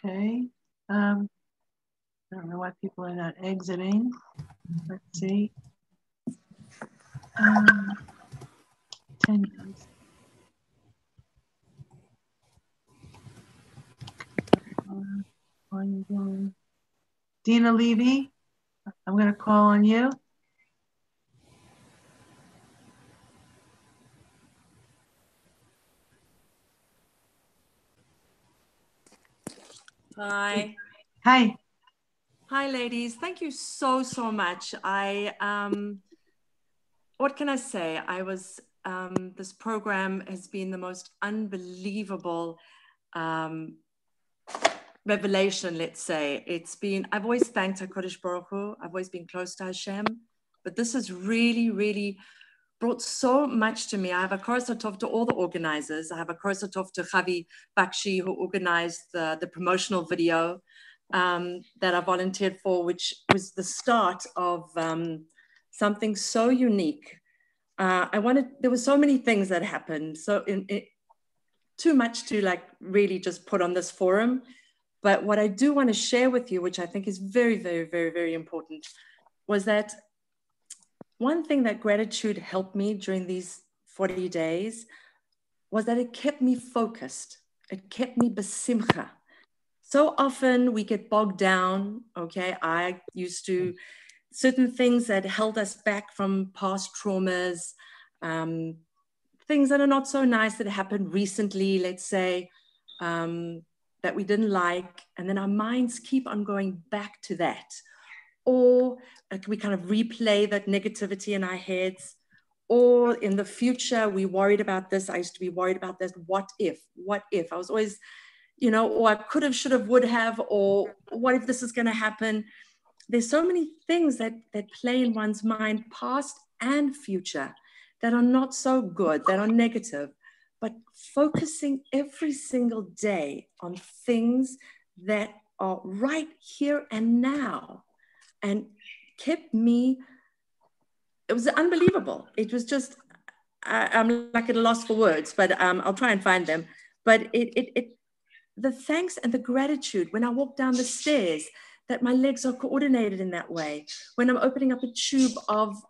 Okay. I don't know why people are not exiting. Let's see. 10 years. Dina Levy, I'm going to call on you. Hi. Hi. Hi, ladies. Thank you so much. What can I say? This program has been the most unbelievable revelation, let's say. I've always thanked HaKadosh Baruch Hu. I've always been close to Hashem, but this has really, really brought so much to me. I have a korosatov to all the organizers. I have a korosatov to Chavi Bakshi, who organized the promotional video that I volunteered for, which was the start of something so unique. There were so many things that happened. So too much to like really just put on this forum. But what I do want to share with you, which I think is very, very, very, very important, was that one thing that gratitude helped me during these 40 days was that it kept me focused. It kept me besimcha. So often we get bogged down, okay? I used to, certain things that held us back from past traumas, things that are not so nice that happened recently, let's say, that we didn't like. And then our minds keep on going back to that. Or we kind of replay that negativity in our heads, or in the future, we worried about this. I used to be worried about this. What if? I was always, or I could have, should have, would have, or what if this is going to happen? There's so many things that play in one's mind, past and future, that are not so good, that are negative, but focusing every single day on things that are right here and now. And kept me, it was unbelievable. It was just, I'm like at a loss for words, but I'll try and find them. But the thanks and the gratitude when I walk down the stairs, that my legs are coordinated in that way. When I'm opening up a tube of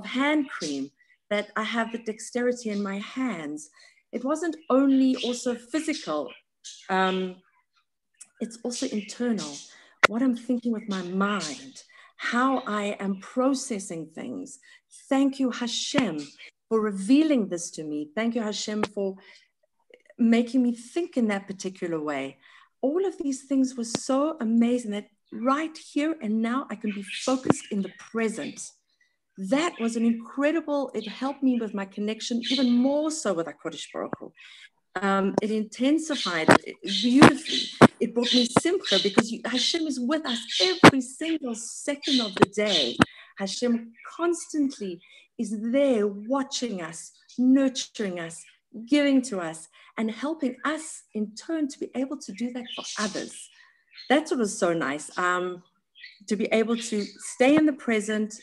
hand cream, that I have the dexterity in my hands. It wasn't only also physical, it's also internal. What I'm thinking with my mind, how I am processing things. Thank you, Hashem, for revealing this to me. Thank you, Hashem, for making me think in that particular way. All of these things were so amazing that right here and now I can be focused in the present. That was an incredible, it helped me with my connection, even more so with HaKadosh Baruch Hu. It intensified it beautifully. It brought me simcha because Hashem is with us every single second of the day. Hashem constantly is there watching us, nurturing us, giving to us, and helping us in turn to be able to do that for others. That's what was so nice, to be able to stay in the present,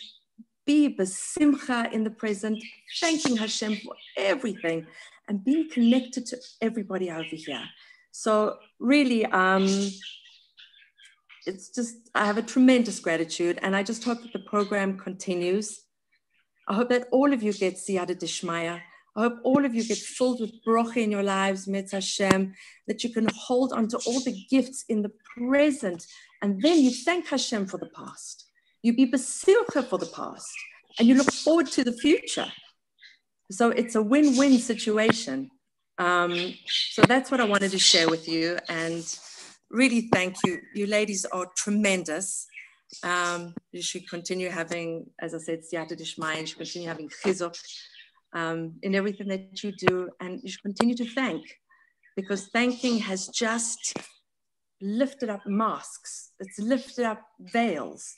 be besimcha in the present, thanking Hashem for everything, and being connected to everybody over here. So really, it's just, I have a tremendous gratitude, and I just hope that the program continues. I hope that all of you get siyata d'shmaya. I hope all of you get filled with bracha in your lives, Metz Hashem, that you can hold on to all the gifts in the present, and then you thank Hashem for the past. You be besimcha for the past, and you look forward to the future. So it's a win-win situation. So that's what I wanted to share with you, and really thank you. You ladies are tremendous. You should continue having, as I said, siyata d'shmaya, you should continue having chizuk in everything that you do, and you should continue to thank, because thanking has just lifted up masks. It's lifted up veils.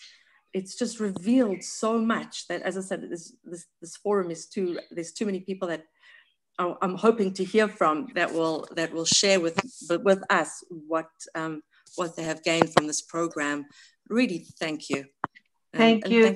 It's just revealed so much that, as I said, this forum is there's too many people that I'm hoping to hear from that will share with us what they have gained from this program. Really, thank you. Thank you.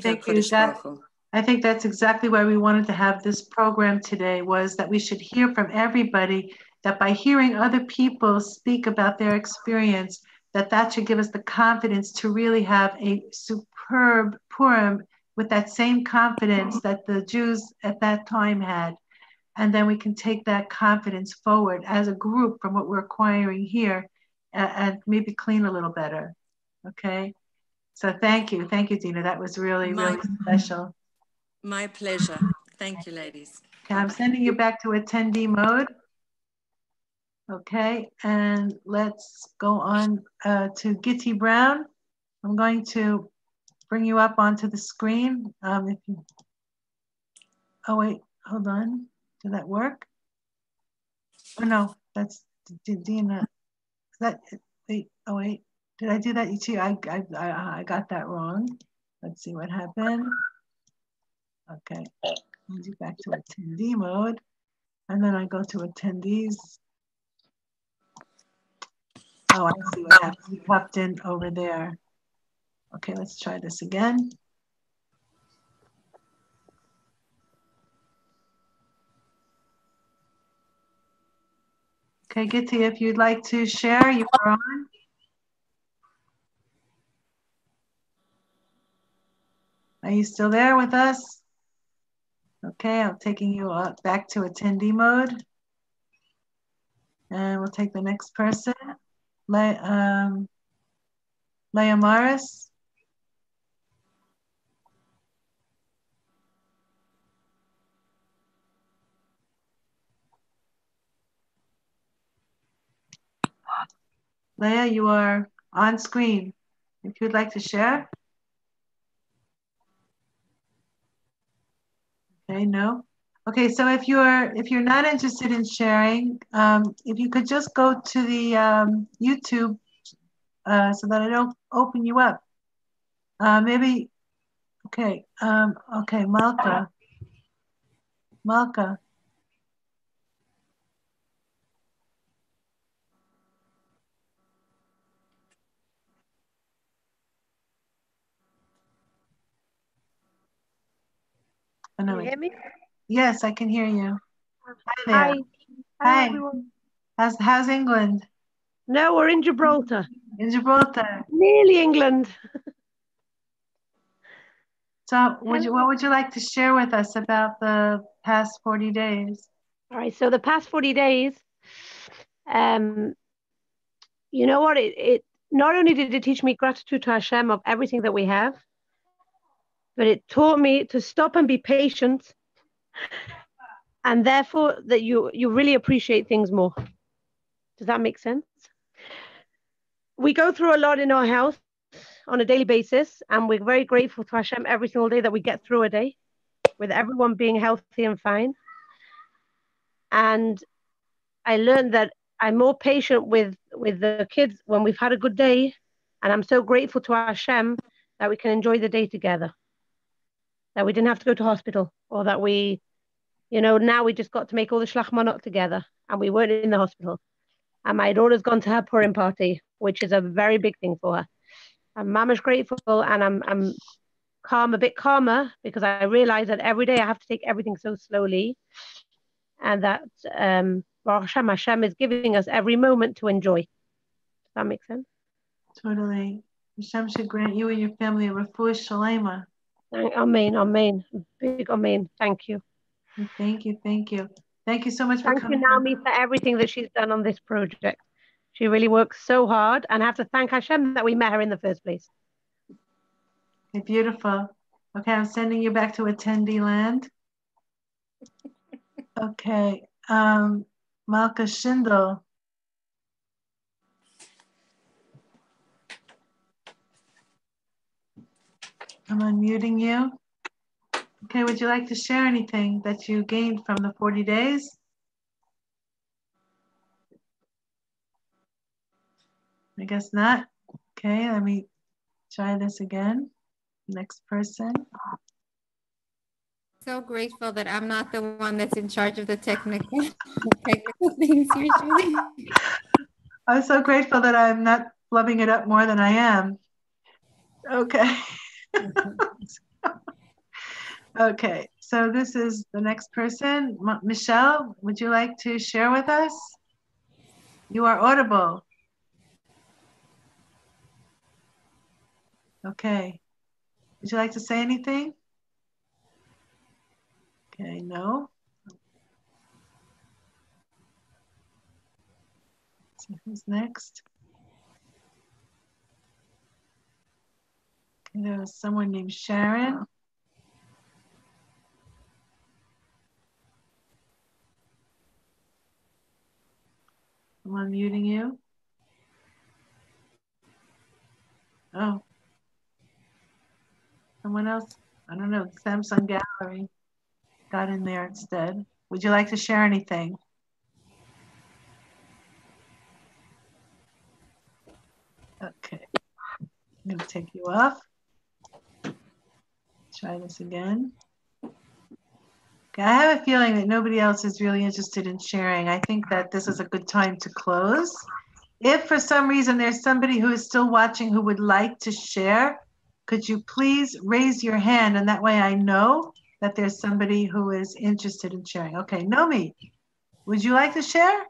I think that's exactly why we wanted to have this program today, was that we should hear from everybody, that by hearing other people speak about their experience, that should give us the confidence to really have a superb Purim with that same confidence that the Jews at that time had. And then we can take that confidence forward as a group from what we're acquiring here and maybe clean a little better. Okay? So thank you, Dina. That was really, really special. My pleasure. Thank you, ladies. Okay, I'm sending you back to attendee mode. Okay, and let's go on to Gitty Brown. I'm going to bring you up onto the screen. Oh wait, hold on. Did that work? Oh no, that's Dina. Wait, oh wait, did I do that too? I got that wrong. Let's see what happened. Okay, I'll do back to attendee mode. And then I go to attendees. Oh, I see what happened. You popped in over there. Okay, let's try this again. Okay, Gitti, if you'd like to share, you are on. Are you still there with us? Okay, I'm taking you back to attendee mode. And we'll take the next person, Leah Morris. Leah, you are on screen. If you'd like to share. Okay, no. Okay, so if you're not interested in sharing, if you could just go to the YouTube so that I don't open you up. Maybe. Okay. Okay, Malka. Malka. Can you hear me? Yes, I can hear you. Hi there. Hi. Hi. Everyone. How's England? No, we're in Gibraltar. In Gibraltar. Nearly England. So what would you like to share with us about the past 40 days? All right, so the past 40 days, you know what, it not only did it teach me gratitude to Hashem of everything that we have, but it taught me to stop and be patient, and therefore that you really appreciate things more. Does that make sense? We go through a lot in our house on a daily basis, and we're very grateful to Hashem every single day that we get through a day with everyone being healthy and fine. And I learned that I'm more patient with the kids when we've had a good day, and I'm so grateful to Hashem that we can enjoy the day together, that we didn't have to go to hospital, or that we, now we just got to make all the shlach manot together, and we weren't in the hospital. And my daughter's gone to her Purim party, which is a very big thing for her. I'm mamash grateful, and I'm calm, a bit calmer, because I realize that every day I have to take everything so slowly, and that Baruch Hashem is giving us every moment to enjoy. Does that make sense? Totally. Hashem should grant you and your family a refuah shalema. Amen, amen. Big amen. Thank you. Thank you, thank you. Thank you so much for coming. Thank you, Naomi, for everything that she's done on this project. She really works so hard, and I have to thank Hashem that we met her in the first place. Okay, beautiful. Okay, I'm sending you back to attendee land. Okay, Malka Schindel. I'm unmuting you. Okay, would you like to share anything that you gained from the 40 days? I guess not. Okay, let me try this again. Next person. So grateful that I'm not the one that's in charge of the technical things usually. I'm so grateful that I'm not flubbing it up more than I am. Okay. Okay, so this is the next person. Michelle, would you like to share with us? You are audible. Okay. Would you like to say anything? Okay, no. So who's next? Okay, there was someone named Sharon. I'm unmuting you. Oh. Someone else? I don't know. Samsung Gallery got in there instead. Would you like to share anything? Okay. I'm going to take you off. Try this again. Okay, I have a feeling that nobody else is really interested in sharing. I think that this is a good time to close. If for some reason there's somebody who is still watching who would like to share, could you please raise your hand, and that way I know that there's somebody who is interested in sharing. Okay, Nomi, would you like to share?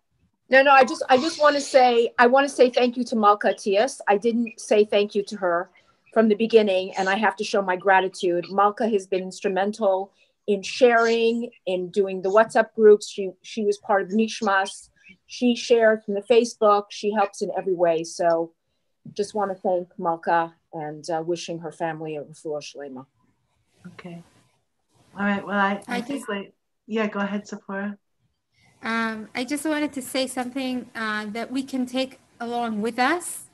No, I just want to say, thank you to Malka Atias. I didn't say thank you to her from the beginning, and I have to show my gratitude. Malka has been instrumental in sharing, in doing the WhatsApp groups. She was part of Nishmas. She shared from the Facebook. She helps in every way. So just want to thank Malka and wishing her family a refuah shlema. Okay. All right. Well, I think yeah, go ahead, Tzipora. I just wanted to say something that we can take along with us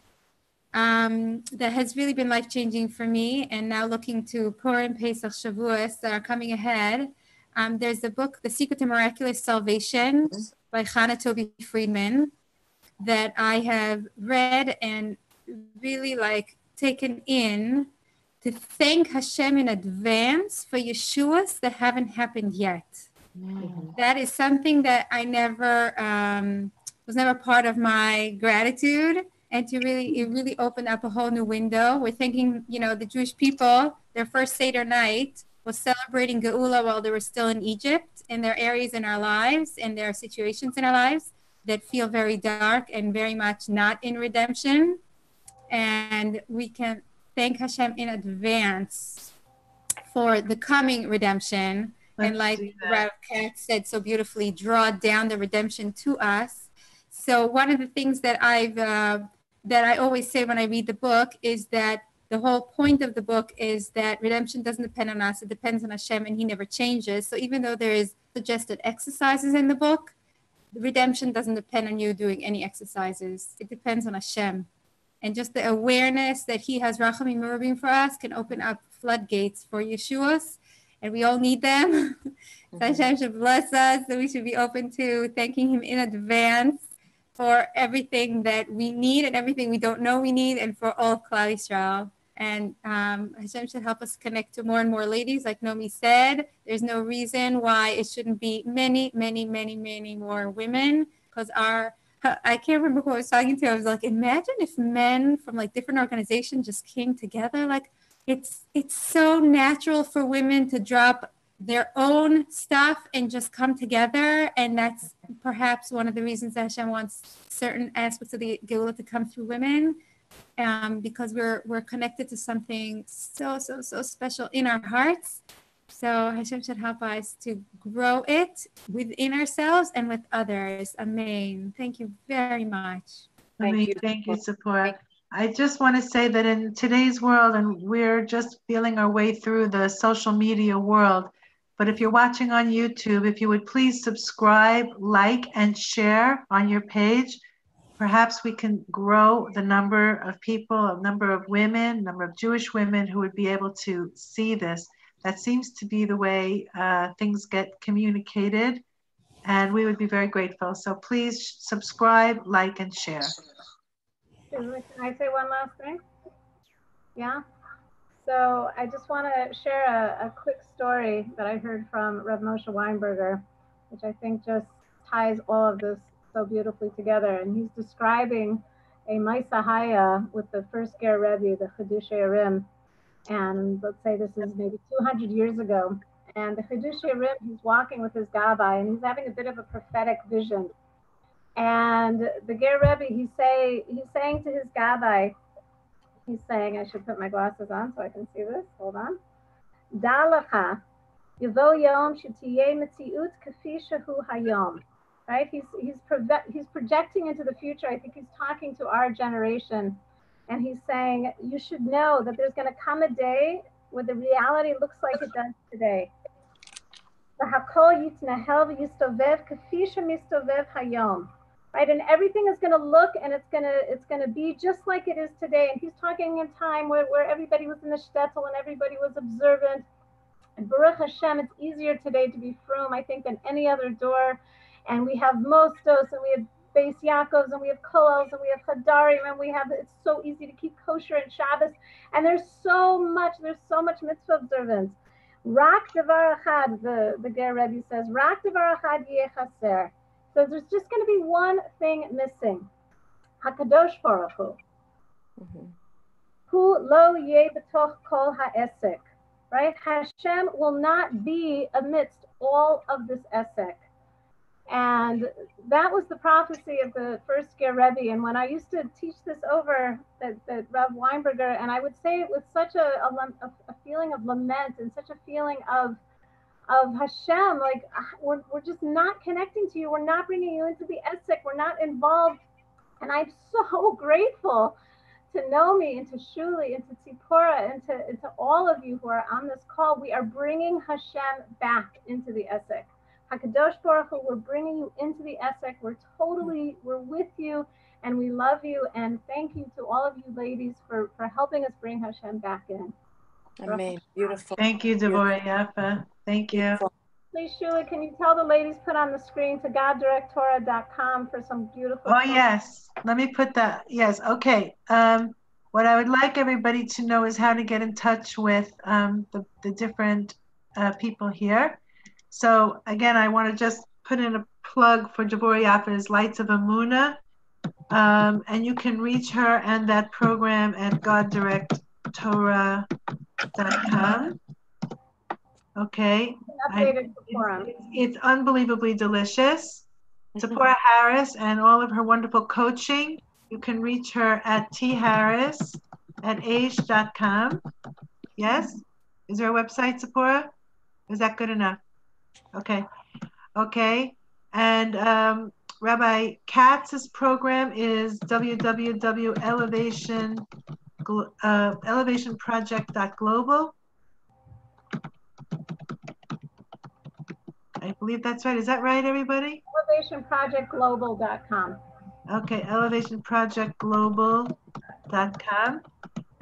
that has really been life-changing for me. And now looking to Purim, Pesach, Shavuos that are coming ahead. There's the book, The Secret to Miraculous Salvation by Hannah Toby Friedman that I have read and really taken in to thank Hashem in advance for Yeshuas that haven't happened yet. That is something that I never was never part of my gratitude, and it really opened up a whole new window. We're thinking, the Jewish people, their first Seder night was celebrating Geula while they were still in Egypt, and there are areas in our lives and there are situations in our lives that feel very dark and very much not in redemption, and we can thank Hashem in advance for the coming redemption. And like Rabbi Katz said so beautifully, draw down the redemption to us. So one of the things that I always say when I read the book is that the whole point of the book is that redemption doesn't depend on us. It depends on Hashem, and He never changes. So even though there is suggested exercises in the book, the redemption doesn't depend on you doing any exercises. It depends on Hashem. And just the awareness that He has Rachamim Merubim for us can open up floodgates for Yeshuas. And we all need them. So Hashem should bless us. So we should be open to thanking Him in advance for everything that we need and everything we don't know we need, and for all of Klal Yisrael. And Hashem should help us connect to more and more ladies. Like Nomi said, there's no reason why it shouldn't be many, many, many, many more women. Because I can't remember who I was talking to. I was like, imagine if men from different organizations just came together. It's so natural for women to drop their own stuff and just come together. And that's perhaps one of the reasons that Hashem wants certain aspects of the Geula to come through women, because we're connected to something so special in our hearts. So Hashem should help us to grow it within ourselves and with others. Amen. Thank you very much. Thank you, Tzipora. I just want to say that in today's world, and we're just feeling our way through the social media world, but if you're watching on YouTube, if you would please subscribe, like, and share on your page, perhaps we can grow the number of people, a number of women, number of Jewish women who would be able to see this. That seems to be the way things get communicated, and we would be very grateful. So please subscribe, like, and share. Can I say one last thing? Yeah. So I just want to share a quick story that I heard from Reb Moshe Weinberger, which I think just ties all of this so beautifully together. And he's describing a Maisa Haya with the first Ger Rebbe, the Chidushei Arim. And let's say this is maybe 200 years ago. And the Chidushei Arim, he's walking with his Gabbai, and he's having a bit of a prophetic vision. And the Ger Rebbe, he's saying to his Gabbai, he's saying, I should put my glasses on so I can see this. Hold on. Da lecha, yavo yom shetiyeh metziut kafi shehu hayom. Right? He's projecting into the future. I think he's talking to our generation, and he's saying, you should know that there's going to come a day where the reality looks like it does today. V'hakol yitnahel v'yistovev kafi shemistovev hayom. Right, and everything is going to look, and it's going to be just like it is today. And he's talking in time where everybody was in the shtetl and everybody was observant. And Baruch Hashem, it's easier today to be frum, I think, than any other door. And we have mostos, and we have Beis Yaakovs, and we have Kollels, and we have Chadarim, and we have, it's so easy to keep kosher and Shabbos, and there's so much mitzvah observance. Rak Devar Echad, the Ger Rebbe says, Rak Devar Echad yeh chaser. So there's just going to be one thing missing. HaKadosh Baruch Hu. Hu lo yeh b'toch kol ha'esek. Right? Hashem will not be amidst all of this esek. And that was the prophecy of the first Ger Rebbe. And when I used to teach this over at Rav Weinberger, and I would say it with such a feeling of lament and such a feeling of Hashem, like we're just not connecting to you. We're not bringing you into the esek. We're not involved. And I'm so grateful to Nomi and to Shuli and to Tzipora and to all of you who are on this call. We are bringing Hashem back into the esek. HaKadosh Baruch Hu, we're bringing you into the esek. We're with you, and we love you. And thank you to all of you ladies for helping us bring Hashem back in. Amen. Beautiful. Thank you, Devorah Yaffa. Thank you. Please, Shuli, can you tell the ladies put on the screen to goddirectora.com for some beautiful. Oh, yes. Let me put that. Yes. Okay. What I would like everybody to know is how to get in touch with the different people here. So again, I want to just put in a plug for Devorah Yaffa's Lights of Emunah. And you can reach her and that program at goddirectora.com. Okay. It's unbelievably delicious. Tzipora Harris and all of her wonderful coaching. You can reach her at tharris@aish.com. Yes? Is there a website, Tzipora? Is that good enough? Okay. Okay. And Rabbi Katz's program is www.elevationproject.global. I believe that's right. Is that right, everybody? Elevationprojectglobal.com. Okay, elevationprojectglobal.com.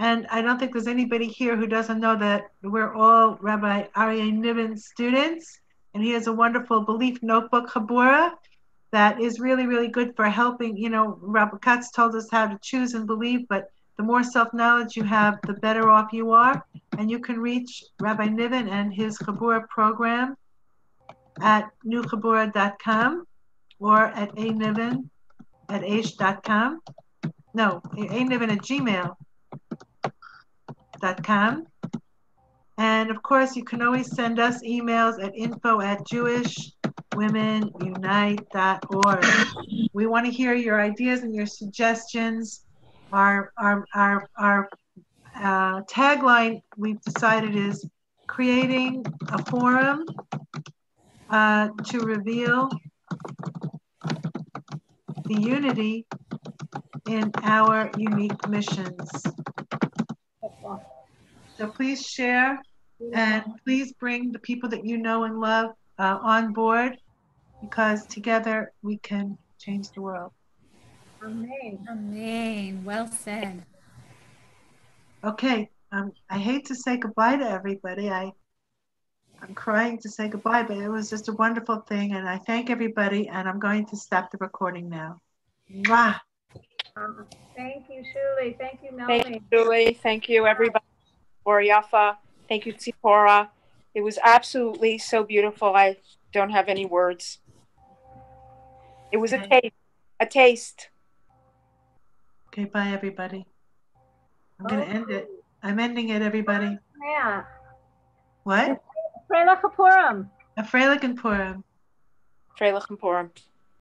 And I don't think there's anybody here who doesn't know that we're all Rabbi Aryeh Niven's students. And he has a wonderful belief notebook, Chabura, that is really, really good for helping. You know, Rabbi Katz told us how to choose and believe, but the more self-knowledge you have, the better off you are. And you can reach Rabbi Niven and his Chabura program at newchabura.com or at aniven@aish.com. No, aniven@gmail.com. And of course, you can always send us emails at info@jewishwomenunite.org. We want to hear your ideas and your suggestions. Our tagline we've decided is creating a forum to reveal the unity in our unique missions. So please share and please bring the people that you know and love on board, because together we can change the world. Amen. Amen. Well said. Okay. I hate to say goodbye to everybody. I'm crying to say goodbye, but it was just a wonderful thing. And I thank everybody, and I'm going to stop the recording now. Mwah. Thank you, Shuli. Thank you, Nomi. Thank you, Shuli. Thank you, everybody. Devorah Yaffa. Thank you, Tzipora. It was absolutely so beautiful. I don't have any words. It was a taste. Okay, bye, everybody. I'm going to end it. I'm ending it, everybody. Yeah. What? Freilich Purim. A Freilich and Purim. Freilich and Purim.